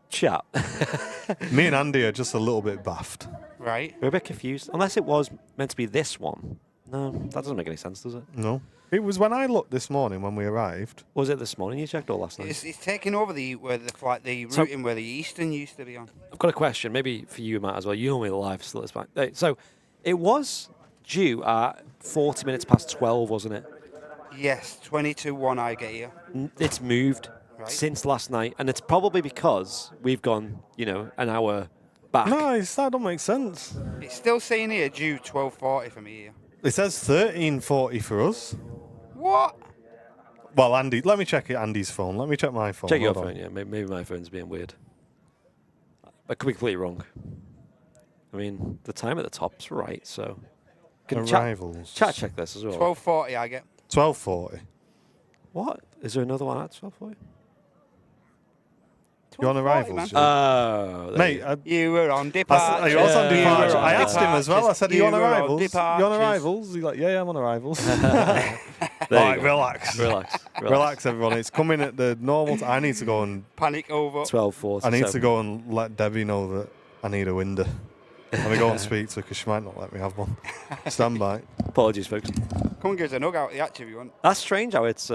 Chat. Me and Andy are just a little bit baffed. Right. We're a bit confused. Unless it was meant to be this one. No, that doesn't make any sense, does it? No. It was when I looked this morning when we arrived. Was it this morning you checked or last night? It's taking over the routing where the Eastern used to be on. I've got a question, maybe for you, Matt, as well. You know me live still. It's fine. So it was due at 40 minutes past 12, wasn't it? Yes, 22-1 I get here. It's moved since last night, and it's probably because we've gone, an hour back. Nice, that don't make sense. It's still saying here due 12:40 for me here. It says 13:40 for us. What? Well, Andy, let me check Andy's phone. Let me check my phone. Check your Hold phone, on. yeah. Maybe my phone's being weird. I could be completely wrong. I mean, the time at the top's right, so... Arrivals. Chat check this as well. 12:40 I get. 12:40. What? Is there another one at 12:40? You're on arrivals, yeah? Oh, Mate, you were on departure. I was on departure. I on asked him as well. I said, are you on arrivals? You on departures. arrivals? He's like, yeah, I'm on arrivals. There Right, you go. relax. Relax, everyone. It's coming at the normal I need to go and... Panic over. 12:40. I need to go and let Debbie know that I need a window. I'm going to go and speak to her because she might not let me have one. Stand by. Apologies, folks. Come and give us a nug out of the hatch if you want. That's strange how it's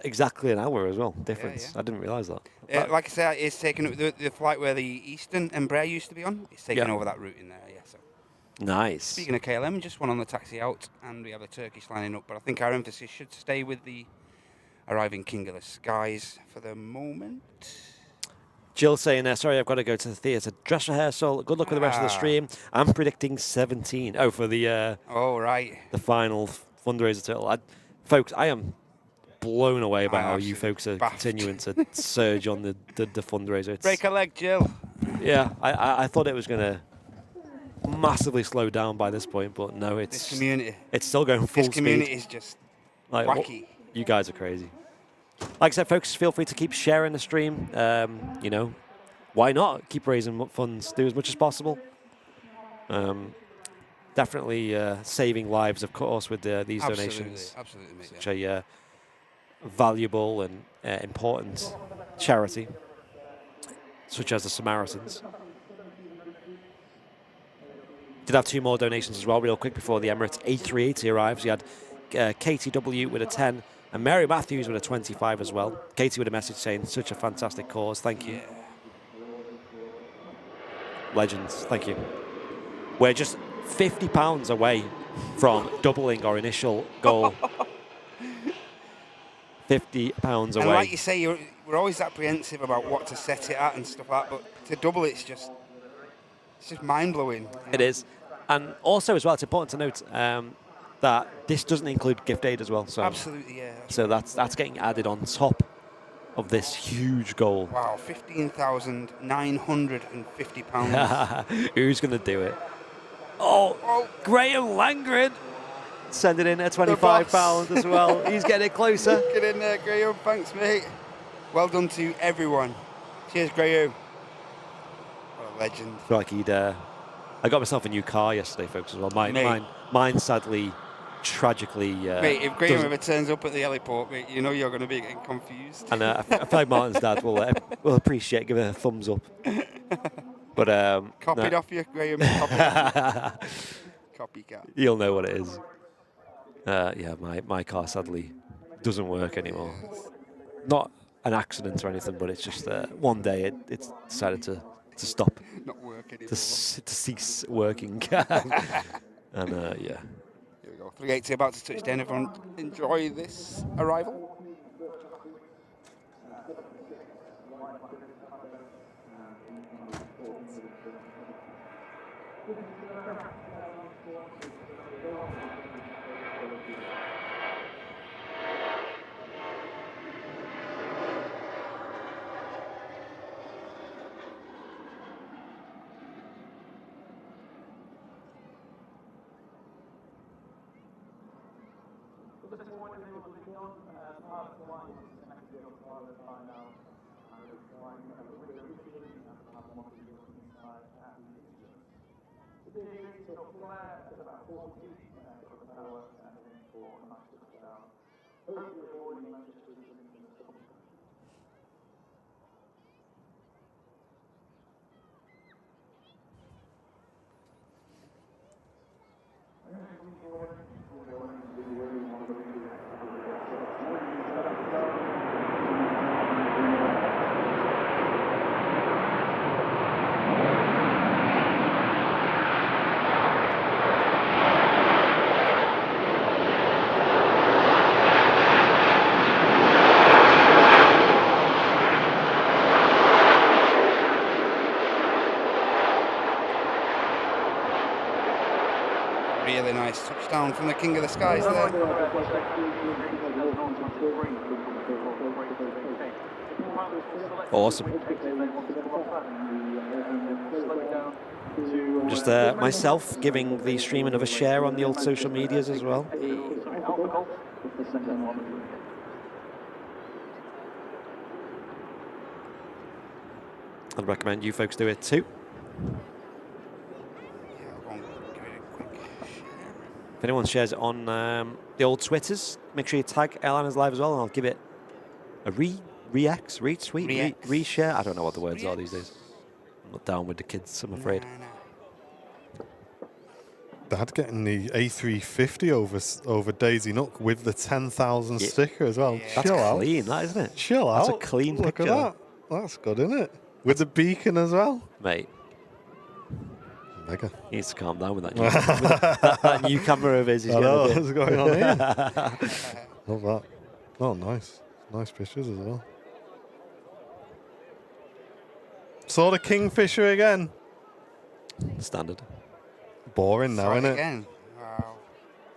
exactly an hour as well. Difference. Yeah. I didn't realise that. Like I said, it's taking up the flight where the Eastern Embraer used to be on. It's taking over that route in there, yeah. So. Nice. Speaking of KLM, just one on the taxi out, and we have a Turkish lining up. But I think our emphasis should stay with the arriving King of the Skies for the moment. Jill saying, sorry, I've got to go to the theatre. Dress rehearsal. Good luck with the rest of the stream. I'm predicting 17. Oh, for the the final fundraiser total. Folks, I am blown away by how you folks are continuing to surge on the fundraiser. Break a leg, Jill. Yeah, I thought it was going to massively slowed down by this point, but no, This community. it's still going full This community speed. is just Like, wacky. You guys are crazy. Like I said, folks, feel free to keep sharing the stream. You know, why not keep raising funds? Do as much as possible. Definitely saving lives, of course, with these donations. Absolutely, mate. Such a valuable and important charity, such as the Samaritans. Did have 2 more donations as well, real quick, before the Emirates A380 arrives. We had KTW with a 10 and Mary Matthews with a 25 as well. Katie with a message saying, such a fantastic cause. Thank you. Legends. Thank you. We're just £50 away from doubling our initial goal. £50 away. And like you say, we're always apprehensive about what to set it at and stuff like that, but to double it's just mind-blowing. It is. And also as well, it's important to note that this doesn't include gift aid as well. So Absolutely, yeah. So that's getting added on top of this huge goal. Wow, £15,950. Who's going to do it? Oh, Graham Langren sending in a £25 as well. He's getting it closer. Get in there, Graham. Thanks, mate. Well done to everyone. Cheers, Graham. What a legend. I feel like he'd... I got myself a new car yesterday, folks, as well. Mine sadly, tragically... mate, if Graham ever turns up at the heliport, mate, you know you're going to be getting confused. And I feel like Martin's dad will appreciate, give it a thumbs up. But Copied off you, Graham. Copycat. You'll know what it is. Yeah, my car sadly doesn't work anymore. Not an accident or anything, but it's just one day it decided to stop. Not work anymore. To cease working. And yeah. Here we go. 380 about to touch down. Everyone enjoy this arrival. Really nice touchdown from the King of the Skies there. Awesome. Just myself giving the stream another share on the old social medias as well. I'd recommend you folks do it too. If anyone shares it on the old Twitters, make sure you tag Airliners Live as well, and I'll give it a retweet, reshare. I don't know what the words are these days. I'm not down with the kids, I'm afraid. Dad getting the A350 over Daisy Nook with the 10,000 sticker as well. That's Chill clean, out. that, isn't it? Chill out. That's a clean Look picture. at that. That's good, isn't it? With the beacon as well. Mate. Mega. He needs to calm down with that new, that new camera of his. I know, what's going on here? Love that. Oh, nice. Nice pictures as well. Saw the Kingfisher again. Standard. Boring now, isn't it? Again. Wow.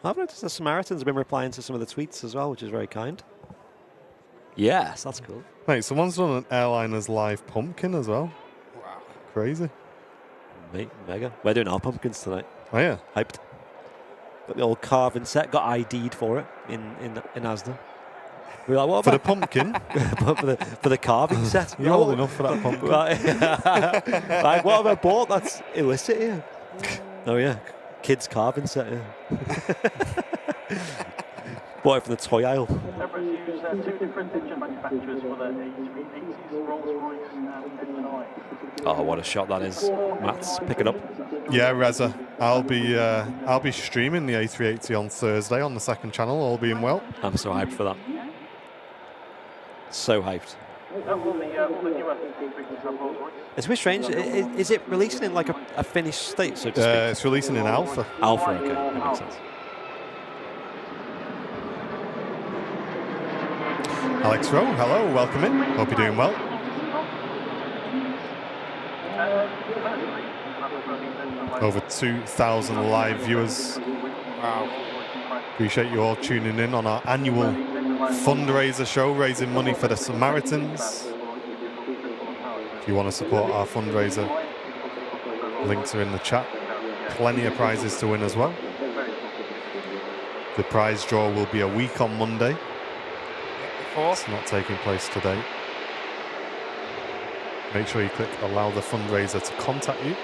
I've noticed the Samaritans have been replying to some of the tweets as well, which is very kind. Yes, that's cool. Mate, someone's done an Airliners Live pumpkin as well. Wow. Crazy. mate. Mega. We're doing our pumpkins tonight. Oh yeah. Hyped. Got the old carving set. Got ID'd for it in Asda. We were like, what For the about pumpkin, for the carving set? you're old enough for that pumpkin. Right. Like, what have I bought? That's illicit here. Oh yeah, kids carving set. Yeah. Bought it from the toy aisle. Emirates use two different engine manufacturers for their A380s, Rolls-Royce and F9. Oh, what a shot that is. Matt's pick it up. Yeah, Reza, I'll be streaming the A380 on Thursday on the second channel, all being well. I'm so hyped for that. So hyped. All the newer vehicles have Rolls-Royce. It's a bit strange. Is it releasing in like a finished state, so to speak? It's releasing in alpha. Alpha, okay. That makes sense. Alex Rowe, hello, welcome in. Hope you're doing well. Over 2,000 live viewers. Wow. Appreciate you all tuning in on our annual fundraiser show, raising money for the Samaritans. If you want to support our fundraiser, links are in the chat. Plenty of prizes to win as well. The prize draw will be a week on Monday. It's not taking place today. Make sure you click allow the fundraiser to contact you.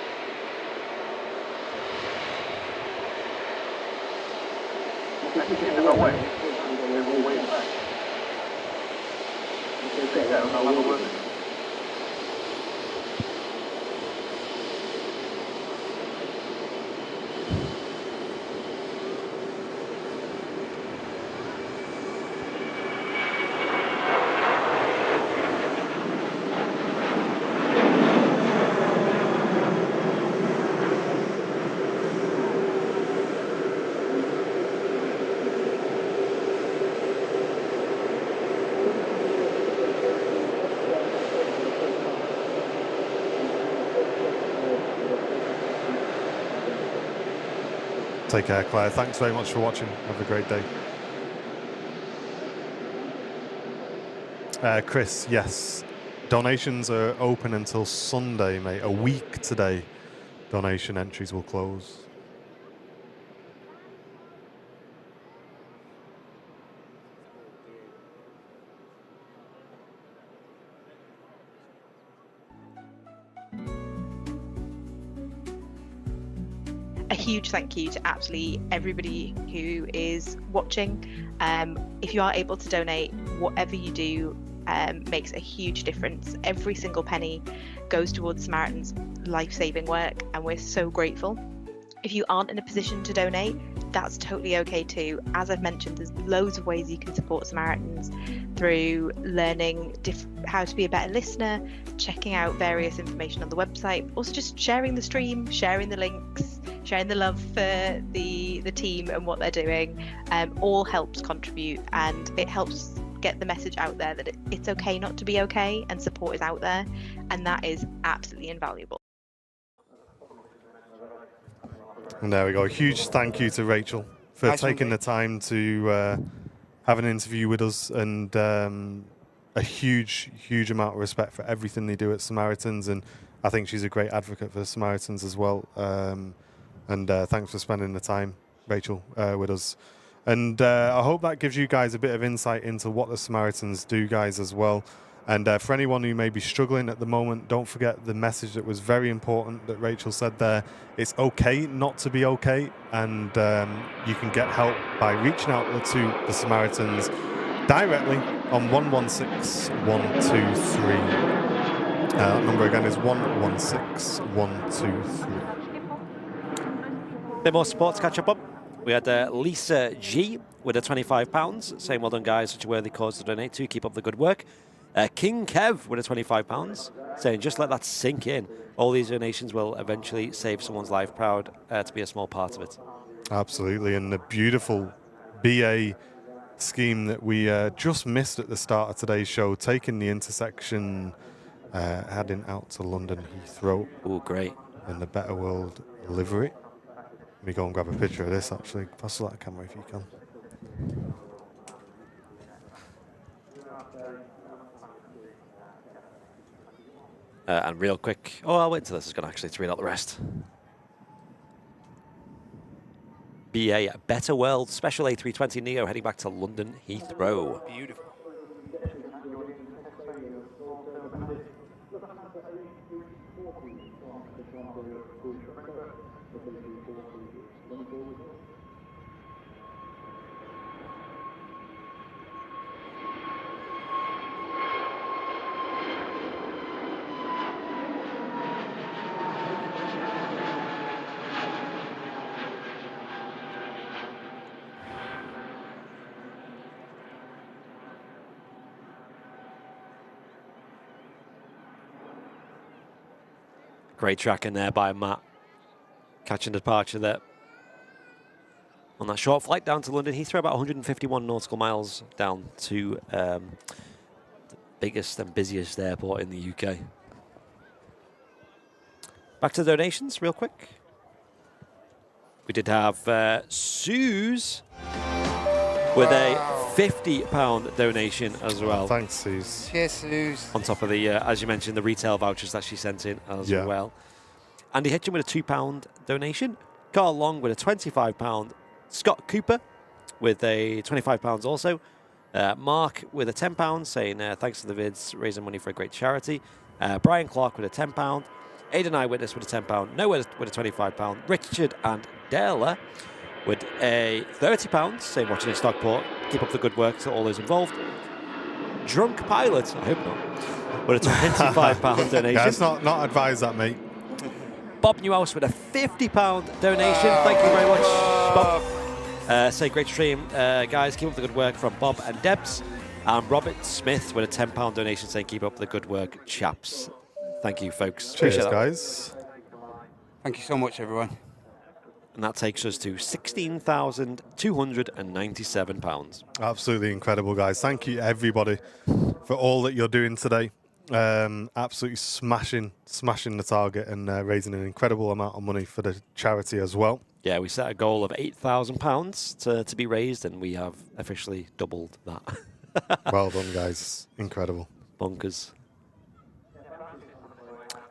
Take care, Claire. Thanks very much for watching. Have a great day. Chris, yes. Donations are open until Sunday, mate. A week today. Donation entries will close. A huge thank you to absolutely everybody who is watching. If you are able to donate, whatever you do makes a huge difference. Every single penny goes towards Samaritans' life-saving work, and we're so grateful. If you aren't in a position to donate, that's totally okay too. As I've mentioned, there's loads of ways you can support Samaritans through learning how to be a better listener, checking out various information on the website, also just sharing the stream, sharing the links, sharing the love for the team and what they're doing. All helps contribute, and it helps get the message out there that it's okay not to be okay, and support is out there, and that is absolutely invaluable. And there we go. A huge thank you to Rachel for Nice one, taking the mate. time to have an interview with us, and a huge amount of respect for everything they do at Samaritans. And I think she's a great advocate for Samaritans as well. And thanks for spending the time, Rachel, with us. And I hope that gives you guys a bit of insight into what the Samaritans do, guys, as well. And for anyone who may be struggling at the moment, don't forget the message that was very important that Rachel said there. It's okay not to be okay, and you can get help by reaching out to the Samaritans directly on 116123. That number again is 116123. Bit more sports catch up. We had Lisa G with a £25 saying, well done guys, such a worthy cause to donate to, keep up the good work. King Kev with a £25 saying, just let that sink in. All these donations will eventually save someone's life. Proud to be a small part of it. Absolutely, and the beautiful BA scheme that we just missed at the start of today's show, taking the intersection, heading out to London Heathrow. Oh, great. In the Better World livery. Let me go and grab a picture of this, actually. Pass that camera if you can. And real quick, oh, I'll wait until this is going to actually read out the rest. BA Better World Special A320 Neo heading back to London Heathrow. Beautiful. Great track in there by Matt. Catching departure there. On that short flight down to London Heathrow, about 151 nautical miles down to the biggest and busiest airport in the UK. Back to the donations real quick. We did have Suze with a £50 donation as well. Thanks, Suze. Cheers, Suze. On top of the, as you mentioned, the retail vouchers that she sent in as well. Andy Hitchin with a £2 donation. Carl Long with a £25. Scott Cooper with a £25 also. Mark with a £10 saying thanks for the vids, raising money for a great charity. Brian Clark with a £10. Aidan Eyewitness with a £10. Noah with a £25. Richard and Della with a £30, saying watching in Stockport. Keep up the good work to all those involved. Drunk Pilot, I hope not, with a £25 donation. Yeah, it's not advised that, mate. Bob Newhouse with a £50 donation. Thank you very much, Bob. Say great stream, guys. Keep up the good work from Bob and Debs. And Robert Smith with a £10 donation saying keep up the good work, chaps. Thank you, folks. Cheers, Appreciate that. guys. Thank you so much, everyone. And that takes us to £16,297. Absolutely incredible, guys. Thank you, everybody, for all that you're doing today. Absolutely smashing the target and raising an incredible amount of money for the charity as well. Yeah, we set a goal of £8,000 to be raised, and we have officially doubled that. Well done, guys. Incredible. Bonkers.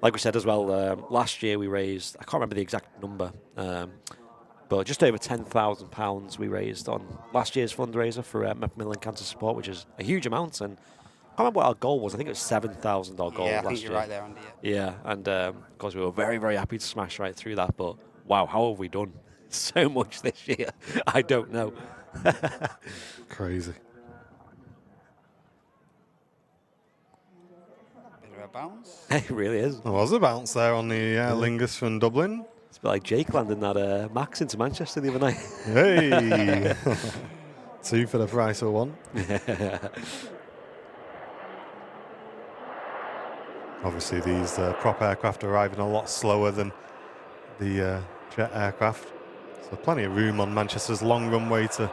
Like we said as well, last year we raised, I can't remember the exact number, but just over £10,000 we raised on last year's fundraiser for Macmillan Cancer Support, which is a huge amount. And I can't remember what our goal was. I think it was 7,000 our goal Yeah, I last think you're year. right there, Andy. Yeah, and of course we were very, very happy to smash right through that. But wow, how have we done so much this year? I don't know. Crazy. Bit of a bounce. It really is. There was a bounce there on the Lingus from Dublin. It's a bit like Jake landing that Max into Manchester the other night. Hey! 2 for the price of 1. Obviously, these prop aircraft are arriving a lot slower than the jet aircraft. So plenty of room on Manchester's long runway to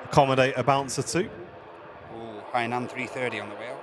accommodate a bounce or two. Oh, Hainan 330 on the way out.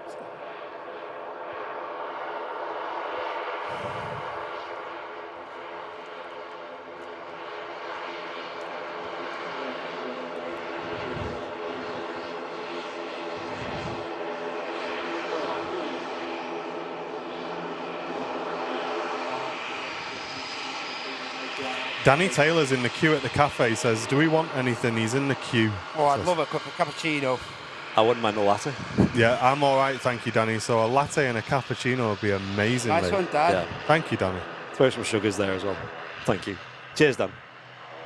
Danny Taylor's in the queue at the cafe. Says, do we want anything? He's in the queue. Oh, I'd Says, love a cup of cappuccino. I wouldn't mind a latte. Yeah, I'm all right, thank you, Danny. So a latte and a cappuccino would be amazing, Nice mate. one, Dad. Yeah. Thank you, Danny. Throw some sugars there as well. Thank you. Cheers, Dan.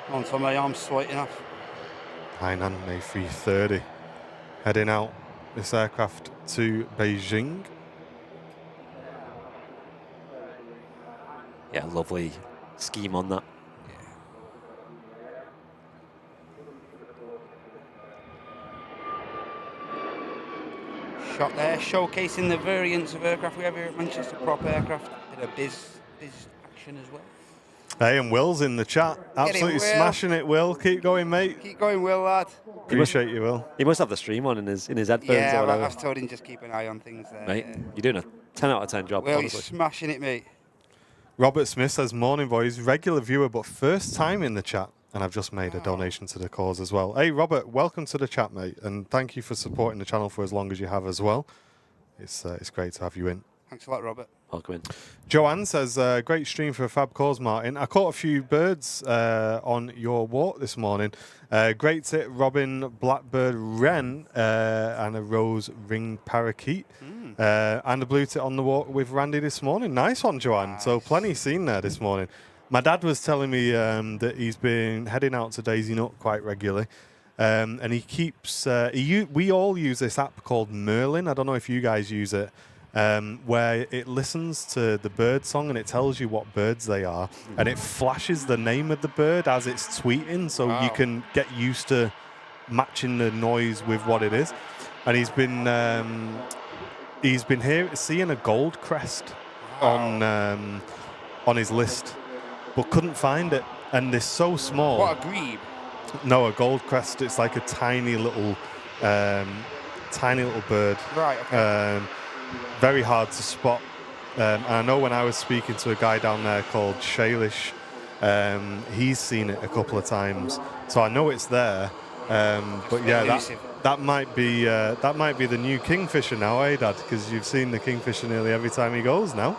Until my arm's sweating off. Hainan A330 heading out this aircraft to Beijing. Yeah, lovely scheme on that. Shot there, showcasing the variants of aircraft we have here at Manchester, prop aircraft. Bit of biz action as well. Hey, and Will's in the chat. Absolutely Will. smashing it, Will. Keep going, mate. Keep going, Will, lad. Appreciate you, Will. He must have the stream on in his headphones or Yeah, whatever. I've told him just keep an eye on things there. Mate, yeah. you're doing a 10 out of 10 job, Will, honestly. you're smashing it, mate. Robert Smith says, morning, boys. Regular viewer, but first time in the chat. And I've just made a donation to the cause as well. Hey, Robert, welcome to the chat, mate. And thank you for supporting the channel for as long as you have as well. It's great to have you in. Thanks a lot, Robert. Welcome in. Joanne says, great stream for a fab cause, Martin. I caught a few birds on your walk this morning. Great tit, robin, blackbird, wren, and a rose-ringed parakeet. And a blue tit on the walk with Randy this morning. Nice one, Joanne. So plenty seen there this morning. My dad was telling me that he's been heading out to Daisy Nut quite regularly. And he keeps... we all use this app called Merlin. I don't know if you guys use it. Where it listens to the bird song and it tells you what birds they are, and it flashes the name of the bird as it's tweeting, so you can get used to matching the noise with what it is. And he's been seeing a gold crest on his list, but couldn't find it, and they're so small. What, a grebe? No, a gold crest. It's like a tiny little bird. Right, okay. Very hard to spot. And I know when I was speaking to a guy down there called Shalish, he's seen it a couple of times, so I know it's there. But yeah, that might be the new kingfisher now, eh, Dad? Because you've seen the kingfisher nearly every time he goes now.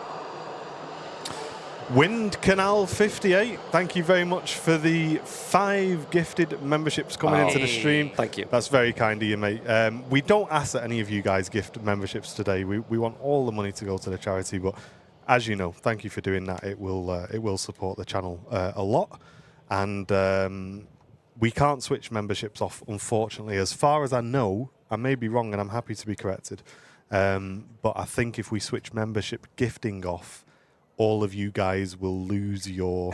Wind Canal 58, thank you very much for the 5 gifted memberships coming into the stream. Thank you. That's very kind of you, mate. We don't ask that any of you guys gift memberships today. We want all the money to go to the charity, but as you know, thank you for doing that. It will support the channel a lot, and we can't switch memberships off, unfortunately. As far as I know, I may be wrong, and I'm happy to be corrected. But I think if we switch membership gifting off, all of you guys will lose your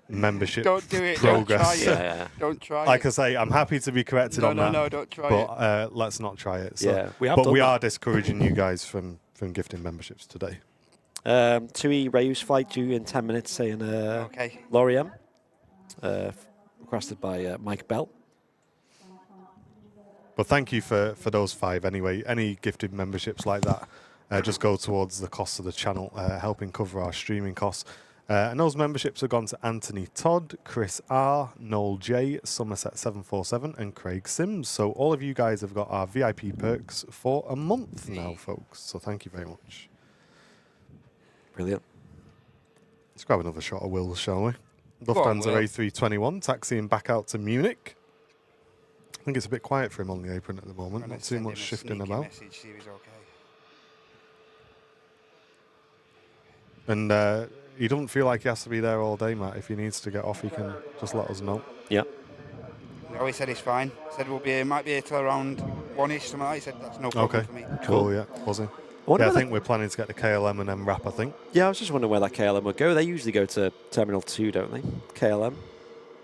membership Don't do it. progress. Don't try it. Don't try Like it. I say, I'm happy to be corrected on that. No, don't try but, it. let's not try it. So. Yeah, we have but done we that. are discouraging you guys from gifting memberships today. TUI Rayus flight due in 10 minutes, saying Okay. Loriem, requested by Mike Bell. But thank you for those 5 anyway. Any gifted memberships like that just go towards the cost of the channel, helping cover our streaming costs. And those memberships have gone to Anthony Todd, Chris R, Noel J, Somerset 747, and Craig Sims. So all of you guys have got our VIP perks for a month now, folks. So thank you very much. Brilliant. Let's grab another shot of Will, shall we? Go on, Lufthansa Will. A321 taxiing back out to Munich. I think it's a bit quiet for him on the apron at the moment. Not too much shifting about. Message, see if he's okay. And he doesn't feel like he has to be there all day, Matt. If he needs to get off, he can just let us know. Yeah. No, he said he's fine. Said might be here till around 1ish, something like that. He said that's no problem Okay, for me. cool, yeah, was he? wonder Yeah, I where think we're planning to get the KLM and then wrap, I think. Yeah, I was just wondering where that KLM would go. They usually go to Terminal 2, don't they? KLM.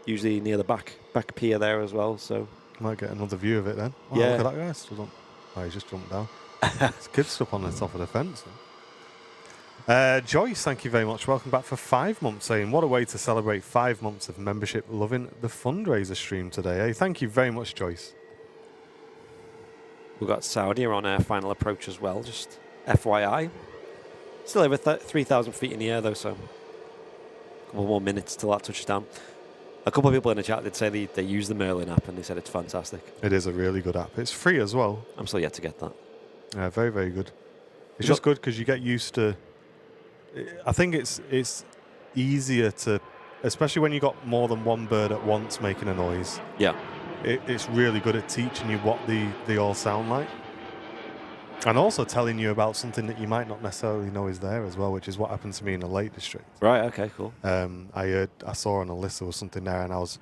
Usually near the back pier there as well, so... Might get another view of it then. Oh, Yeah. look at that guy. Still don't... Oh, he's just jumped down. It's good stuff on the top of the fence. Joyce, thank you very much. Welcome back for 5 months, saying, what a way to celebrate 5 months of membership. Loving the fundraiser stream today. Hey, thank you very much, Joyce. We've got Saudi on our final approach as well, just FYI. Still over 3,000 feet in the air, though, so a couple more minutes till that touches down. A couple of people in the chat did say they use the Merlin app, and they said it's fantastic. It is a really good app. It's free as well. I'm still yet to get that. Yeah, very, very good. It's just good because you get used to... I think it's easier to... Especially when you got more than one bird at once making a noise. Yeah. It's really good at teaching you what they all sound like. And also telling you about something that you might not necessarily know is there as well, which is what happened to me in the Lake District. Right, okay, cool. I saw on a list there was something there, and I was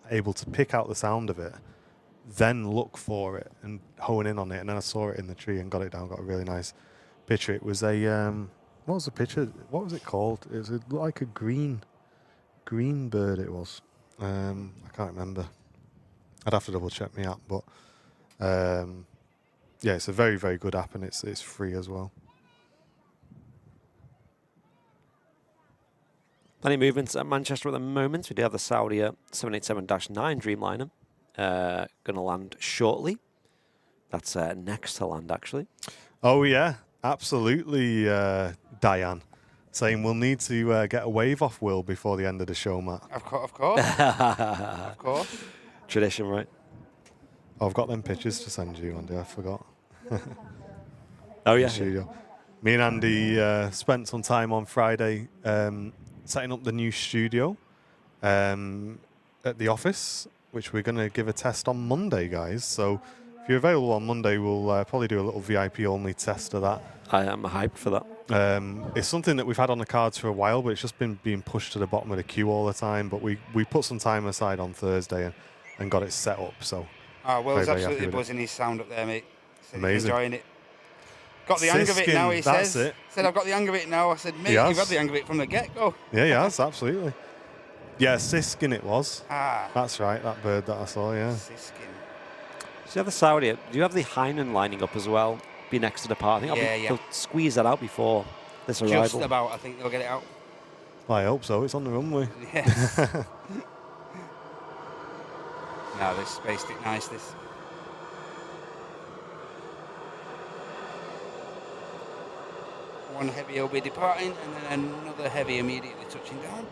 able to pick out the sound of it, then look for it and hone in on it, and then I saw it in the tree and got it down, got a really nice picture. It was a... what was the picture? What was it called? It was like a green bird it was. I can't remember. I'd have to double check my app, but yeah, it's a very, very good app, and it's free as well. Plenty of movements at Manchester at the moment. We do have the Saudi 787-9 Dreamliner going to land shortly. That's next to land, actually. Oh, yeah, absolutely, Diane. Saying we'll need to get a wave off Will before the end of the show, Matt. Of course. Of course. Tradition, right? Oh, I've got them pictures to send you, Andy. I forgot. Oh, yeah. Studio. Me and Andy spent some time on Friday setting up the new studio at the office, which we're going to give a test on Monday, guys. So if you're available on Monday, we'll probably do a little VIP-only test of that. I am hyped for that. It's something that we've had on the cards for a while, but it's just been being pushed to the bottom of the queue all the time. But we put some time aside on Thursday and got it set up. So Will's very happy absolutely with it. buzzing his sound up there, mate. Said he's Amazing. enjoying it. Got the hang of it now, he that's says. it. Said, I've got the hang of it now. I said, mate, Yes. you've had the hang of it from the get-go. Yeah, yes, absolutely. Yeah, Siskin it was. Ah, That's right, that bird that I saw, yeah. Siskin. So you have the Saudi. Do you have the Hainan lining up as well? Be next to the part. I think Yeah. they'll squeeze that out before this Just arrival. about, I think they'll get it out. I hope so, it's on the runway. Yes. No, they've spaced it nice, this. One heavy will be departing, and then another heavy immediately touching down.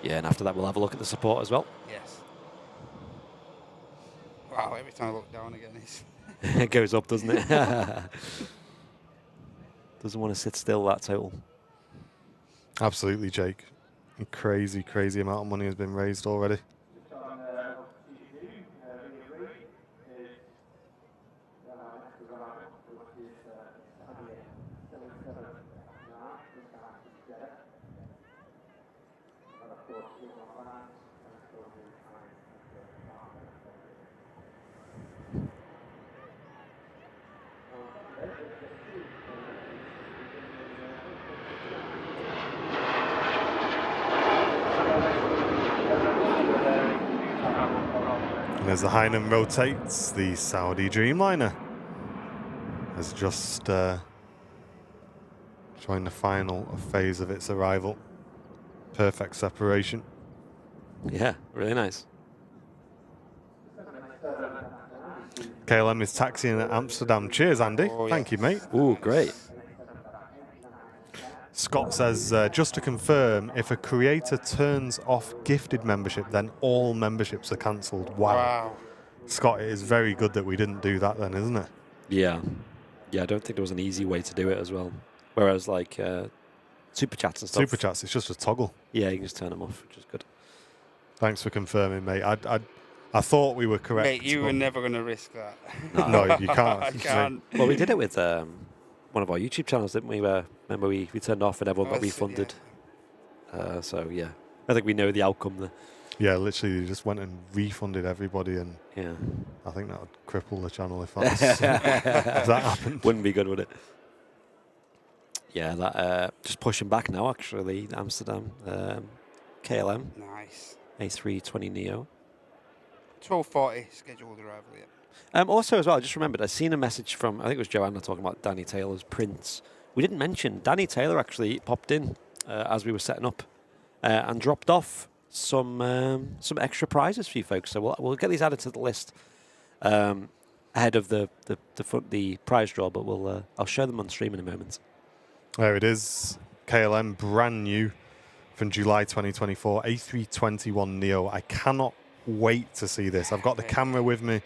Yeah, and after that we'll have a look at the support as well. Yes. Wow, every time I look down again, it's... It goes up, doesn't it? Doesn't want to sit still, that total. Absolutely, Jake. A crazy, crazy amount of money has been raised already. And as the Hainan rotates, the Saudi Dreamliner has just joined the final phase of its arrival. Perfect separation. Yeah, really nice. KLM is taxiing at Amsterdam. Cheers, Andy. Oh, Thank you, mate. Ooh, great. Scott says, just to confirm, if a creator turns off gifted membership, then all memberships are cancelled. Wow. Scott, it is very good that we didn't do that then, isn't it? Yeah. Yeah, I don't think there was an easy way to do it as well. Whereas like super chats and stuff. Super chats, it's just a toggle. Yeah, you can just turn them off, which is good. Thanks for confirming, mate. I thought we were correct. Mate, you were never going to risk that. No, you can't. I can't. Well, we did it with one of our YouTube channels, didn't we? Where, remember, we turned off and everyone got refunded. Yeah. So, yeah. I think we know the outcome there. Yeah, literally, they just went and refunded everybody, and Yeah. I think that would cripple the channel if that happened. Wouldn't be good, would it? Yeah, that just pushing back now, actually, Amsterdam. KLM, Nice. A320 Neo. 12:40 scheduled arrival, yeah. Also, as well, I just remembered, I seen a message from, I think it was Joanna talking about Danny Taylor's prints. We didn't mention, Danny Taylor actually popped in as we were setting up and dropped off some extra prizes for you folks. So we'll get these added to the list ahead of the prize draw, but I'll show them on stream in a moment. There it is. KLM, brand new from July 2024, A321 Neo. I cannot wait to see this. I've got the camera with me.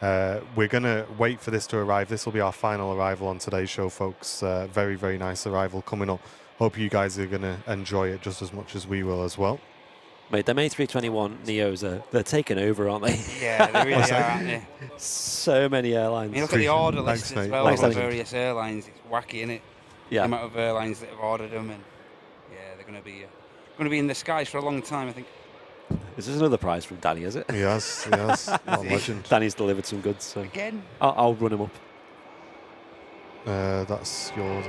We're going to wait for this to arrive. This will be our final arrival on today's show, folks. Very, very nice arrival coming up. Hope you guys are going to enjoy it just as much as we will as well. Mate, them A321 Neos, they're taking over, aren't they? Yeah, they really are, aren't they? So many airlines. I mean, look at the order list Thanks, as mate. well Thanks, of Andy. various airlines. It's wacky, isn't it? Yeah. The amount of airlines that have ordered them, and yeah, they're going to be in the skies for a long time, I think. This is another prize from Danny, is it? He has. What a legend. Danny's delivered some goods, so Again? I'll run him up. That's yours.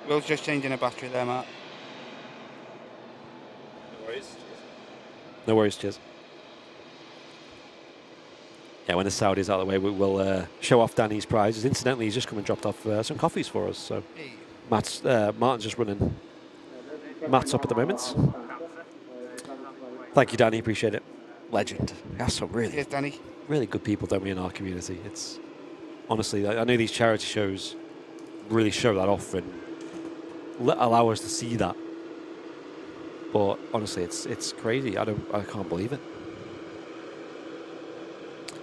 Will's just changing a battery there, Matt. No worries, cheers. Yeah, when the Saudi's out of the way, we'll show off Danny's prizes. Incidentally, he's just come and dropped off some coffees for us. So Hey. Martin's just running Matt's up at the moment. Thank you, Danny. Appreciate it. Legend. We have some really, Cheers, Danny. really good people, don't we, in our community? It's honestly, I know these charity shows really show that off, and allow us to see that. But honestly, it's crazy. I can't believe it.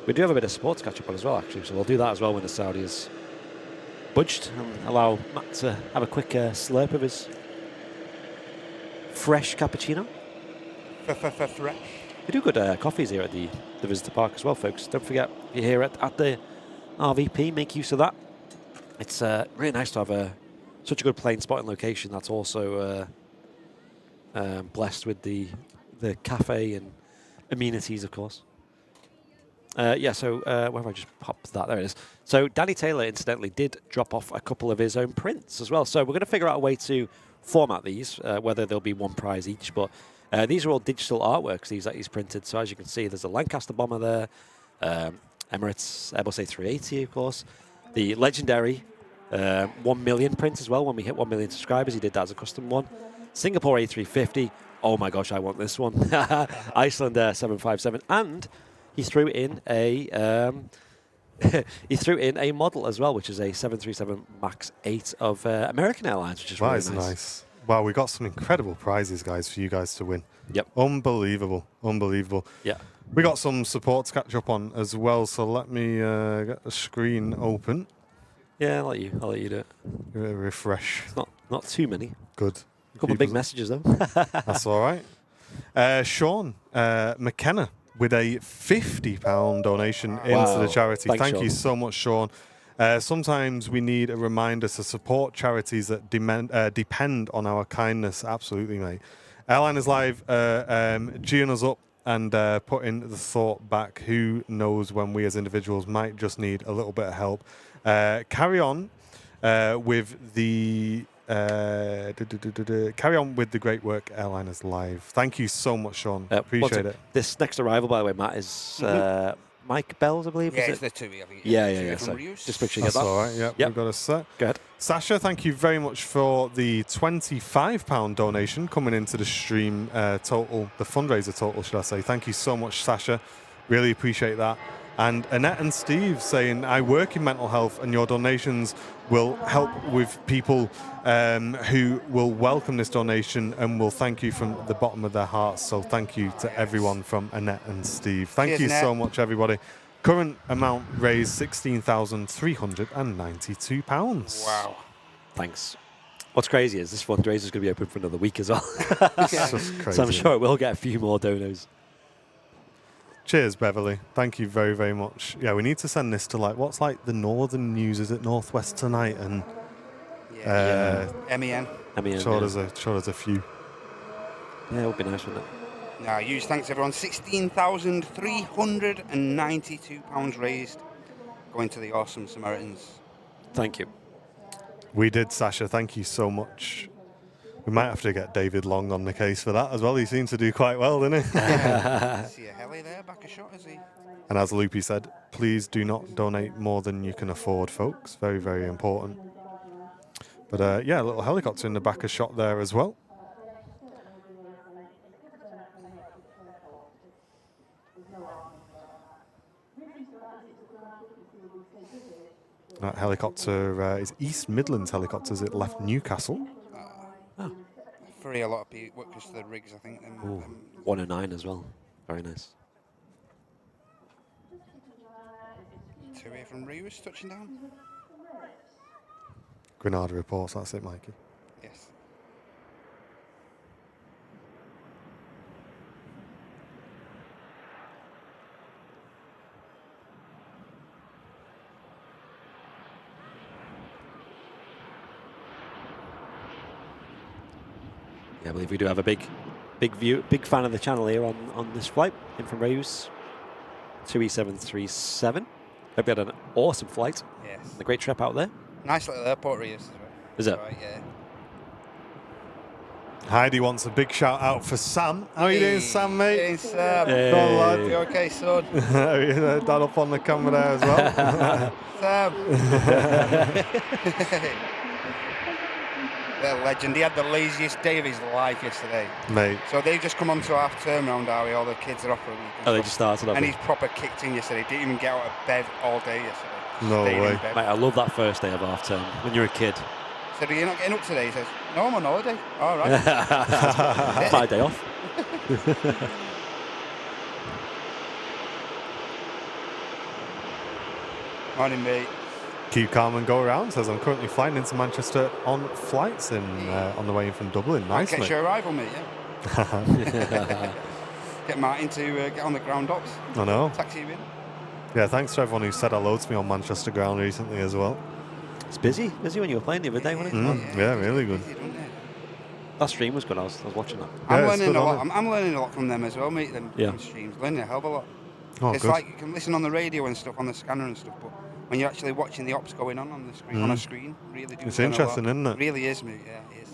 We do have a bit of sport to catch up on as well, actually, so we'll do that as well when the Saudi is budged and allow Matt to have a quick slurp of his fresh cappuccino. Fresh. We do good coffees here at the visitor park as well, folks. Don't forget, if you're here at the RVP, make use of that. It's really nice to have such a good plane spotting location that's also blessed with the cafe and amenities, of course. So where have I just popped that? There it is. So Danny Taylor, incidentally, did drop off a couple of his own prints as well. So we're going to figure out a way to format these, whether there'll be one prize each. But these are all digital artworks, these that he's printed. So as you can see, there's a Lancaster bomber there, Emirates Airbus A380, of course. The legendary 1 million print as well. When we hit 1 million subscribers, he did that as a custom one. Singapore A350. Oh my gosh, I want this one. Iceland 757. And he threw in a model as well, which is a 737 MAX 8 of American Airlines, which is really nice. Wow, we got some incredible prizes, guys, for you guys to win. Yep. Unbelievable. Yeah. We got some support to catch up on as well, so let me get the screen open. Yeah, I'll let you do it. Give it a refresh. It's not too many. Good. A couple of big messages though. That's all right. Sean McKenna with a £50 donation into the charity. Thanks, Thank Sean. you so much, Sean. Sometimes we need a reminder to support charities that depend on our kindness. Absolutely, mate. Airliners Live geeing us up and putting the thought back. Who knows when we as individuals might just need a little bit of help. Carry on with the great work, Airliners Live. Thank you so much, Sean. Appreciate it. This next arrival, by the way, Matt, is Mike Bells, I believe. Yeah, is it's it? the two. Yeah. From So Reuse. just make sure you get That's that. all right. Yeah, we've got a set. Go ahead. Sasha, thank you very much for the £25 donation coming into the stream total, the fundraiser total, should I say. Thank you so much, Sasha. Really appreciate that. And Annette and Steve saying, I work in mental health and your donations will help with people who will welcome this donation and will thank you from the bottom of their hearts. So thank you to everyone from Annette and Steve. Thank you so much, everybody. Current amount raised £16,392. Wow. Thanks. What's crazy is this fundraiser is going to be open for another week as well. It's just crazy. So I'm sure we'll get a few more donos. Cheers, Beverly. Thank you very, very much. Yeah, we need to send this to what's the northern news? Is it Northwest Tonight? And MEN. Sure, there's a few. Yeah, it would be nice, wouldn't it? Now, huge thanks everyone. £16,392 raised, going to the awesome Samaritans. Thank you. We did, Sasha. Thank you so much. We might have to get David Long on the case for that as well. He seemed to do quite well, didn't he? See a heli there, back a shot, is he? And as Loopy said, please do not donate more than you can afford, folks. Very, very important. But a little helicopter in the back of shot there as well. That helicopter is East Midlands Helicopters. It left Newcastle. Free a lot of people, because the rigs, I think. 109 as well. Very nice. Two here from Reus touching down. Granada reports. That's it, Mikey. Yes. Yeah, I believe we do have a big fan of the channel here on this flight in from Reus. 2E737. Hope you had an awesome flight. Yes. And a great trip out there. Nice little airport, Reus, as well. Is it? Right, yeah. Heidi wants a big shout out for Sam. How are you doing, Sam, mate? Hey, Sam. Hey. Go on, lad. You okay, son? Dad up on the camera there as well. Sam. The legend. He had the laziest day of his life yesterday. Mate. So they've just come on to half term round Harry. All the kids are off for a week. Oh, they just started off. And he's proper kicked in yesterday. Didn't even get out of bed all day yesterday. No Stayed way. in bed. Mate, I love that first day of half term when you're a kid. said, "Are you not getting up today?" He says, "No, I'm on holiday." All right. My day off. Morning, mate. Keep calm and go around. Says I'm currently flying into Manchester on flights on the way in from Dublin. Nice, Catch mate. your arrival, mate. Yeah. Get Martin to get on the ground ops. I know. Taxi you in. Yeah, thanks to everyone who said hello to me on Manchester ground recently as well. It's busy when you were playing the other day, wasn't it? Yeah, really good. Busy, doesn't it? That stream was good. I was watching that. I'm Yeah, it's learning good, a lot. isn't I'm learning a lot from them as well, mate. Them streams, learning a hell of a lot. Oh, It's good. like you can listen on the radio and stuff on the scanner and stuff, but when you're actually watching the ops going on the screen, on a screen, really do. It's learn a lot. interesting, isn't it? Really is, mate. Yeah, it is.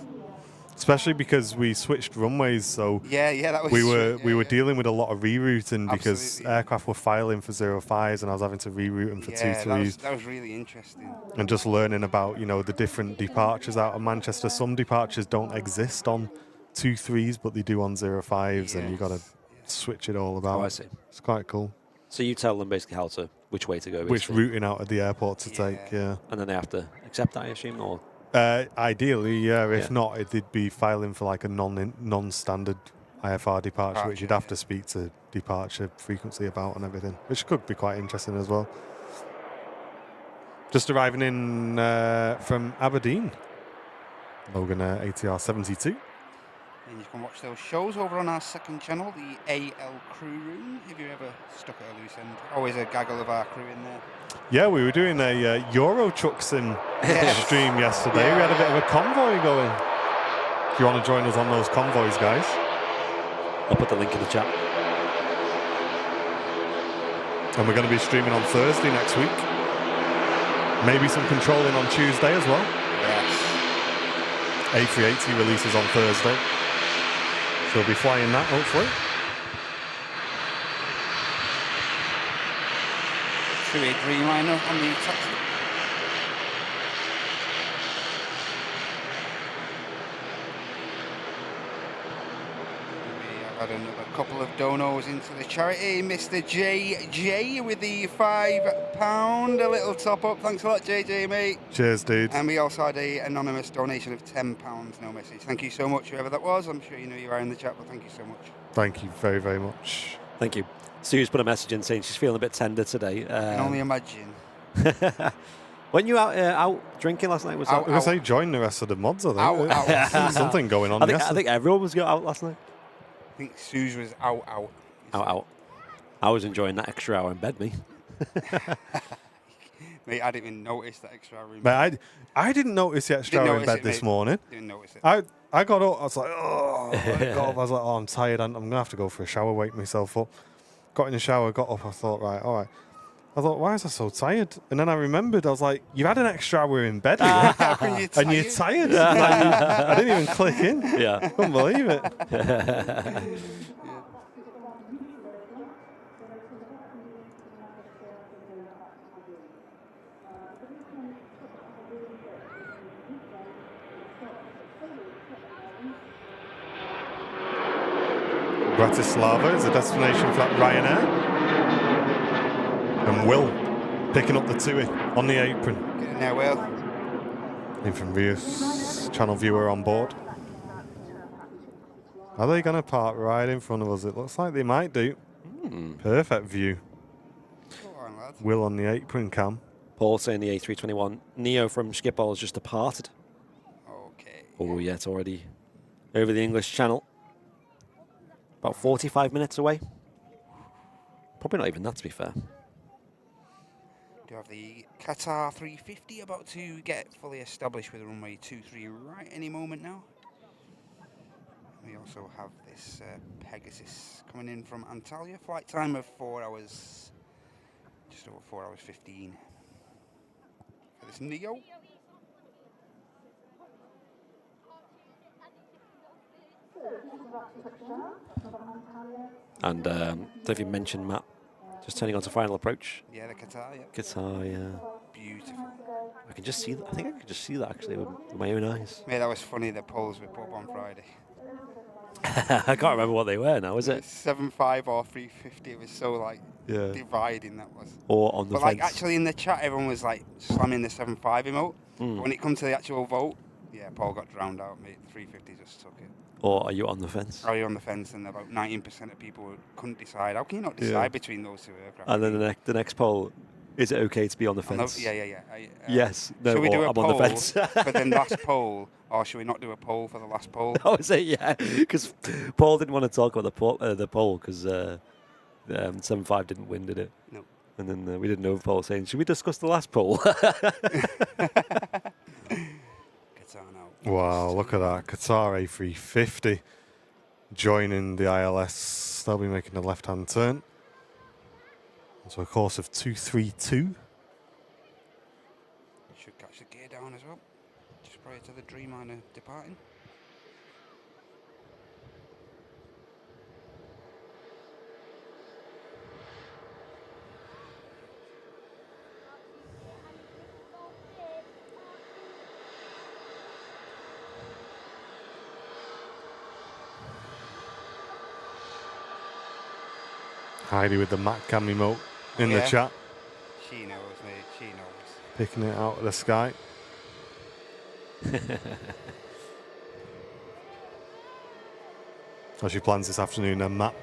Especially because we switched runways, so Yeah, that was. we were dealing with a lot of rerouting because Absolutely. aircraft were filing for 05s and I was having to reroute them for 23s. That was really interesting. And just learning about, the different departures out of Manchester. Some departures don't exist on 23s, but they do on 05s, and you've got to switch it all about. Oh, I see. It's quite cool. So you tell them basically which way to go, Which basically. routing out of the airport to take, yeah. And then they have to accept that, I assume, or Ideally, yeah. If not, they'd be filing for like a non-standard IFR departure, which you'd have to speak to departure frequency about and everything, which could be quite interesting as well. Just arriving in from Aberdeen, Logan ATR 72. And you can watch those shows over on our second channel, the AL Crew Room, if you're ever stuck at a loose end. Always a gaggle of our crew in there. Yeah, we were doing a Euro Truck Sim stream yesterday. We had a bit of a convoy going. If you want to join us on those convoys, guys. I'll put the link in the chat. And we're going to be streaming on Thursday next week. Maybe some controlling on Tuesday as well. Yes. A380 releases on Thursday. So we'll be flying that, hopefully. Should we Dreamliner on the taxi? We have had another couple of donos into the charity. Mr. JJ with the £5, a little top up. Thanks a lot, JJ, mate. Cheers, dude. And we also had an anonymous donation of £10, no message. Thank you so much, whoever that was. I'm sure you know you are in the chat, but thank you so much. Thank you very, very much. Thank you. Sue's put a message in saying she's feeling a bit tender today. I can only imagine. When you out drinking last night, was I was going to say, join the rest of the mods, I think. Out. Something going on I yesterday. think everyone was out last night. I think Suze was out. Out. I was enjoying that extra hour in bed, me. Mate, I didn't even notice that extra room. But I didn't notice the extra hour in bed this morning. Didn't notice it. I got up, I was like, I was like, I'm tired, I'm going to have to go for a shower, wake myself up. Got in the shower, got up, I thought, right, all right. I thought, why is I so tired? And then I remembered, I was like, you've had an extra hour in bed, and you're tired. Like, I didn't even click in. Yeah. Couldn't believe it. Bratislava is a destination for Ryanair. And Will picking up the TUI on the apron. Get in there, Will. In from Rios, channel viewer on board. Are they going to park right in front of us? It looks like they might do. Perfect view. Go on, lad. Will on the apron cam. Paul saying the A321 Neo from Schiphol has just departed. Okay. Oh, yeah, it's already over the English Channel. About 45 minutes away. Probably not even that, to be fair. Do have the Qatar 350 about to get fully established with runway 23 right any moment now. We also have this Pegasus coming in from Antalya. Flight time of 4 hours, just over 4 hours 15. For this Neo. And don't know if you mentioned, Matt, just turning on to final approach. Yeah, the Qatar, yeah. Qatar, yeah. Beautiful. I can just see that. I think I could just see that actually with my own eyes. Mate, that was funny, the polls we put up on Friday. I can't remember what they were now, is it? 7.5 or 350, it was so like dividing that was. Or on the But fence. like actually in the chat everyone was like slamming the 7.5 emote. But when it comes to the actual vote, Yeah, Paul got drowned out, mate. 350 just took it. Or are you on the fence? Are you on the fence? And about 19% of people couldn't decide. How can you not decide Yeah. between those two aircraft? And then the next poll, is it okay to be on the On the- fence? yeah. Yes, no, Should we do or a I'm poll on the fence. for the last poll, or should we not do a poll for the last poll? Oh, is it? Yeah, because Paul didn't want to talk about the poll because 7-5 didn't win, did it? No. And then we did another poll saying, should we discuss the last poll? Wow, look at that. Qatar A350 joining the ILS. They'll be making a left-hand turn. So a course of 232. Should catch the gear down as well, just prior to the Dreamliner departing. Heidi with the MacCam remote in the Yeah. chat, She knows, mate. She knows. picking it out of the sky. What's your plans this afternoon then, Matt?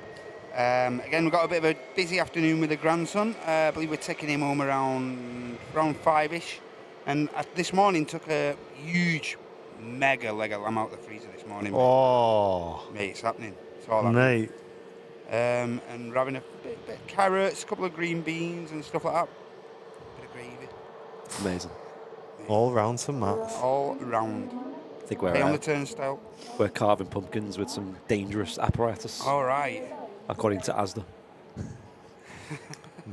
Again, we've got a bit of a busy afternoon with the grandson. I believe we're taking him home around 5-ish. And this morning took a huge, mega leg of lamb out of the freezer this morning. Oh, Mate, it's happening. It's all happening. mate. And we're having a bit of carrots, a couple of green beans and stuff like that. Bit of gravy. Amazing. All round some Matts. All round. I think Stay on the turnstile. we're carving pumpkins with some dangerous apparatus, All right. according to Asda.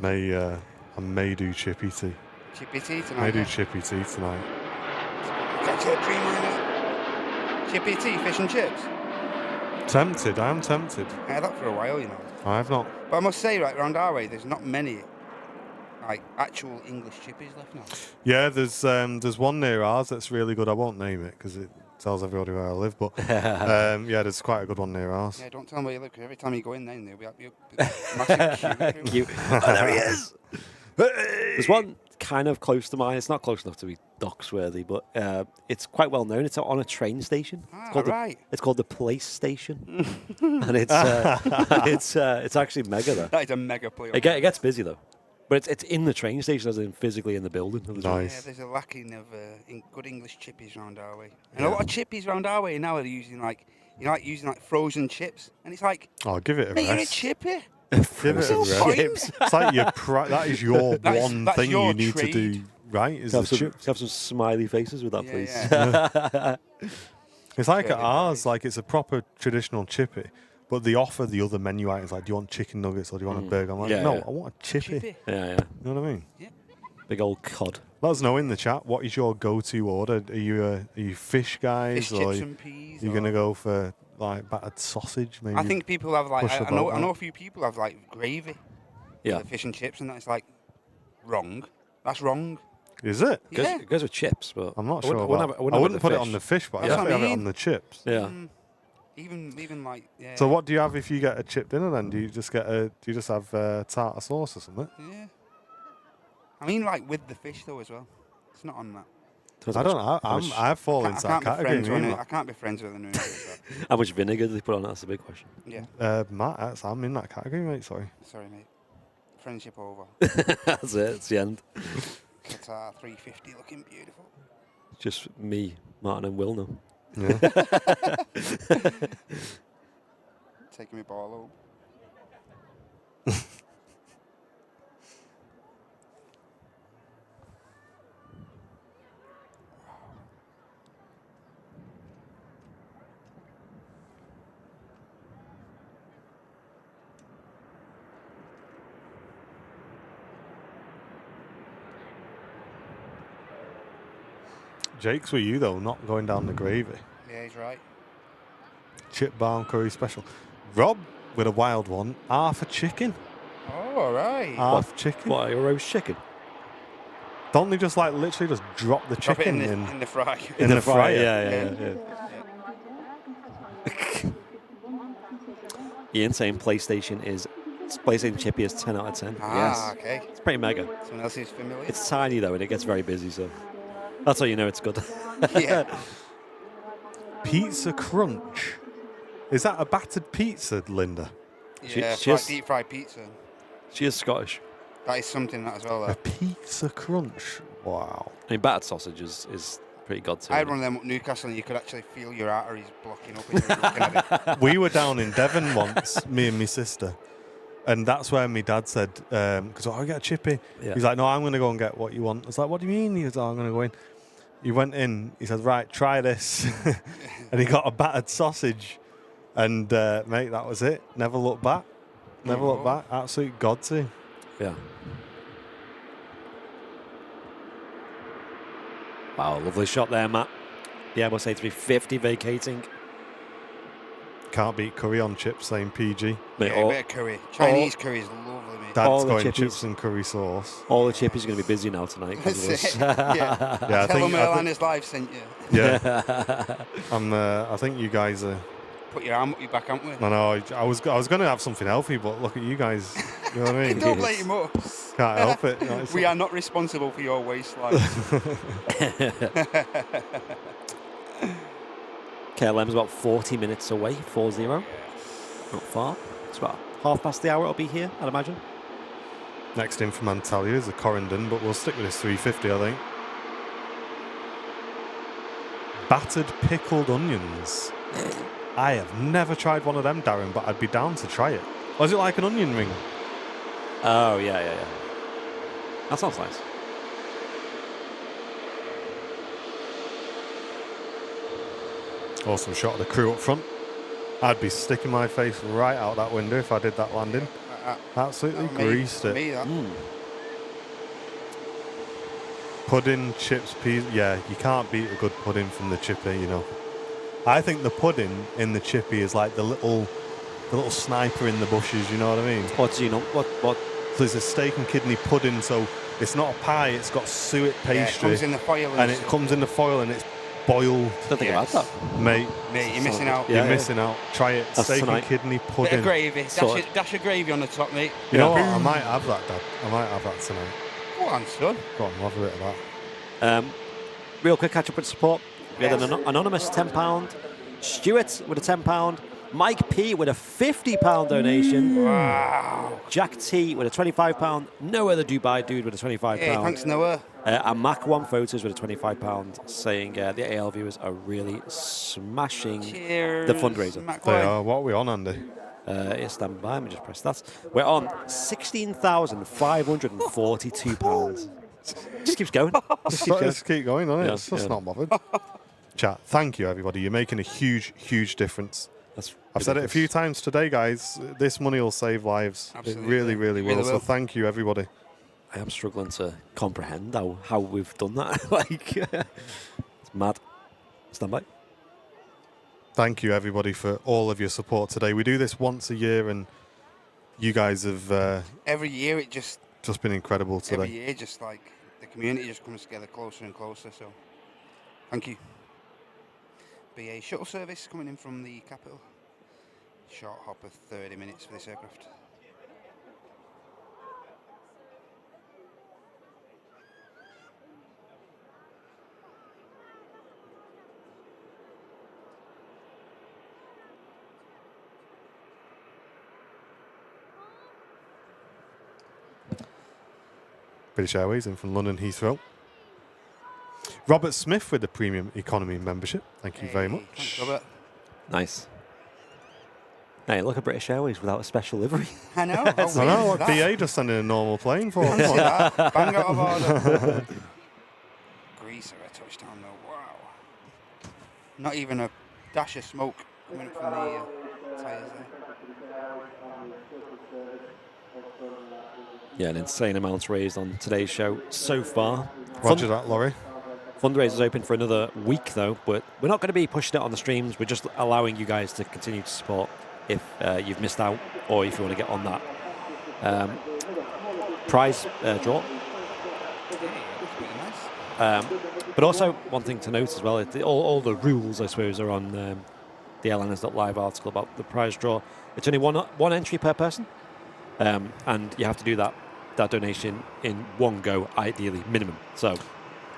I may do chippy tea. Chippy tea tonight. May do yeah. chippy tea tonight. Catch a Dreamliner. Chippy tea, fish and chips. Tempted, I am tempted. I had that for a while, you know. I have not. But I must say, right around our way, there's not many like actual English chippies left now. Yeah, there's one near ours that's really good. I won't name it because it tells everybody where I live. But yeah, there's quite a good one near ours. Yeah, don't tell them where you live, 'cause every time you go in, then there'll be a massive queue. Cute. Oh, there he is. There's one kind of close to mine. It's not close enough to be docs-worthy, but it's quite well known. It's on a train station. Ah, called right. It's called the Place Station, and it's actually mega there. That is a mega play. It gets busy though, but it's in the train station, as in physically in the building. Nice. Yeah, there's a lacking of good English chippies round our way, and a lot of chippies round our way now are using using frozen chips, and it's like, Oh, give it a mate, you're a rest. chippy. Give it a no rest. point. It's like that is your one that's thing your you need trade. to do right. Is Have the some, chips. have some smiley faces with that, Yeah, please. yeah. It's like Yeah, at ours, like it's a proper traditional chippy, but they offer the other menu items. Like, do you want chicken nuggets or do you want a burger? I'm like, Yeah, no, yeah. I want a chippy. Chippy. Yeah, yeah. You know what I mean? Big old cod. Let us know in the chat. What is your go-to order? Are you fish guys, Fish or chips are and peas. you or- gonna go for like battered sausage? Maybe. I think people have like push the I know boat I know out. a few people have like gravy. Yeah. The fish and chips, and that's like wrong. That's wrong. Is it? Yeah. It goes with chips, but I'm not I sure. wouldn't- about- I wouldn't have put the it on fish. the fish, but I That's what definitely I have it on mean. the chips. Yeah. Even like yeah. So what do you have if you get a chip dinner then? Do you just have tartar sauce or something? Yeah. I mean, like with the fish though as well. It's not on that. I don't know. I fall I into can't that be friends category. with me, I can't be friends with anyone. How much vinegar do they put on it? That's a big question. Yeah. Matt, I'm in that category, mate. Sorry. Sorry, mate. Friendship over. That's it. It's the end. Qatar 350 looking beautiful. Just me, Martin, and Will now. Yeah. Taking me ball home. Jake's with you though, not going down the gravy. Yeah, he's right. Chip balm curry special. Rob with a wild one. Half a chicken. Oh, all right. Half chicken. What, a roast chicken? Don't they just like literally just drop the Drop it chicken in the fry. in the fryer? Yeah. Ian saying PlayStation Chippy is 10 out of 10. Ah, Yes. okay. It's pretty mega. Someone else is familiar. It's tiny though, and it gets very busy, so that's how you know it's good. Yeah. Pizza Crunch. Is that a battered pizza, Linda? Yeah, she's- deep fried pizza. She is Scottish. That is something that as well. A That. Pizza Crunch. Wow. I mean, battered sausage is pretty god tier. I had one of them at Newcastle, and you could actually feel your arteries blocking up as you were looking at it. We were down in Devon once, me and my sister, and that's where my dad said, because I get a chippy. Yeah. He's like, no, I'm going to go and get what you want. I was like, what do you mean? He was like, I'm going to go in. He went in, he said, right, try this. And he got a battered sausage. And, mate, that was it. Never looked back. Never looked back. Absolute god to. Yeah. Wow, lovely shot there, Matt. The Airbus A350 vacating. Can't beat curry on chips, saying PG. Mate, Yeah, a bit of curry. Chinese curry is lovely, mate. Dad's All the going chippies. chips and curry sauce. all the chippies are going to be busy now tonight. 'cause of That's us. it. Yeah. Yeah, Tell them I Airliners Live sent you. Yeah. I think you guys are. Put your arm up your back, haven't we? I know. I was going to have something healthy, but look at you guys. You know what I mean? Don't blame us. Can't help it. No, it's We not- are not responsible for your waistline. KLM's about 40 minutes away, 4-0. Not far. It's about half past the hour it'll be here, I'd imagine. Next in from Antalya is a Corendon, but we'll stick with this 350, I think. Battered pickled onions. I have never tried one of them, Darren, but I'd be down to try it. Or is it like an onion ring? Oh, yeah. That sounds nice. Awesome shot of the crew up front. I'd be sticking my face right out that window if I did that landing. Absolutely greased it. Me, that. Pudding, chips, peas. Yeah, you can't beat a good pudding from the chippy, you know. I think the pudding in the chippy is like the little sniper in the bushes, you know what I mean? What do you know? What? So it's a steak and kidney pudding, so it's not a pie, it's got suet Yeah, it pastry. comes in the foil. and it comes in the foil and it's boiled. Don't think Yes. about that. Mate, Mate, you're missing out. Yeah, you're missing out. Try it. That's Steak tonight. and kidney Bit of pudding. gravy. Sorted. Dash of gravy on the top, mate. You know what? Yeah. I might have that, Dad. I might have that tonight. Go on, son. Go on, we'll have a bit of that. Real quick catch up with support. We had an anonymous £10. Stuart with a £10. Mike P with a £50 donation. Wow. Jack T with a £25. Noah the Dubai dude with a £25. Hey, thanks, Noah. And Mac One Photos with a £25 saying the AL viewers are really smashing Cheers. the fundraiser. Mac They White. are. What are we on, Andy? Yes, stand by. Let me just press that. We're on £16,542. Just keeps going. Just keeps going. Let's keep going on it. Yeah, It's just yeah. not bothered. Chat, thank you, everybody. You're making a huge, huge difference. That's I've said it a few ridiculous. times today, guys. This money will save lives. Absolutely. It really, really It will. really So will. thank you, everybody. I am struggling to comprehend how we've done that. Like, it's mad. Stand by. Thank you, everybody, for all of your support today. We do this once a year, and you guys have Every year it just, been incredible every today. year just like the community just comes together closer and closer. So, thank you. BA shuttle service coming in from the capital. Short hop of 30 minutes for this aircraft. British Airways in from London Heathrow. Robert Smith with the premium economy membership. Thank you very Hey, much. Thanks, Robert. Nice. Hey, look at British Airways without a special livery. I know. How I weird know is what that? BA just sending a normal plane for. Fancy that. Bang out of order. Greaser, a touchdown though. Wow. Not even a dash of smoke coming from the tyres there. Yeah, an insane amount raised on today's show so far. Roger that, Laurie. Fundraiser's open for another week though, but we're not going to be pushing it on the streams. We're just allowing you guys to continue to support if you've missed out or if you want to get on that prize draw. Hey, that's pretty nice. But also, one thing to note as well, all the rules, I suppose, are on the airliners.live article about the prize draw. It's only one entry per person, and you have to do that donation in one go, ideally, minimum. So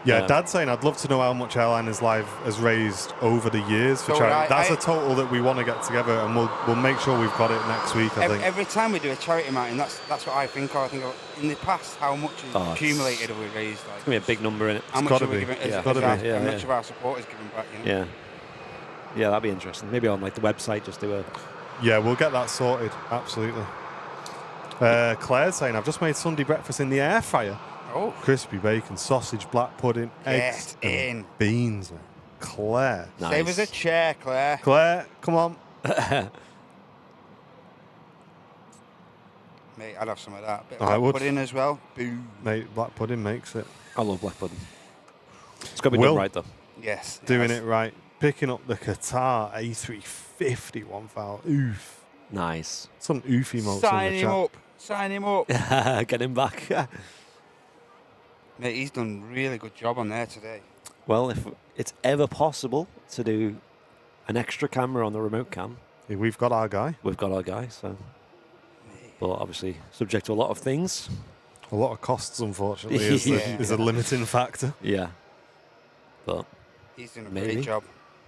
Yeah, Dad's saying I'd love to know how much Airliners Live has raised over the years for So charity. That's I- a total that we want to get together, and we'll make sure we've got it next week. I think. Every time we do a charity mountain, that's what I think of. I think of in the past how much has accumulated have we raised. Like, It's going to be a big number in it. how much gotta have we be. given? Yeah. As Gotta our, be. how much of our support is given back? You know? Yeah. Yeah, that'd be interesting. Maybe on like the website, just do a. Yeah, we'll get that sorted. Absolutely. Claire's saying I've just made Sunday breakfast in the air fryer. Oh, Crispy bacon, sausage, black pudding, eggs, Get and in. beans. Man. Claire. Nice. save us a chair, Claire. Claire, come on. Mate, I'd have some of that. Bit I of black would. pudding as well. Boom. Mate, black pudding makes it. I love black pudding. It's got to be Will. done right though. Yes. Doing yes. it right. Picking up the Qatar A350 1000. Oof. Nice. Some oof emotes Sign in the him chat. up. Sign him up. Get him back. Mate, he's done a really good job on there today. Well, if it's ever possible to do an extra camera on the remote cam, Yeah, we've got our guy. we've got our guy. So, but obviously subject to a lot of things. A lot of costs, unfortunately, is, Yeah. is a limiting factor. Yeah. But He's done a Maybe. great job.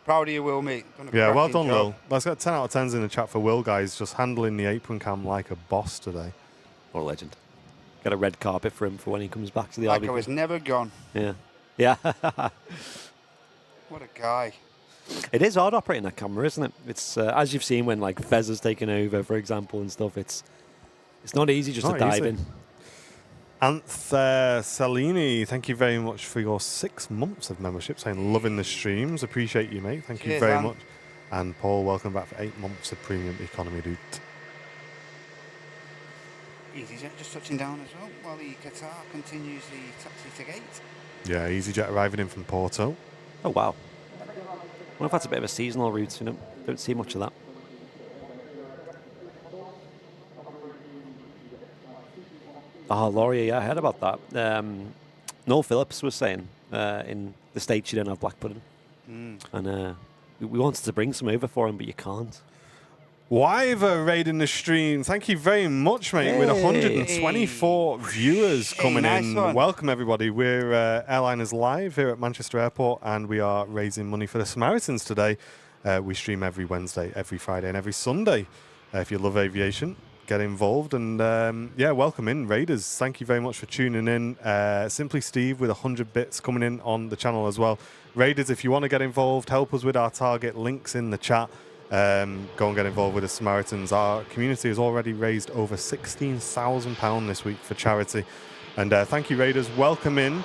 Proud of you, Will, mate. Done a Yeah, well cracking done, job. Will. Let's get 10 out of 10s in the chat for Will, guys. Just handling the apron cam like a boss today. what a legend. Get a red carpet for him for when he comes back to the Like I RV. was never gone. Yeah. Yeah. What a guy. It is hard operating that camera, isn't it? It's as you've seen when like Fez has taken over, for example, and stuff. It's not easy just to Not dive easy. in. Anth Salini, thank you very much for your 6 months of membership. Saying loving the streams. Appreciate you, mate. Thank you Cheers, very Ant. much. And Paul, welcome back for 8 months of premium economy, dude. EasyJet just touching down as well while the Qatar continues the taxi to gate. Yeah, EasyJet arriving in from Porto. Oh wow. I wonder if that's a bit of a seasonal route. You know, don't see much of that. Oh, Laurier, yeah, I heard about that. Noel Phillips was saying in the States you don't have black pudding. And we wanted to bring some over for him, but you can't. Wyver raiding the stream. Thank you very much, mate. With 124 viewers coming nice in. one. Welcome, everybody. We're Airliners Live here at Manchester Airport, and we are raising money for the Samaritans today. We stream every Wednesday, every Friday, and every Sunday. If you love aviation, get involved. And yeah, welcome in, Raiders. Thank you very much for tuning in. Simply Steve with 100 bits coming in on the channel as well. Raiders, if you want to get involved, help us with our target. Links in the chat. Go and get involved with the Samaritans. Our community has already raised over £16,000 this week for charity. And thank you, Raiders. Welcome in.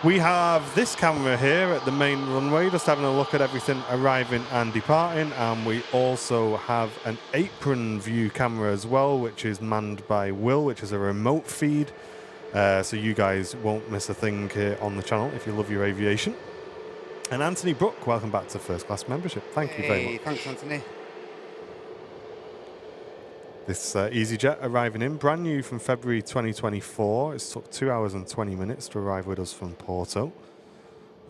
We have this camera here at the main runway, just having a look at everything arriving and departing. And we also have an apron view camera as well, which is manned by Will, which is a remote feed. So you guys won't miss a thing here on the channel if you love your aviation. And Anthony Brook, welcome back to First Class Membership. Thank you very much. Thanks, Anthony. This EasyJet arriving in, brand new from February 2024. It's took 2 hours and 20 minutes to arrive with us from Porto.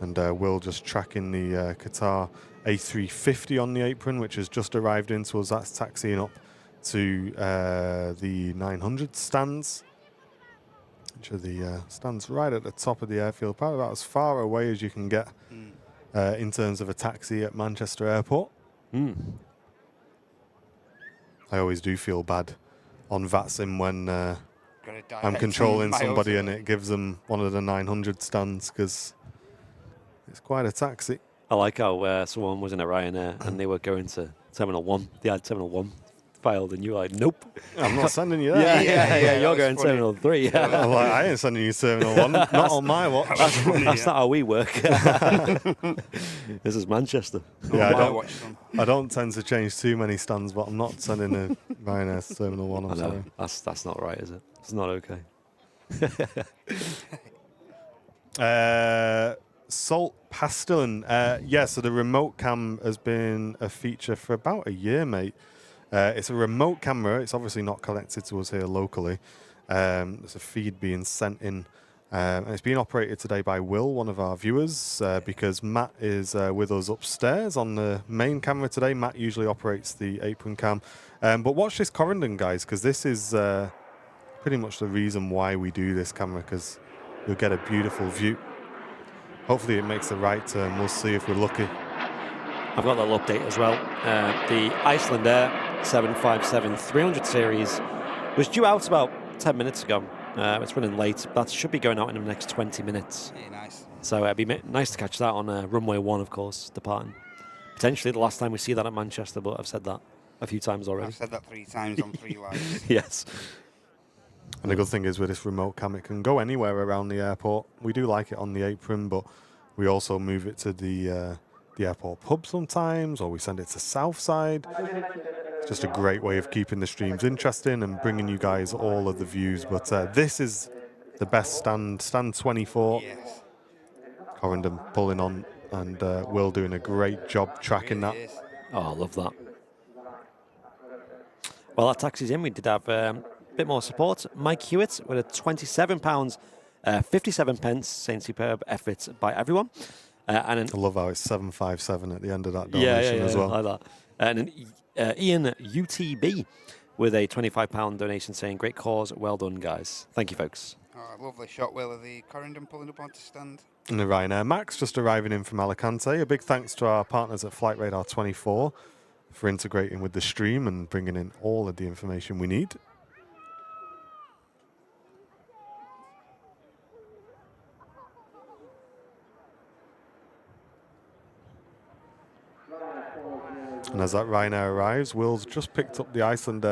And Will just tracking the Qatar A350 on the apron, which has just arrived into us. That's taxiing up to the 900 stands, which are the stands right at the top of the airfield, probably about as far away as you can get in terms of a taxi at Manchester Airport. I always do feel bad on VATSIM when I'm controlling somebody and it gives them one of the 900 stands, because it's quite a taxi. I like how someone was in a Ryanair and they were going to Terminal 1. They had Terminal 1 filed and you were like, nope. I'm not sending you that. Yeah, you're that going was funny. Terminal 3. I'm like, I ain't sending you Terminal 1, not on my watch. That's not how we work. This is Manchester. Yeah, I don't tend to change too many stands, but I'm not sending a Ryanair to Terminal 1, I I'm know. sorry. That's not right, is it? It's not okay. Salt Pastelin. Yeah, so the remote cam has been a feature for about a year, mate. It's a remote camera. It's obviously not connected to us here locally. There's a feed being sent in. And it's being operated today by Will, one of our viewers, because Matt is with us upstairs on the main camera today. Matt usually operates the apron cam. But watch this Corendon, guys, because this is pretty much the reason why we do this camera, because you'll get a beautiful view hopefully it makes the right turn. We'll see if we're lucky. I've got a little update as well. The Iceland Air 757-300 series was due out about 10 minutes ago. It's running late. That should be going out in the next 20 minutes. Yeah, nice. So it'd be nice to catch that on runway 1, of course, departing. Potentially the last time we see that at Manchester, but I've said that a few times already. I've said that 3 times on 3 lives. Yes. And the good thing is with this remote cam, it can go anywhere around the airport. We do like it on the apron, but we also move it to the airport pub sometimes, or we send it to Southside. It's just a great way of keeping the streams interesting and bringing you guys all of the views. But this is the best stand 24. Yes. Correndon pulling on, and Will doing a great job tracking that. Really is. Oh, I love that. Well, that taxi's in. We did have a bit more support. Mike Hewitt with a £27, 57 pence, saying superb effort by everyone. And I love how it's 757 at the end of that yeah, donation as well. I like that. And an Ian UTB with a £25 donation saying, great cause, well done, guys. Thank you, folks. Oh, lovely shot, Will, of the Correndon pulling up onto stand. And the Ryanair Max just arriving in from Alicante. A big thanks to our partners at Flight Radar 24 for integrating with the stream and bringing in all of the information we need. And as that Ryanair arrives, Will's just picked up the Iceland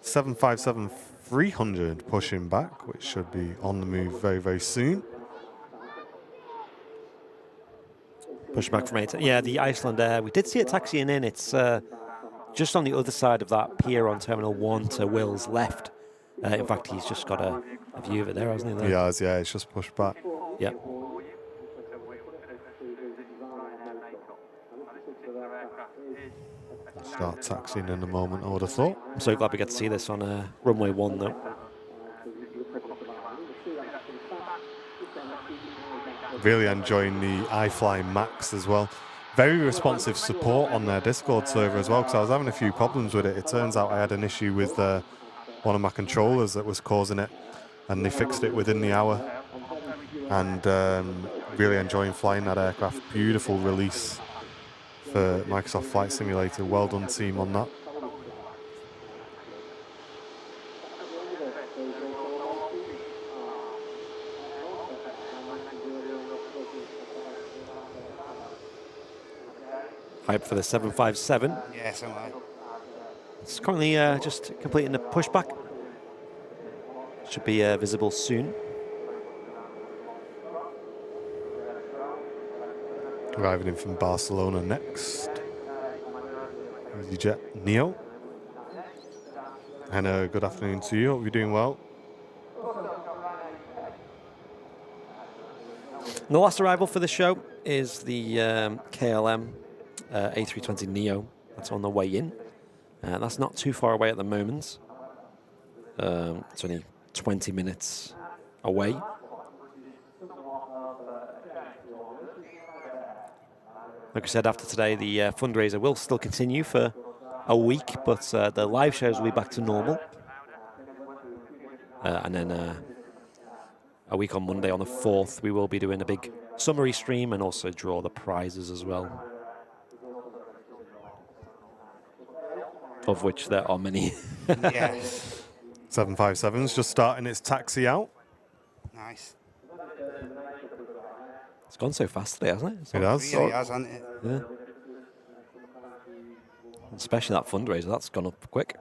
757-300 pushing back, which should be on the move very, very soon. Push back from 8. Yeah, the Iceland Air. We did see it taxiing in. It's just on the other side of that pier on Terminal 1 to Will's left. In fact, he's just got a view of it there, hasn't he? There? He has, yeah, it's just pushed back. Yeah. Start taxiing in a moment, I would have thought. I'm so glad we get to see this on runway 1, though. Really enjoying the iFly Max as well. Very responsive support on their Discord server as well, because I was having a few problems with it. It turns out I had an issue with one of my controllers that was causing it, and they fixed it within the hour. And really enjoying flying that aircraft. Beautiful release for Microsoft Flight Simulator. Well done, team, on that. Hype for the 757. Yeah, so am I. It's currently just completing the pushback. Should be visible soon. Arriving in from Barcelona next. EasyJet Neo. And good afternoon to you. Hope you're doing well. And the last arrival for the show is the KLM A320 Neo. That's on the way in. That's not too far away at the moment. It's only 20 minutes away. Like I said, after today, the fundraiser will still continue for a week, but the live shows will be back to normal. And then a week on Monday, on the 4th, we will be doing a big summary stream and also draw the prizes as well. Of which there are many. Yes. 757's just starting its taxi out. Nice. It's gone so fast today, hasn't it? It has. Really has, hasn't it? Yeah. Especially that fundraiser, that's gone up quick.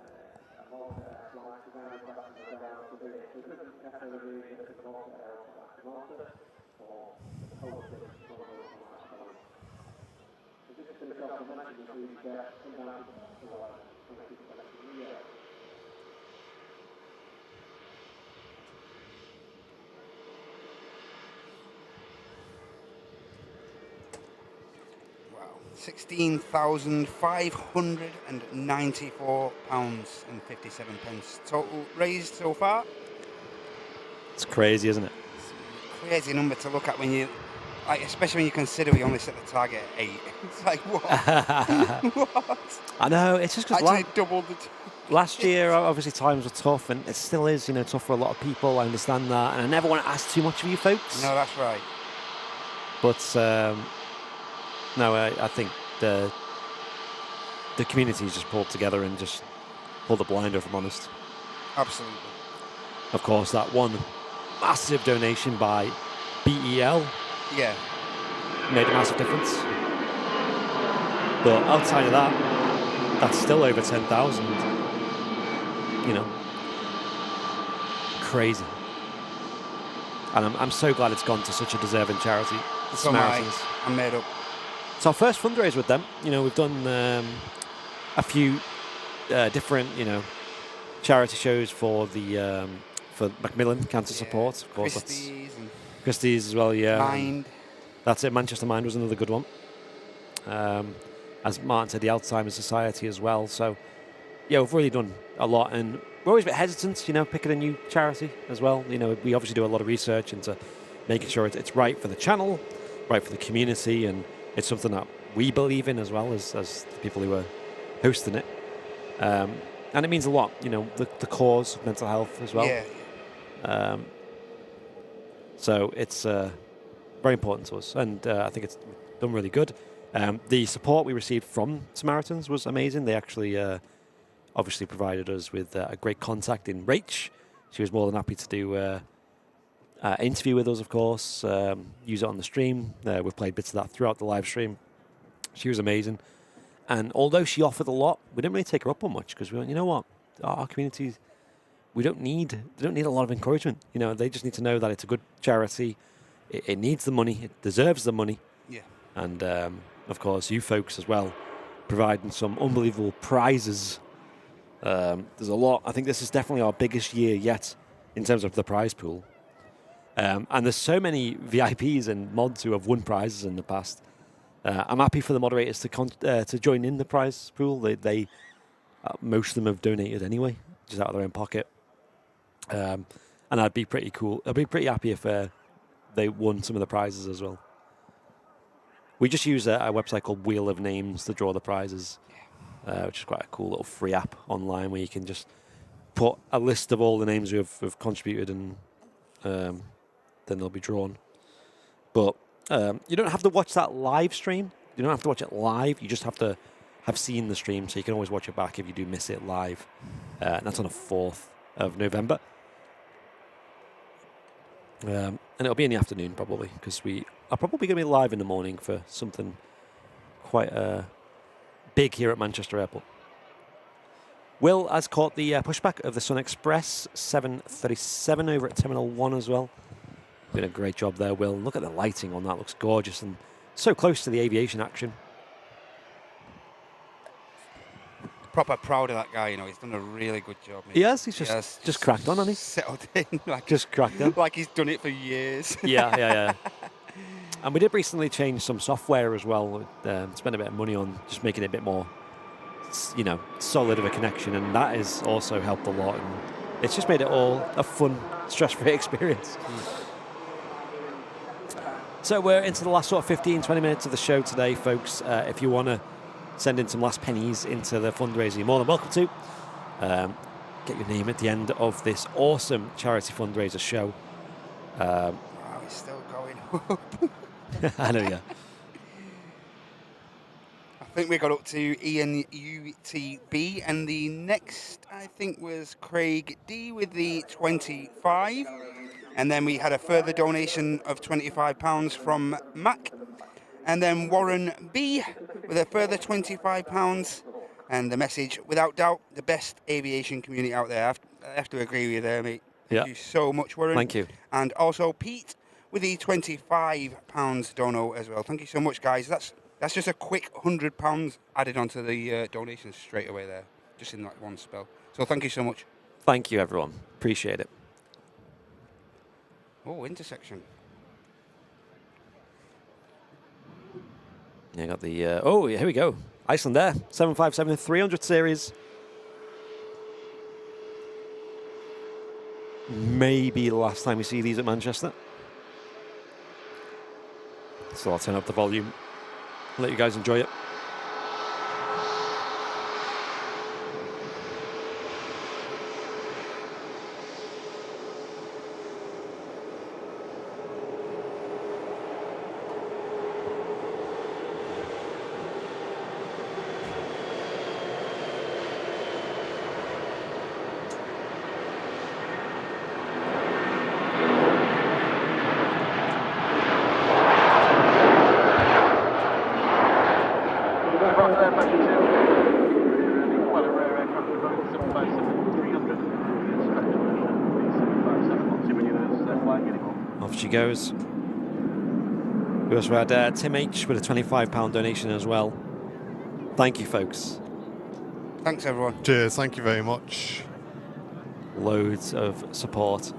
£16,594.57 total raised so far. It's crazy, isn't it? Crazy number to look at when you, like, especially when you consider we only set the target at 8. It's like, what? What? I know, it's just because Actually doubled the last year, obviously, times were tough, and it still is, tough for a lot of people. I understand that, and I never want to ask too much of you folks. No, that's right. But no, I think the community's just pulled together and just pulled the blinder, if I'm honest. Absolutely. Of course, that one massive donation by BEL Yeah. made a massive difference. But outside of that, that's still over 10,000. You know, crazy. And I'm so glad it's gone to such a deserving charity, the So am I. Samaritans. I'm made up. It's our first fundraiser with them. You know, we've done a few different, charity shows for the for Macmillan Cancer Support, of course. Christie's and Christie's as well, yeah. Mind. That's it. Manchester Mind was another good one. As Martin said, the Alzheimer's Society as well. So, yeah, we've really done a lot, and we're always a bit hesitant, picking a new charity as well. We obviously do a lot of research into making sure it's right for the channel, right for the community, and it's something that we believe in as well as the people who are hosting it. And it means a lot, the cause of mental health as well. Yeah. So it's very important to us, and I think it's done really good. The support we received from Samaritans was amazing. They actually obviously provided us with a great contact in Rach. She was more than happy to do an interview with us, of course, use it on the stream. We've played bits of that throughout the live stream. She was amazing. And although she offered a lot, we didn't really take her up on much because we went, you know what, our community, they don't need a lot of encouragement. They just need to know that it's a good charity. It needs the money. It deserves the money. Yeah. And, of course, you folks as well, providing some unbelievable prizes. There's a lot. I think this is definitely our biggest year yet in terms of the prize pool. And there's so many VIPs and mods who have won prizes in the past. I'm happy for the moderators to join in the prize pool. They most of them have donated anyway, just out of their own pocket. And I'd be pretty cool. I'd be pretty happy if they won some of the prizes as well. We just use a website called Wheel of Names to draw the prizes, which is quite a cool little free app online where you can just put a list of all the names who have contributed, and then they'll be drawn. But you don't have to watch that live stream. You don't have to watch it live. You just have to have seen the stream, so you can always watch it back if you do miss it live. And that's on the 4th of November. And it'll be in the afternoon probably, because we are probably going to be live in the morning for something quite big here at Manchester Airport. Will has caught the pushback of the Sun Express 737 over at Terminal 1 as well. Been a great job there, Will. Look at the lighting on that. Looks gorgeous and so close to the aviation action. Proper proud of that guy, He's done a really good job, mate. He has. He's just cracked on, hasn't he? Settled in. Just cracked on. Like he's done it for years. Yeah. And we did recently change some software as well. Spent a bit of money on just making it a bit more, solid of a connection, and that has also helped a lot. And it's just made it all a fun, stress-free experience. So we're into the last sort of 15, 20 minutes of the show today, folks. If you want to send in some last pennies into the fundraiser, you're more than welcome to. Get your name at the end of this awesome charity fundraiser show. Wow, it's still going up. I know, yeah. I think we got up to ENUTB, and the next, I think, was Craig D with the 25. And then we had a further donation of £25 from Mac. And then Warren B with a further £25. And the message, without doubt, the best aviation community out there. I have to agree with you there, mate. Thank you so much, Warren. Thank you. And also Pete with the £25 dono as well. Thank you so much, guys. That's just a quick £100 added onto the donations straight away there, just in that one spell. So thank you so much. Thank you, everyone. Appreciate it. Oh, intersection. You got the here we go. Iceland Air 757-300 series. Maybe the last time we see these at Manchester. So I'll turn up the volume, let you guys enjoy it. goes. We also had Tim H with a £25 donation as well. Thank you, folks. Thanks, everyone. Cheers. Thank you very much. Loads of support.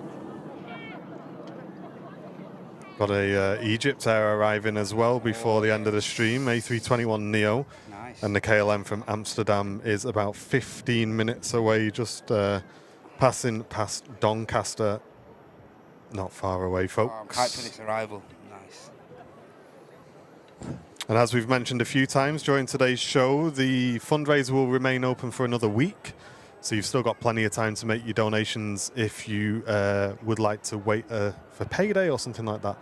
Got a Egypt Air arriving as well before the end of the stream. A321 Neo. Nice. And the KLM from Amsterdam is about 15 minutes away, just passing past Doncaster. Not far away, I'm folks. hyped for this arrival. Nice. And as we've mentioned a few times during today's show, the fundraiser will remain open for another week. So you've still got plenty of time to make your donations if you would like to wait for payday or something like that.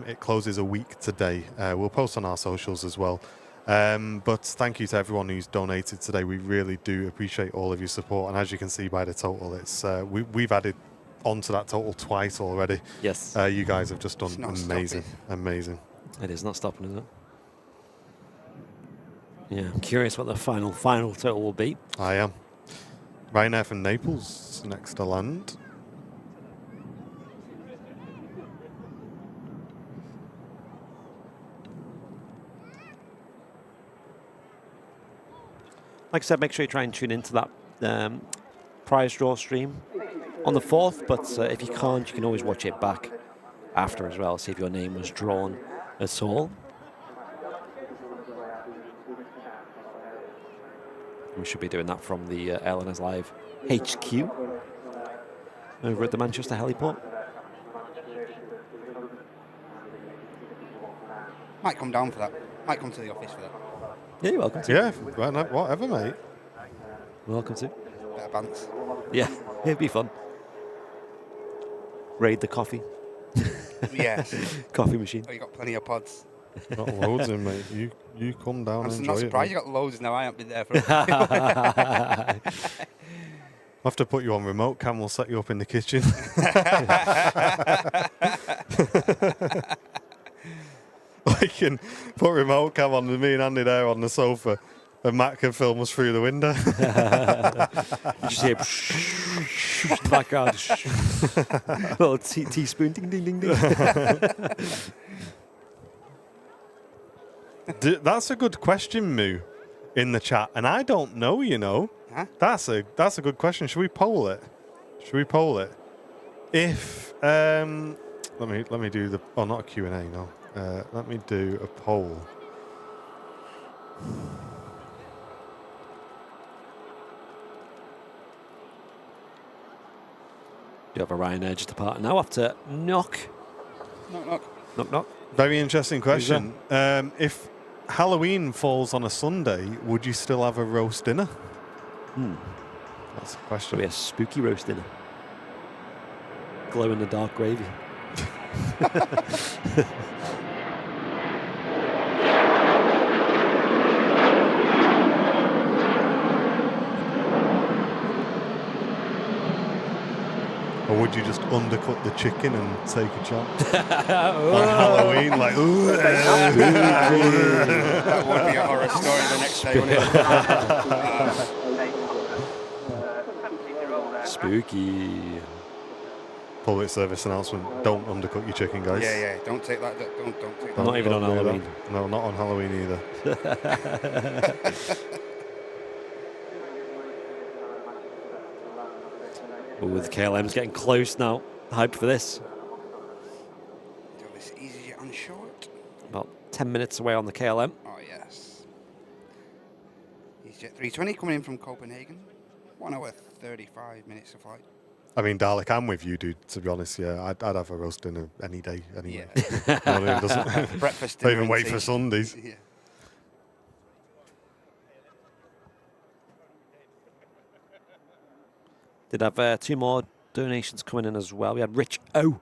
It closes a week today. We'll post on our socials as well. But thank you to everyone who's donated today. We really do appreciate all of your support. And as you can see by the total, it's we've added onto that total twice already. Yes. You guys have just done It's not amazing. stopping. Amazing. It is not stopping, is it? Yeah, I'm curious what the final total will be. I am. Ryanair from Naples next to land. Like I said, make sure you try and tune into that prize draw stream on the 4th, but if you can't, you can always watch it back after as well, see if your name was drawn at all. We should be doing that from the Airliners Live HQ over at the Manchester heliport. Might come down for that. Might come to the office for that. Yeah, you're welcome to. Yeah, right now, whatever, mate. Welcome to. Bit of bants. Yeah, it'd be fun. Raid the coffee. Yes. Coffee machine. Oh, you got plenty of pods. Got loads in, mate. You come down and I'm enjoy not it. surprised mate. you got loads now. I haven't been there for a while. I'll have to put you on remote cam. We'll set you up in the kitchen. I can put remote cam on with me and Andy there on the sofa, and Matt can film us through the window. You just hear in the background. Little teaspoon, ding, ding, ding, ding. That's a good question, Moo, in the chat, and I don't know. You know, Huh? that's a good question. Should we poll it? If let me do the not a Q&A, no. Let me do a poll. You have a Ryanair just apart now after knock. Knock, knock. Knock, knock. Very interesting question. If Halloween falls on a Sunday, would you still have a roast dinner? That's the Should question. be a spooky roast dinner. Glow in the dark gravy. Or would you just undercut the chicken and take a chance on Halloween? Like, ooh, That would be a horror story the next day, wouldn't it? Spooky. public service announcement: don't undercut your chicken, guys. Yeah. Don't take that. Don't take that. Not even on Don't do Halloween. that. No, not on Halloween either. Ooh, the KLM's getting close now. Hyped for this. Do this easy on short. About 10 minutes away on the KLM. Oh yes. EasyJet 320 coming in from Copenhagen. 1 hour 35 minutes of flight. I mean, Dalek, I'm with you, dude. To be honest, yeah, I'd have a roast dinner any day, anyway. Yeah. You know what I mean? Doesn't Breakfast. don't dinner, even and wait tea. for Sundays. Yeah. Did have 2 more donations coming in as well. We had Rich O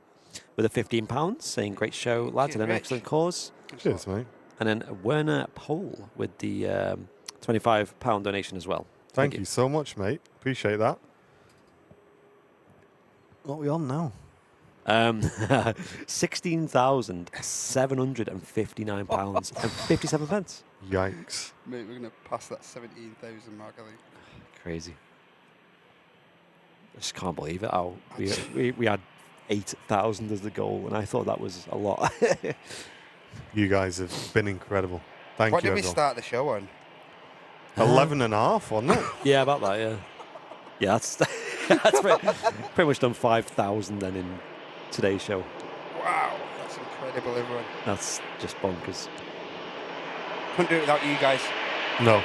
with a £15 saying, great show, lads, Cheers, and an Rich. excellent cause. Cheers, mate. And then Werner Pole with the £25 donation as well. Thank you so much, mate. Appreciate that. What are we on now? £16,759.57. Yikes. Mate, we're going to pass that 17,000 mark, I think. Crazy. I just can't believe it. How we had 8,000 as the goal, and I thought that was a lot. You guys have been incredible. Thank What you, did we everyone. start the show on? 11 and a half, wasn't it? Yeah, about that, yeah. Yeah, that's, that's pretty much done 5,000 then in today's show. Wow, that's incredible, everyone. That's just bonkers. Couldn't do it without you guys. No.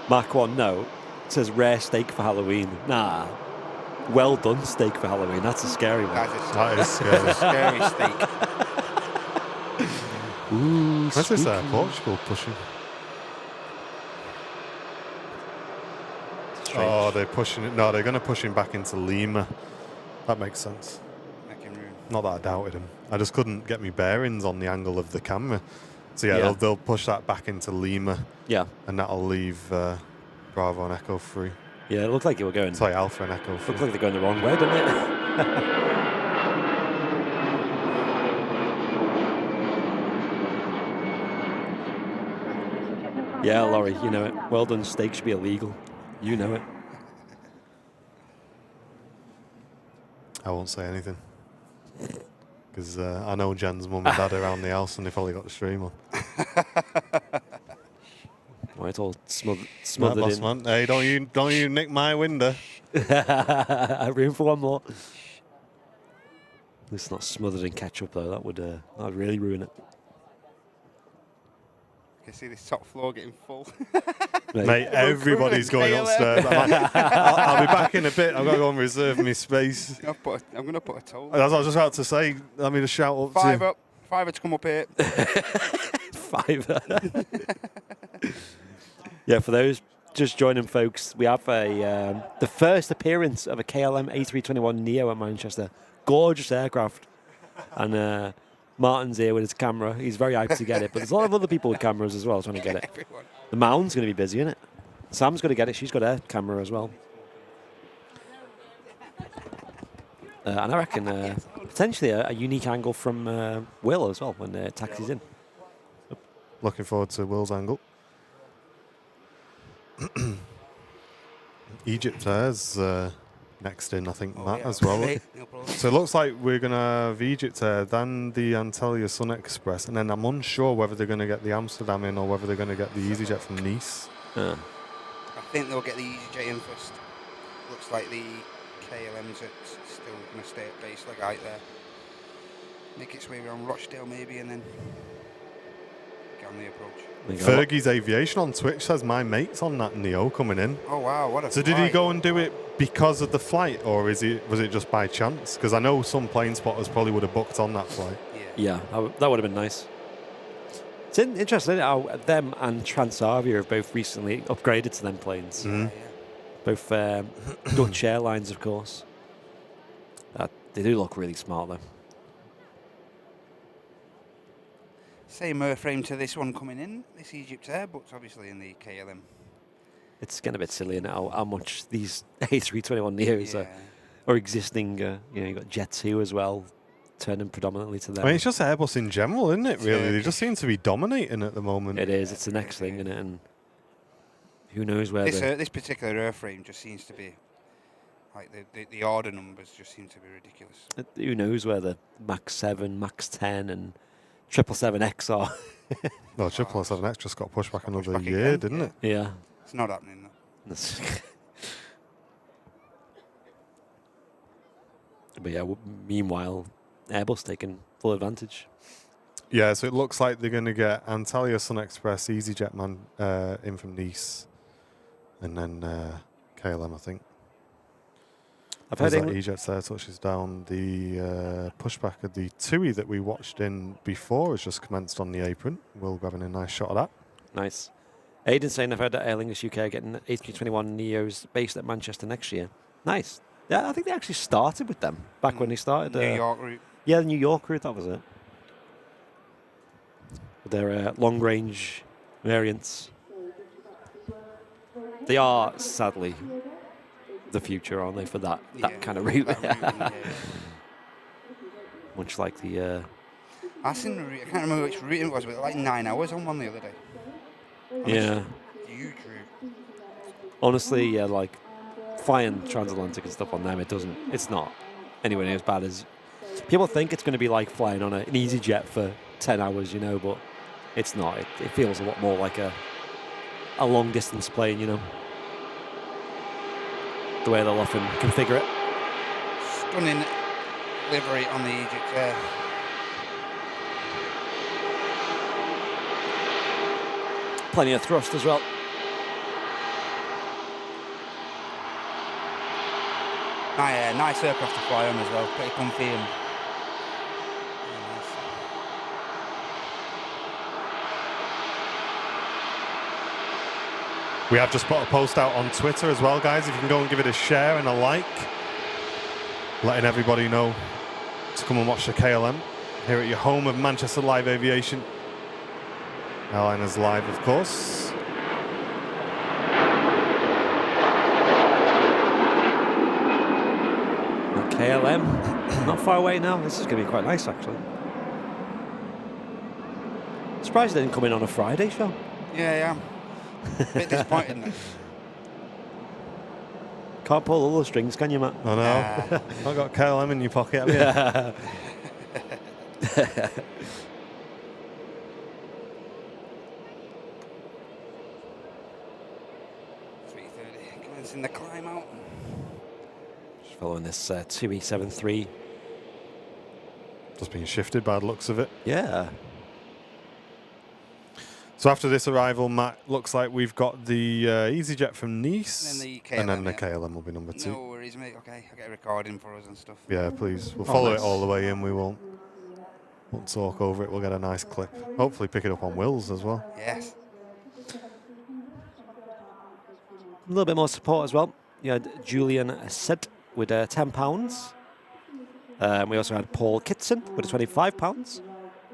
Mark 1, no. It says rare steak for Halloween. Nah. Well done steak for Halloween. That's a scary one. That is scary. Scary steak. Ooh, Where's this spooky. Portugal pushing? Strange. Oh, they're pushing it. No, they're going to push him back into Lima. That makes sense. Making room. Not that I doubted him. I just couldn't get me bearings on the angle of the camera. So yeah, Yeah. They'll push that back into Lima, Yeah. and that'll leave Bravo and Echo free. Yeah, it looked like you were going. Sorry, Alpha and Echo free. Looked like they're going the wrong way, didn't it? Yeah, Laurie, you know it. Well done steak should be illegal. You know it. I won't say anything. Because I know Jen's mum and dad around the house, and they've probably got the stream on. Well, it's all Right, smothered boss in. man. Hey, don't you nick my window. Room for one more. It's not smothered in ketchup though. That would really ruin it. I can see this top floor getting full. Mate, everybody's going upstairs. I'll be back in a bit. I've got to go and reserve my space. I'm going to put a toll. That's what I was just about to say. Let me just shout up Five to up. Fiver to come up here. Fiver. Yeah, for those just joining, folks, we have the first appearance of a KLM A321 Neo at Manchester. Gorgeous aircraft. And Martin's here with his camera. He's very hyped to get it, but there's a lot of other people with cameras as well trying to get it. Everyone. The Mound's going to be busy, isn't it? Sam's going to get it. She's got her camera as well. And I reckon potentially a unique angle from Will as well when taxi's in. Looking forward to Will's angle. Egypt Air's next in, I think, Matt, as well. No problem. So it looks like we're going to have Egypt Air, then the Antalya Sun Express, and then I'm unsure whether they're going to get the Amsterdam in or whether they're going to get the EasyJet from Nice. I think they'll get the EasyJet in first. Looks like the KLM's still going to stay at base like right there. Make its way around Rochdale maybe and then get on the approach. Fergie's Aviation on Twitch says my mate's on that Neo coming in. Oh wow, what a So did he flight. go and do it because of the flight, or was it just by chance? Because I know some plane spotters probably would have booked on that flight. Yeah, that would have been nice. It's interesting isn't it, how them and Transavia have both recently upgraded to them planes. Mhm. Both Dutch Airlines, of course. They do look really smart, though. Same airframe to this one coming in, this Egypt Air, but obviously in the KLM. It's getting a bit silly now how much these A321 Neos are existing. You've got Jet 2 as well, turning predominantly to them. I mean, it's just Airbus in general, isn't it, really? They Turkish. just seem to be dominating at the moment. It is. It's the next thing, isn't it? And who knows where This particular airframe just seems to be, like the order numbers just seem to be ridiculous. who knows where the Max 7, Max 10 and 777X are. No, 777X just got pushed back another back year, again, didn't yeah. it? Yeah. It's not happening though. But yeah, meanwhile, Airbus taking full advantage. Yeah, so it looks like they're going to get Antalya Sun Express, EasyJet in from Nice, and then KLM, I think. I've heard That England. EasyJet there touches down. The pushback of the TUI that we watched in before has just commenced on the apron. Will grabbing a nice shot of that. Nice. Aidan saying I've heard that Aer Lingus UK are getting A321 Neos based at Manchester next year. Nice. Yeah, I think they actually started with them back when they started. New York route. Yeah, the New York route, that was it. With their long-range variants. They are, sadly, the future, aren't they, for that kind of route? That route, yeah. Much like the I can't remember which route it was, but like 9 hours on one the other day. Yeah. Huge route. Honestly, yeah, like flying transatlantic and stuff on them, it's not anywhere near as bad as people think it's going to be like flying on an easy jet for 10 hours, you know, but it's not. It feels a lot more like a long distance plane, you know, the way they'll often configure it. Stunning livery on the Egypt Air. Plenty of thrust as well. Nice aircraft to fly on as well. Pretty comfy and very nice. We have just put a post out on Twitter as well, guys. If you can go and give it a share and a like, letting everybody know to come and watch the KLM here at your home of Manchester Live Aviation. Airliners Live, of course. KLM, not far away now. This is going to be quite nice, actually. Surprised they didn't come in on a Friday show. Yeah. A bit disappointed in that. Can't pull all the strings, can you, Matt? I know. I've got KLM in your pocket, have you? 3:30, commencing the climb out. Just following this 2E73. Just being shifted by the looks of it. Yeah. So after this arrival, Matt, looks like we've got the EasyJet from Nice. And then the KLM, and then the yeah. KLM will be number 2. No worries, mate. Okay, I'll get a recording for us and stuff. Yeah, please. We'll follow nice. it all the way in. We won't talk over it. We'll get a nice clip. Hopefully pick it up on Will's as well. Yes. A little bit more support as well. You had Julian Sid with £10. We also had Paul Kitson with £25,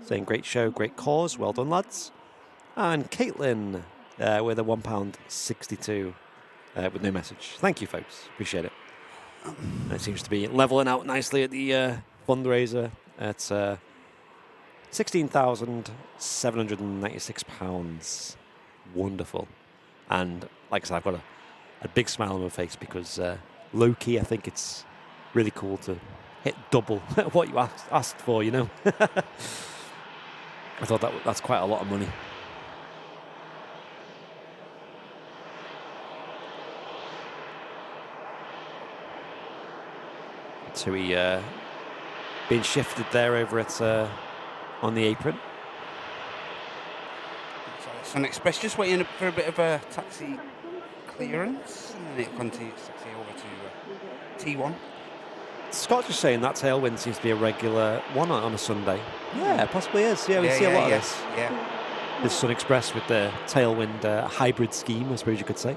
saying great show, great cause, well done, lads. And Caitlin with a £1.62 with no message. Thank you, folks. Appreciate it. And it seems to be leveling out nicely at the fundraiser at £16,796. Wonderful. And like I said, I've got a big smile on my face because low-key, I think it's really cool to hit double what you asked for, you know. I thought that's quite a lot of money. So he being shifted there over at on the apron. So Sun Express just waiting for a bit of a taxi clearance, and then it continues taxi over to T1. Scott's just saying that tailwind seems to be a regular one on a Sunday. Yeah, possibly is. Yeah, we see a lot of this. Yeah. This Sun Express with the tailwind hybrid scheme, I suppose you could say.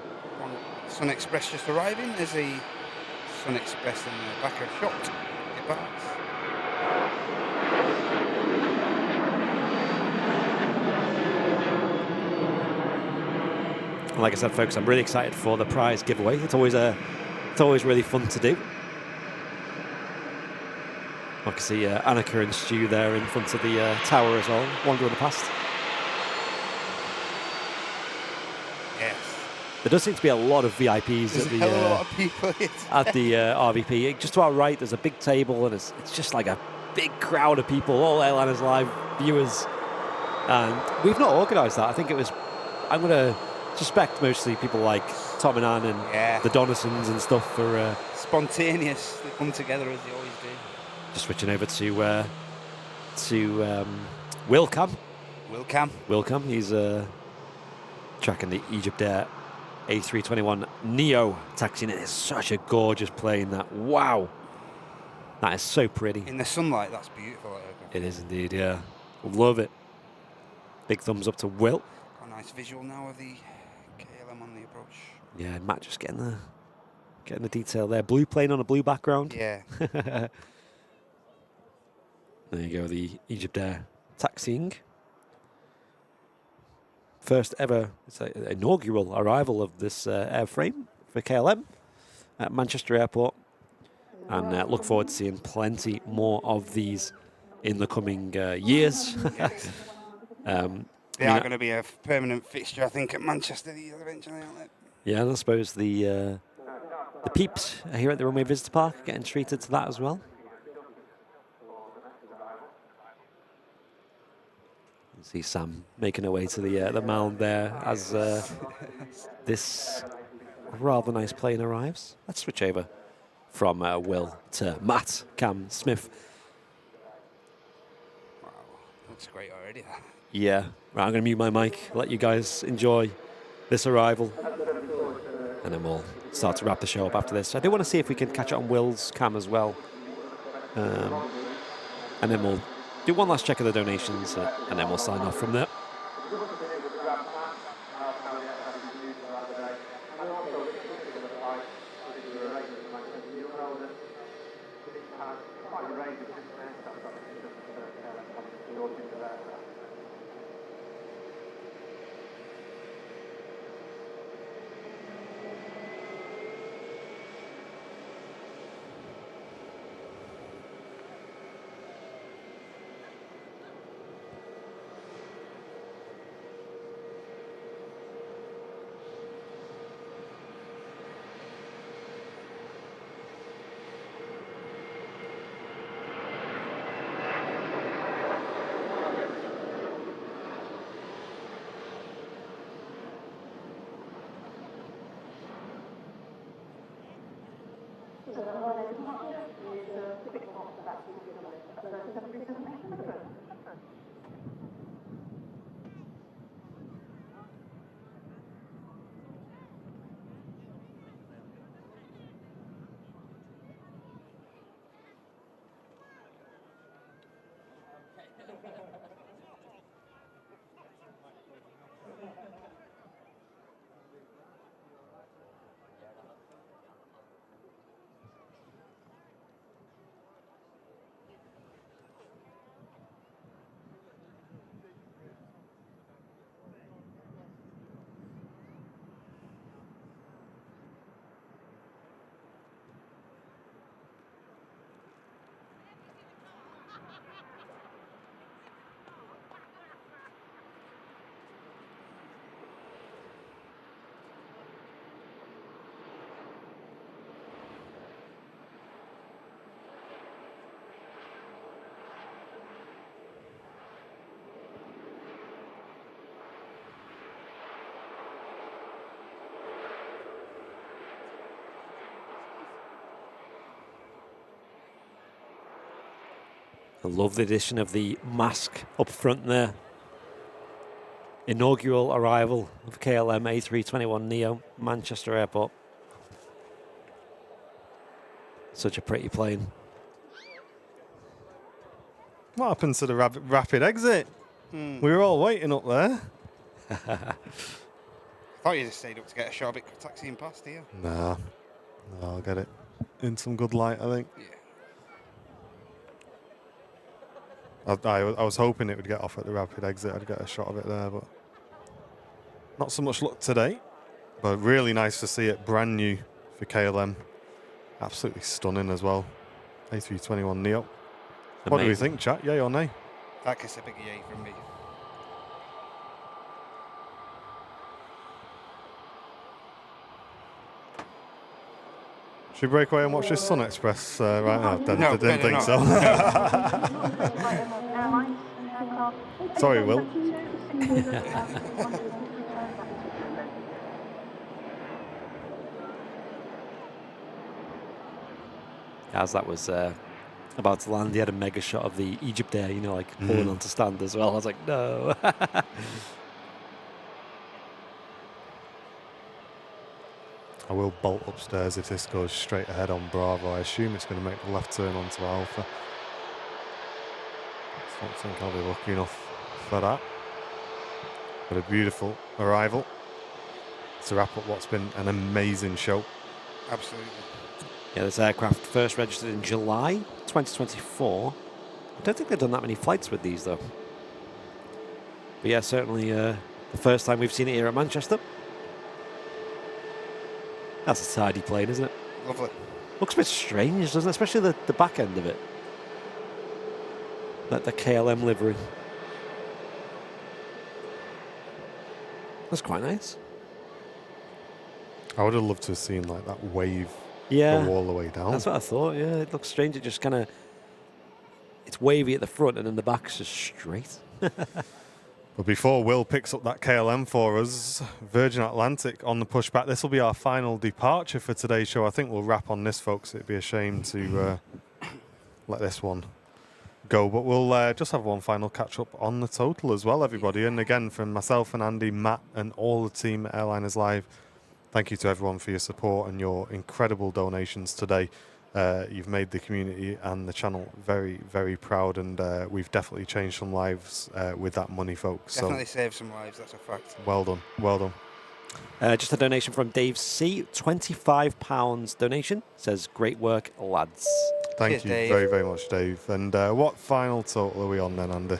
Sun Express just arriving. There's a Sun Express in the back of shop. Get back. And like I said, folks, I'm really excited for the prize giveaway. It's always really fun to do. I can see Annika and Stu there in front of the tower as well, wandering past. Yes. There does seem to be a lot of VIPs There's at a hell of a lot of people. at the RVP. Just to our right, there's a big table, and it's just like a big crowd of people, all Airliners Live viewers. And we've not organised that. I think I'm going to suspect mostly people like Tom and Ann and the Donisons and stuff for... Spontaneous. They come together as they always do. Just switching over to Willcam. Willcam, he's tracking the Egypt Air A321 Neo taxiing in. It's such a gorgeous plane, that. Wow. That is so pretty. In the sunlight, that's beautiful. It is indeed, yeah. Love it. Big thumbs up to Will. Got a nice visual now of the KLM on the approach. Yeah, and Matt just getting the detail there. Blue plane on a blue background. Yeah. There you go, the Egypt Air taxiing. First ever, it's an inaugural arrival of this airframe for KLM at Manchester Airport. And look forward to seeing plenty more of these in the coming years. Yes. um, They I mean, are going to be a permanent fixture, I think, at Manchester eventually, aren't they? yeah, and I suppose the peeps here at the Runway Visitor Park are getting treated to that as well. You see Sam making her way to the mound there as this rather nice plane arrives. Let's switch over from Will to Matt Cam Smith. Wow, looks great already. Yeah, right, I'm going to mute my mic, let you guys enjoy this arrival, and then we'll start to wrap the show up after this. I do want to see if we can catch it on Will's cam as well. And then we'll do one last check of the donations, and then we'll sign off from there. I love the addition of the mask up front there. Inaugural arrival of KLM A321neo, Manchester Airport. Such a pretty plane. What happened to the rapid exit? We were all waiting up there. I thought you just stayed up to get a shot of it taxiing past here. Nah, no, I'll get it in some good light, I think. Yeah. I was hoping it would get off at the rapid exit. I'd get a shot of it there, but not so much luck today. But really nice to see it brand new for KLM. Absolutely stunning as well. A321neo. What do we think, chat? Yay or nay? That gets a big yay from me. Should we break away and watch this Sun Express right now? No, Didn't think not. so. Sorry, Will. As that was about to land, he had a mega shot of the Egypt Air, you know, like pulling onto stand as well. I was like, no. I will bolt upstairs if this goes straight ahead on Bravo. I assume it's going to make the left turn onto Alpha. I don't think I'll be lucky enough for that. But a beautiful arrival to wrap up what's been an amazing show. Absolutely. Yeah, this aircraft first registered in July 2024. I don't think they've done that many flights with these, though. But yeah, certainly the first time we've seen it here at Manchester. That's a tidy plane, isn't it? Lovely. Looks a bit strange, doesn't it? Especially the back end of it. Like the KLM livery. That's quite nice. I would have loved to have seen like that wave Yeah. go all the way down. That's what I thought, yeah. It looks strange. It just kind of... It's wavy at the front and then the back's just straight. But before Will picks up that KLM for us, Virgin Atlantic on the pushback. This will be our final departure for today's show. I think we'll wrap on this, folks. It'd be a shame to let this one go. But we'll just have one final catch-up on the total as well, everybody. And again, from myself and Andy, Matt, and all the team at Airliners Live, thank you to everyone for your support and your incredible donations today. You've made the community and the channel very, very proud, and we've definitely changed some lives with that money, folks. Definitely saved some lives, that's a fact. Well done, well done. Just a donation from Dave C. £25 donation. Says, great work, lads. Thank Cheers, you Dave. very, very much, Dave. And what final total are we on then, Andy?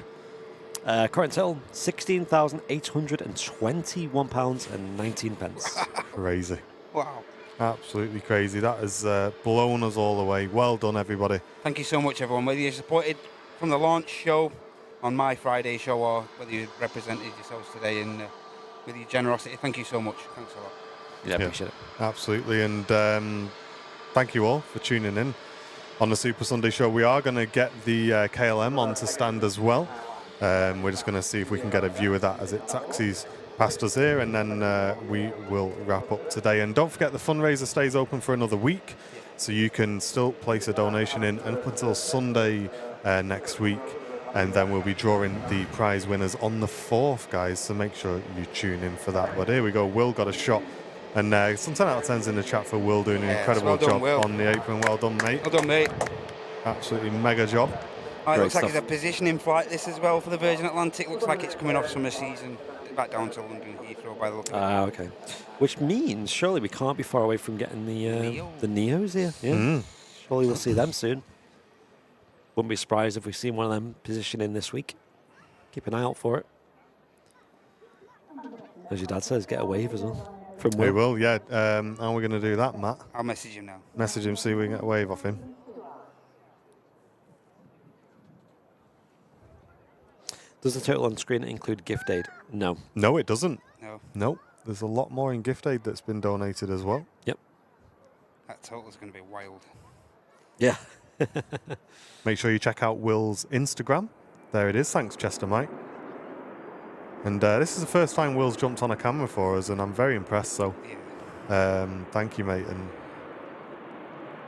Current total, £16,821.19. Crazy. Wow. Absolutely crazy. That has blown us all away. Well done, everybody. Thank you so much, everyone. Whether you supported from the launch show on my Friday show or whether you represented yourselves today and with your generosity, thank you so much. Thanks a lot. Yeah, appreciate it. Absolutely. And thank you all for tuning in on the Super Sunday show. We are going to get the KLM on to stand as well. We're just going to see if we can get a view of that as it taxis past us here, and then we will wrap up today. And don't forget, the fundraiser stays open for another week, so you can still place a donation in up until Sunday next week, and then we'll be drawing the prize winners on the 4th, guys, so make sure you tune in for that. But here we go. Will got a shot, and some 10 out of 10s in the chat for Will doing an incredible well done, job Will. on the apron. Well done, mate. Well done, mate. Absolutely mega job. It looks like stuff. it's a positioning flight, this as well, for the Virgin Atlantic. Looks like it's coming off summer season, back down to London Heathrow by the look of it. Okay. Which means surely we can't be far away from getting the Neos here. Yeah. Surely we'll see them soon. Wouldn't be surprised if we see one of them positioning this week. Keep an eye out for it. As your dad says, get a wave as well. From We Will. will, yeah. How are we going to do that, Matt? I'll message him now. Message him, see if we can get a wave off him. Does the total on screen include gift aid? No. No, it doesn't. No, No, there's a lot more in gift aid that's been donated as well. Yep. that total's going to be wild. Yeah. Make sure you check out Will's Instagram. There it is. Thanks, Chester Mike. And this is the first time Will's jumped on a camera for us, and I'm very impressed. So Yeah. thank you, mate. And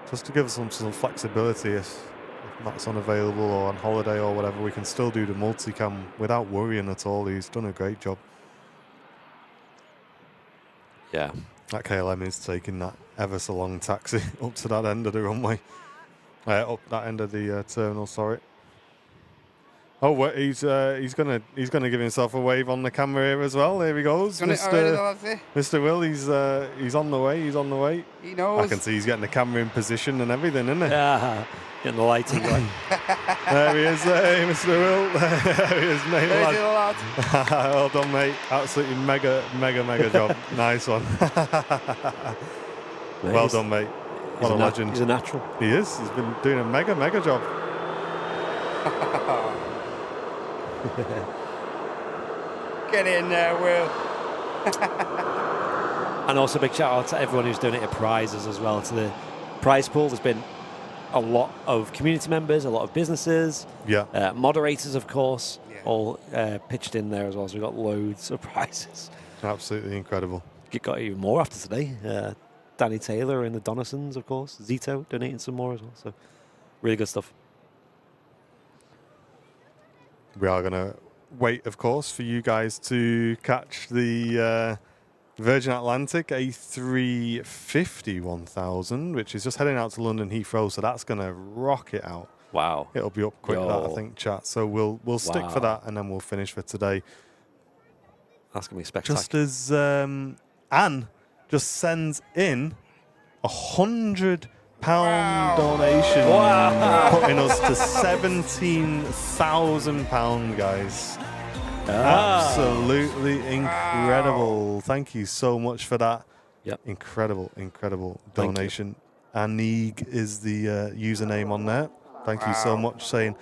just to give us some flexibility, if Matt's unavailable or on holiday or whatever, we can still do the multicam without worrying at all. He's done a great job. Yeah. That KLM is taking that ever so long taxi up to that end of the runway. Up that end of the terminal, sorry. Oh, well, he's gonna give himself a wave on the camera here as well. Here he goes, Done it already, lads, eh? Mr. Will. He's on the way. He's on the way. He knows. I can see he's getting the camera in position and everything, isn't he? Yeah. Getting the lighting right. There he is, Mr. Will. There he is, mate. There's lad. the lad. Well done, mate. Absolutely mega job. Nice one. Well done, mate. What a legend. He's a natural. He is. He's been doing a mega job. Get in there, Will. And also big shout out to everyone who's donated prizes as well to the prize pool. There's been a lot of community members, a lot of businesses, Yeah. moderators, of course, Yeah. all pitched in there as well. So we've got loads of prizes. Absolutely incredible. You got even more after today. Danny Taylor and the Donaldsons, of course. Zito donating some more as well. So really good stuff. We are going to wait, of course, for you guys to catch the Virgin Atlantic A350 1000, which is just heading out to London Heathrow, so that's going to rocket out. Wow. It'll be up quick, that, I Yo. think, chat. So we'll stick for Wow. that, and then we'll finish for today. That's going to be spectacular. Just as Anne just sends in £100 donation, putting us to £17,000, guys. Absolutely incredible. Thank you so much for that. Yep. Incredible Thank donation. Anig is the username on there. Thank you so much, saying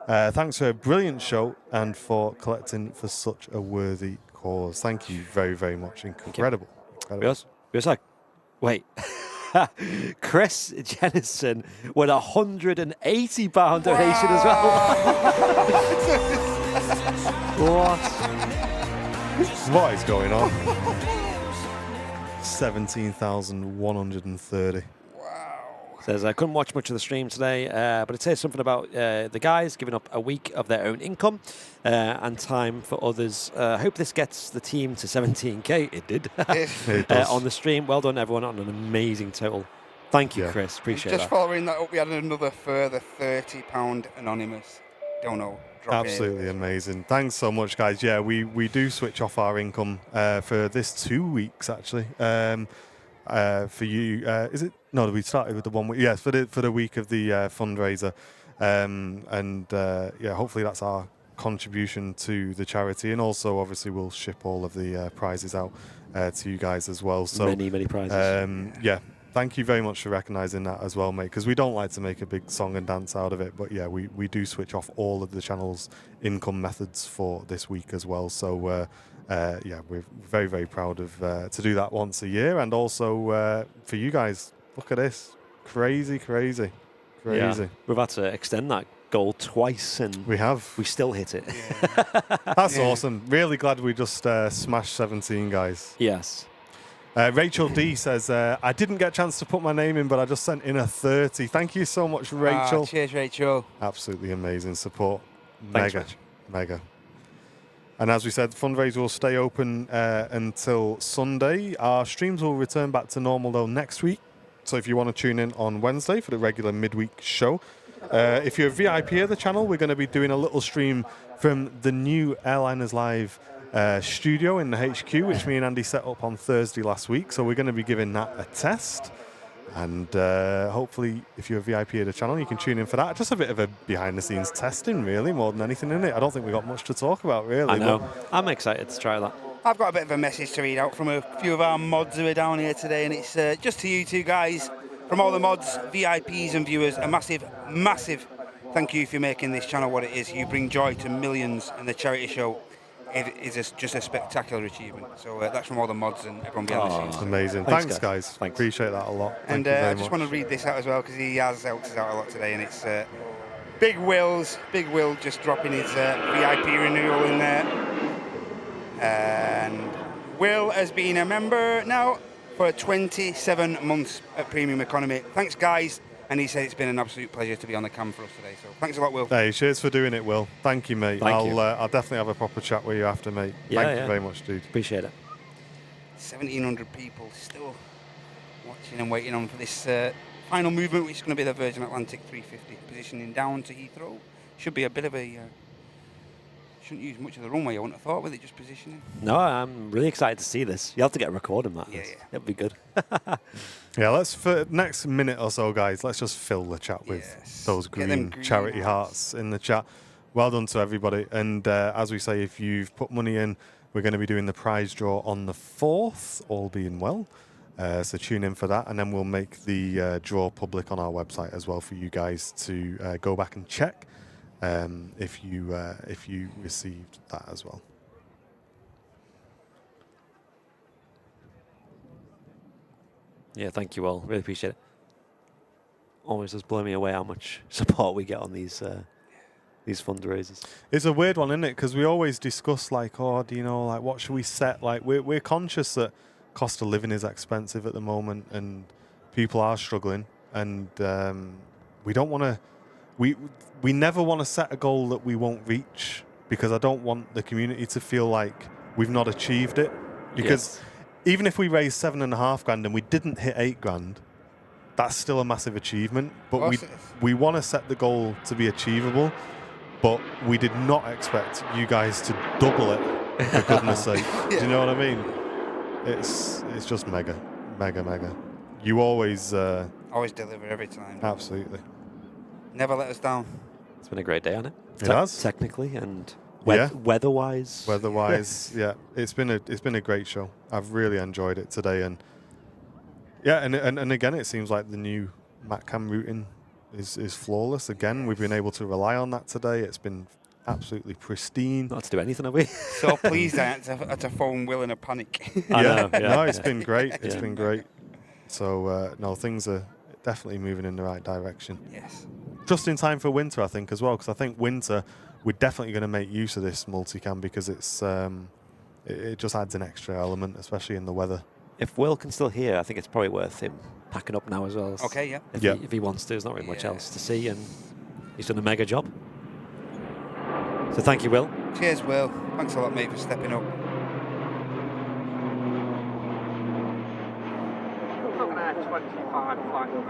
Thanks for a brilliant show and for collecting for such a worthy cause. Thank you very, very much. Incredible. We also wait. Chris Jennison with £180 donation as well. What is going on? 17,130. Says, I couldn't watch much of the stream today, but it says something about the guys giving up a week of their own income and time for others. I hope this gets the team to 17k. It did. It does. On the stream. Well done, everyone, on an amazing total. Thank you, Chris. Appreciate Just that. following that up, we had another further £30 anonymous. Don't know. Absolutely amazing. Thanks so much, guys. Yeah, we do switch off our income for this 2 weeks, actually. For you, is it? No, we started with the 1 week. Yes, for the week of the fundraiser, yeah, hopefully that's our contribution to the charity, and also obviously we'll ship all of the prizes out to you guys as well. So many prizes. Yeah, thank you very much for recognising that as well, mate. Because we don't like to make a big song and dance out of it, but yeah, we do switch off all of the channel's income methods for this week as well. So. Yeah, we're very, very proud of to do that once a year, and also for you guys. Look at this, crazy. Yeah. We've had to extend that goal twice, and We still hit it. That's awesome. Really glad we just smashed 17, guys. Yes. Rachel D says, I didn't get a chance to put my name in, but I just sent in a 30. Thank you so much, Rachel. Cheers, Rachel. Absolutely amazing support. Thanks, Rach. Mega. And as we said, the fundraiser will stay open until Sunday. Our streams will return back to normal, though, next week. So if you want to tune in on Wednesday for the regular midweek show. If you're a VIP of the channel, we're going to be doing a little stream from the new Airliners Live studio in the HQ, which me and Andy set up on Thursday last week. So we're going to be giving that a test. And hopefully, if you're a VIP of the channel, you can tune in for that. Just a bit of a behind-the-scenes testing, really, more than anything in it. I don't think we've got much to talk about, really. I know. I'm excited to try that. I've got a bit of a message to read out from a few of our mods who are down here today, and it's just to you two guys, from all the mods, VIPs and viewers, a massive thank you for making this channel what it is. You bring joy to millions, and the charity show is just a spectacular achievement. So that's from all the mods and everyone behind the scenes. Amazing. Thanks, guys. Thanks. Appreciate that a lot. And I just want to read this out as well, because he has helped us out a lot today, and it's Big Will just dropping his VIP renewal in there. And Will has been a member now for 27 months at Premium Economy. Thanks, guys. And he said it's been an absolute pleasure to be on the cam for us today. So thanks a lot, Will. Hey, cheers for doing it, Will. Thank you, mate. Thank you. I'll definitely have a proper chat with you after, mate. Thank you very much, dude. Appreciate it. 1,700 people still watching and waiting on for this final movement, which is going to be the Virgin Atlantic 350 positioning down to Heathrow. Should be a bit of a... shouldn't use much of the runway, I wouldn't have thought, with it just positioning. No, I'm really excited to see this. You'll have to get a record on that. Yeah. It'll be good. Yeah, let's, for next minute or so, guys, let's just fill the chat with those green charity hearts in the chat. Well done to everybody. And as we say, if you've put money in, we're going to be doing the prize draw on the 4th, all being well. So tune in for that. And then we'll make the draw public on our website as well for you guys to go back and check if you received that as well. Yeah, thank you all. Really appreciate it. Always does blow me away how much support we get on these fundraisers. It's a weird one, isn't it? Because we always discuss like, oh, do you know, like what should we set? Like we're conscious that cost of living is expensive at the moment, and people are struggling, and we don't want to. We never want to set a goal that we won't reach, because I don't want the community to feel like we've not achieved it. Because even if we raised $7,500 and we didn't hit $8,000, that's still a massive achievement. But we want to set the goal to be achievable. But we did not expect you guys to double it, for goodness sake. Do you know what I mean? It's just mega. You always deliver every time. Absolutely. Never let us down. It's been a great day, hasn't it? It has. Technically and weather-wise. Weather-wise, yeah. It's been a great show. I've really enjoyed it today, and again, it seems like the new MatCam routing is flawless. Again, we've been able to rely on that today. It's been absolutely pristine. Not to do anything, have we? So pleased I had to phone Will in a panic. I know, No, it's yeah. been great. It's Yeah. been great. So no, things are definitely moving in the right direction. Yes. Just in time for winter, I think, as well, because I think winter we're definitely going to make use of this multicam because it's it just adds an extra element, especially in the weather. If Will can still hear, I think it's probably worth him packing up now as well. Okay, yeah. If he wants to, there's not really much else to see, and he's done a mega job. So thank you, Will. Cheers, Will. Thanks a lot, mate, for stepping up. Looking at 25 flight from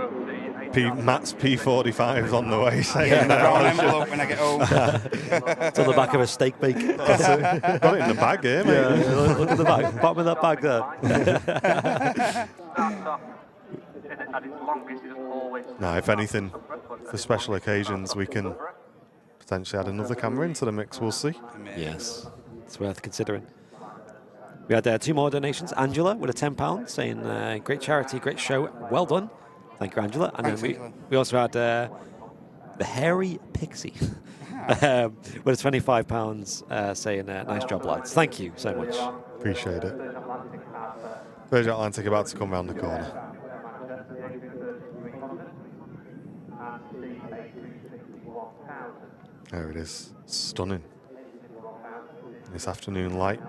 the Matt's P45's on the way. Saying Yeah, the that. brown envelope when I get home. It's on the back of a steak bake. Got it in the bag here, mate. Yeah, look at the bag, bottom of that bag there. Starts off at its longest, it always. No, if anything, for special occasions, we can potentially add another camera into the mix. We'll see. Yes, it's worth considering. We had 2 more donations. Angela with a £10 saying, great charity, great show, well done. Thank you, Angela. And Thanks, then Angela. we also had the Hairy Pixie with a £25 saying, nice job, lads. Thank you so much. Appreciate it. Virgin Atlantic about to come round the corner. There it is. Stunning. This afternoon light.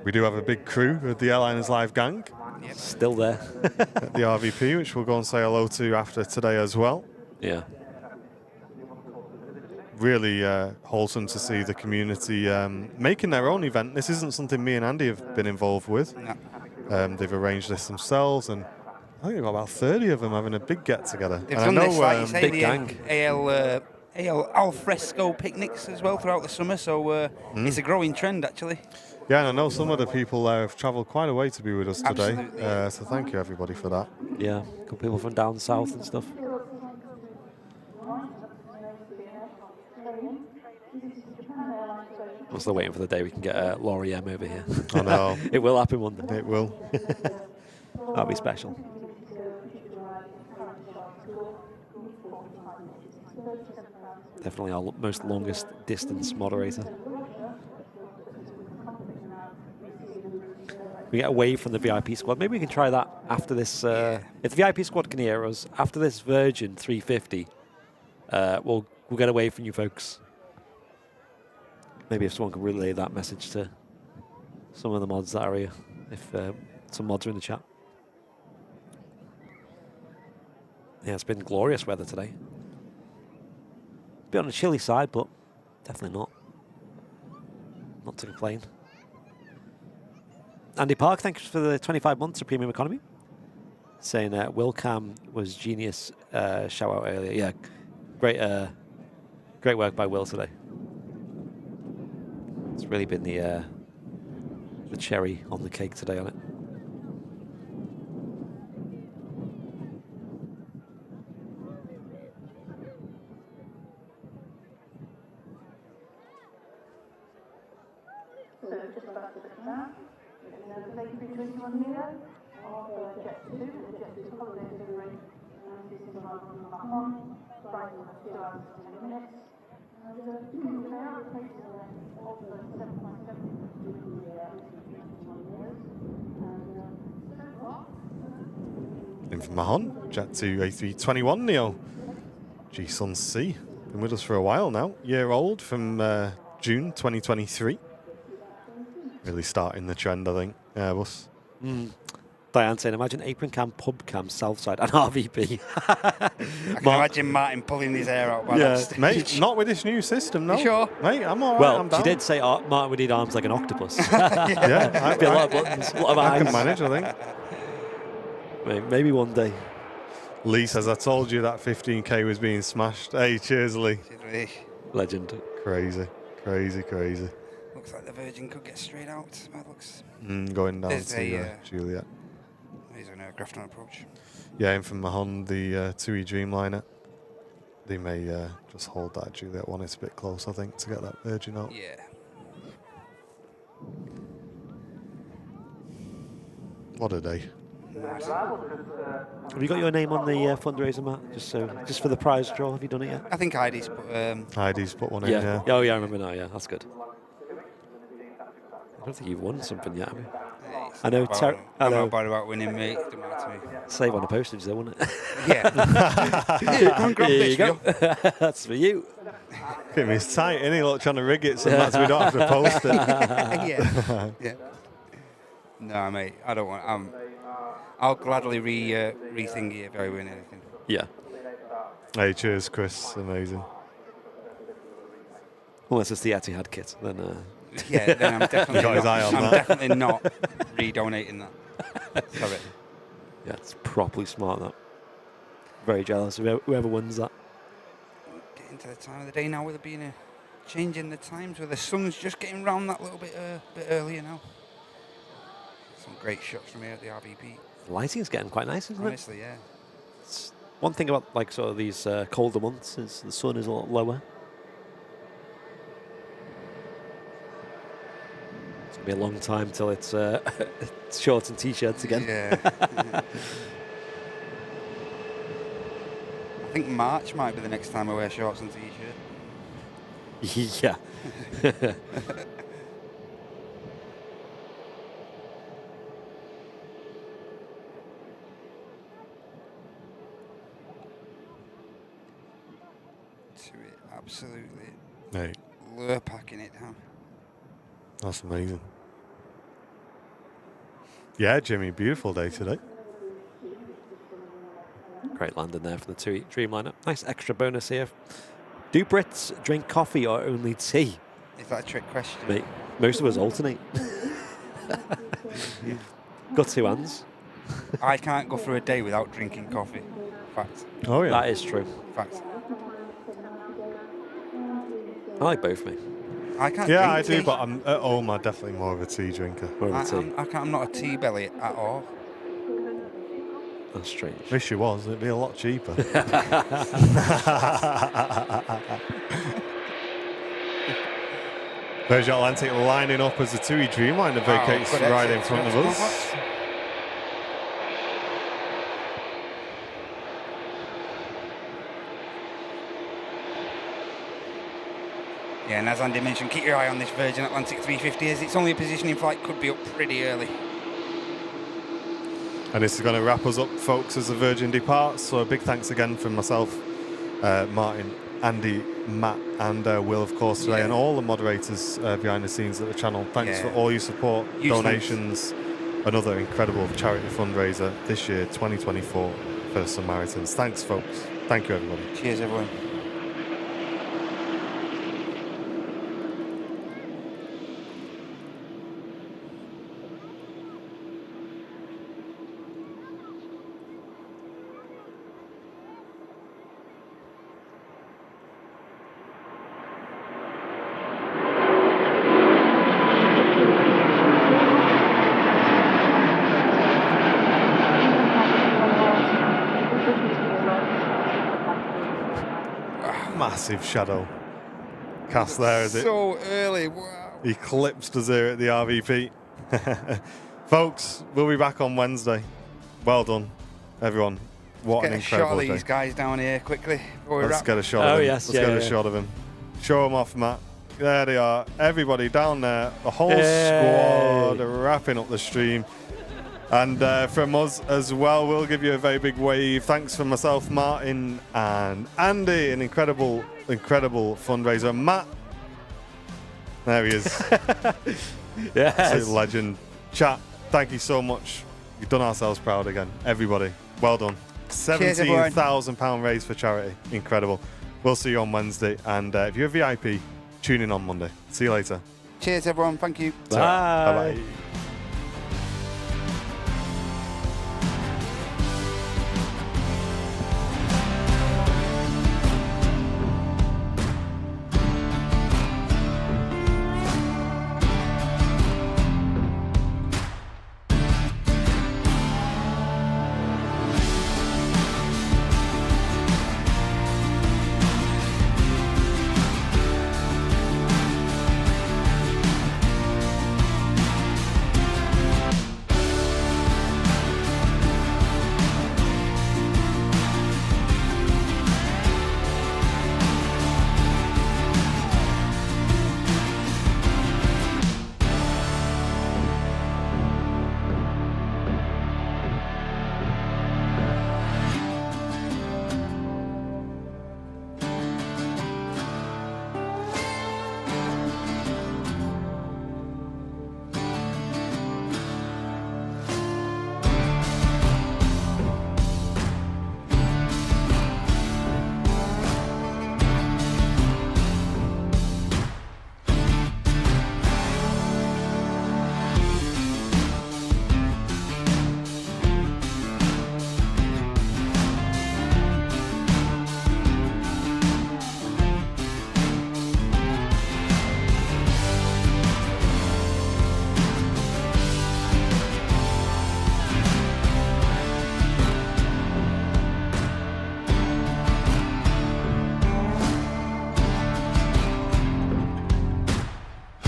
We do have a big crew of the Airliners Live gang Still there. at the RVP, which we'll go and say hello to after today as well. Yeah. Really wholesome to see the community making their own event. This isn't something me and Andy have been involved with. No. They've arranged this themselves, and I think they've got about 30 of them having a big get-together. They've And done this, like you say, big the gang. AL al fresco picnics as well throughout the summer, so it's a growing trend, actually. Yeah, and I know some of the people there have travelled quite a way to be with us today. Absolutely. So thank you, everybody, for that. Yeah. Got people from down south and stuff. I'm still waiting for the day we can get Laurie M over here. I know. It will happen one day. It will. That'll be special. Definitely our most longest distance moderator. We get away from the VIP squad. Maybe we can try that after this. If the VIP squad can hear us, after this Virgin 350, we'll get away from you folks. Maybe if someone can relay that message to some of the mods that are here, if some mods are in the chat. Yeah, it's been glorious weather today. Bit on the chilly side, but definitely not to complain. Andy Park, thanks for the 25 months of premium economy. Saying Willcam was genius. Shout out earlier. Yeah, great work by Will today. It's really been the cherry on the cake today on it. In from Mahon, jet to A321 Neo. G-Sun C. Been with us for a while now. Year old from June 2023. Really starting the trend, I think. Airbus. Diane saying, imagine apron cam, pub cam, south side, and RVP. I can imagine Martin pulling his hair out by that stage. Mate, not with this new system, no. You sure? Mate, I'm all right. Well, I'm she down. did say Martin would need arms like an octopus. Yeah, Be a lot of buttons, a lot of I eyes. can manage, I think. Maybe one day. Lee says, I told you that 15k was being smashed. Hey, cheers, Lee. Legend. Crazy, crazy, crazy. Looks like the Virgin could get straight out. That looks. Going down There's to Juliet. He's an aircraft on approach. Yeah, in from Mahon, the 2E Dreamliner. They may just hold that Juliet one. It's a bit close, I think, to get that Virgin out. Yeah. What a day. Have you got your name on the fundraiser, Matt? Just for the prize draw, have you done it yet? I think Heidi's put. Heidi's put one in, yeah. Oh, yeah, I remember now, yeah, that's good. I don't think you've won something yet, have you? I know. I'm not bad about winning, mate. Don't matter to me. Save on the postage, though, wouldn't it? Yeah. Here, come and grab Here this. you go. That's for you. Give me it's tight, innit? Look, trying to rig it so that we don't have to post it. Yeah. No, mate. I don't want. I'll gladly re-thingy if I win anything. Yeah. Hey, cheers, Chris. Amazing. Unless it's the Etihad kit, then. Yeah, then I'm definitely Got his eye on I'm that. definitely not re-donating that. Sorry. Yeah, it's properly smart, that. Very jealous of whoever wins that. Getting to the time of the day now with it being a change in the times, where the sun's just getting round that little bit earlier now. Some great shots from here at the RVP. The lighting's getting quite nice, isn't it? Honestly, yeah. It's one thing about like sort of these colder months is the sun is a lot lower. It's gonna be a long time till it's shorts and t-shirts again. Yeah. I think March might be the next time I wear shorts and t-shirt. Yeah. Absolutely. Hey, Lure packing it down. that's amazing. Yeah, Jimmy, beautiful day today. Great landing there for the Dreamliner. Nice extra bonus here. Do Brits drink coffee or only tea? Is that a trick question? Mate, most of us alternate. Got two hands. I can't go through a day without drinking coffee. Fact. Oh, yeah. That is true. Fact. I like both, mate. I can't Yeah, drink I do, tea. but I'm at home. I'm definitely more of a tea drinker. More of a tea. I'm not a tea belly at all. That's strange. Wish you was. It'd be a lot cheaper. Virgin Atlantic lining up as the TUI Dreamliner vacates good right in exit. front of us. Yeah, and as Andy mentioned, keep your eye on this Virgin Atlantic 350 as it's only a positioning flight, could be up pretty early. And this is going to wrap us up, folks, as the Virgin departs. So a big thanks again from myself, Martin, Andy, Matt, and Will, of course, today, and all the moderators behind the scenes at the channel. Thanks for all your support, donations. Another incredible charity fundraiser this year, 2024, for the Samaritans. Thanks, folks. Thank you, everybody. Cheers, everyone. Massive shadow cast there, is it? So early, wow. Eclipsed us here at the RVP. Folks, we'll be back on Wednesday. Well done, everyone. What an Get a shot of incredible day. these guys down here quickly before we Let's wrap. get a shot of him. Yes, Let's get a shot of him. Show them off, Matt. There they are. Everybody down there. The whole squad wrapping up the stream. And from us as well, we'll give you a very big wave. Thanks from myself, Martin, and Andy. An incredible, incredible fundraiser. Matt. There he is. Yes. Absolute legend. Chat, thank you so much. You've done ourselves proud again. Everybody, well done. £17,000 raised for charity. Incredible. We'll see you on Wednesday. And if you're a VIP, tune in on Monday. See you later. Cheers, everyone. Thank you. Bye. Bye-bye.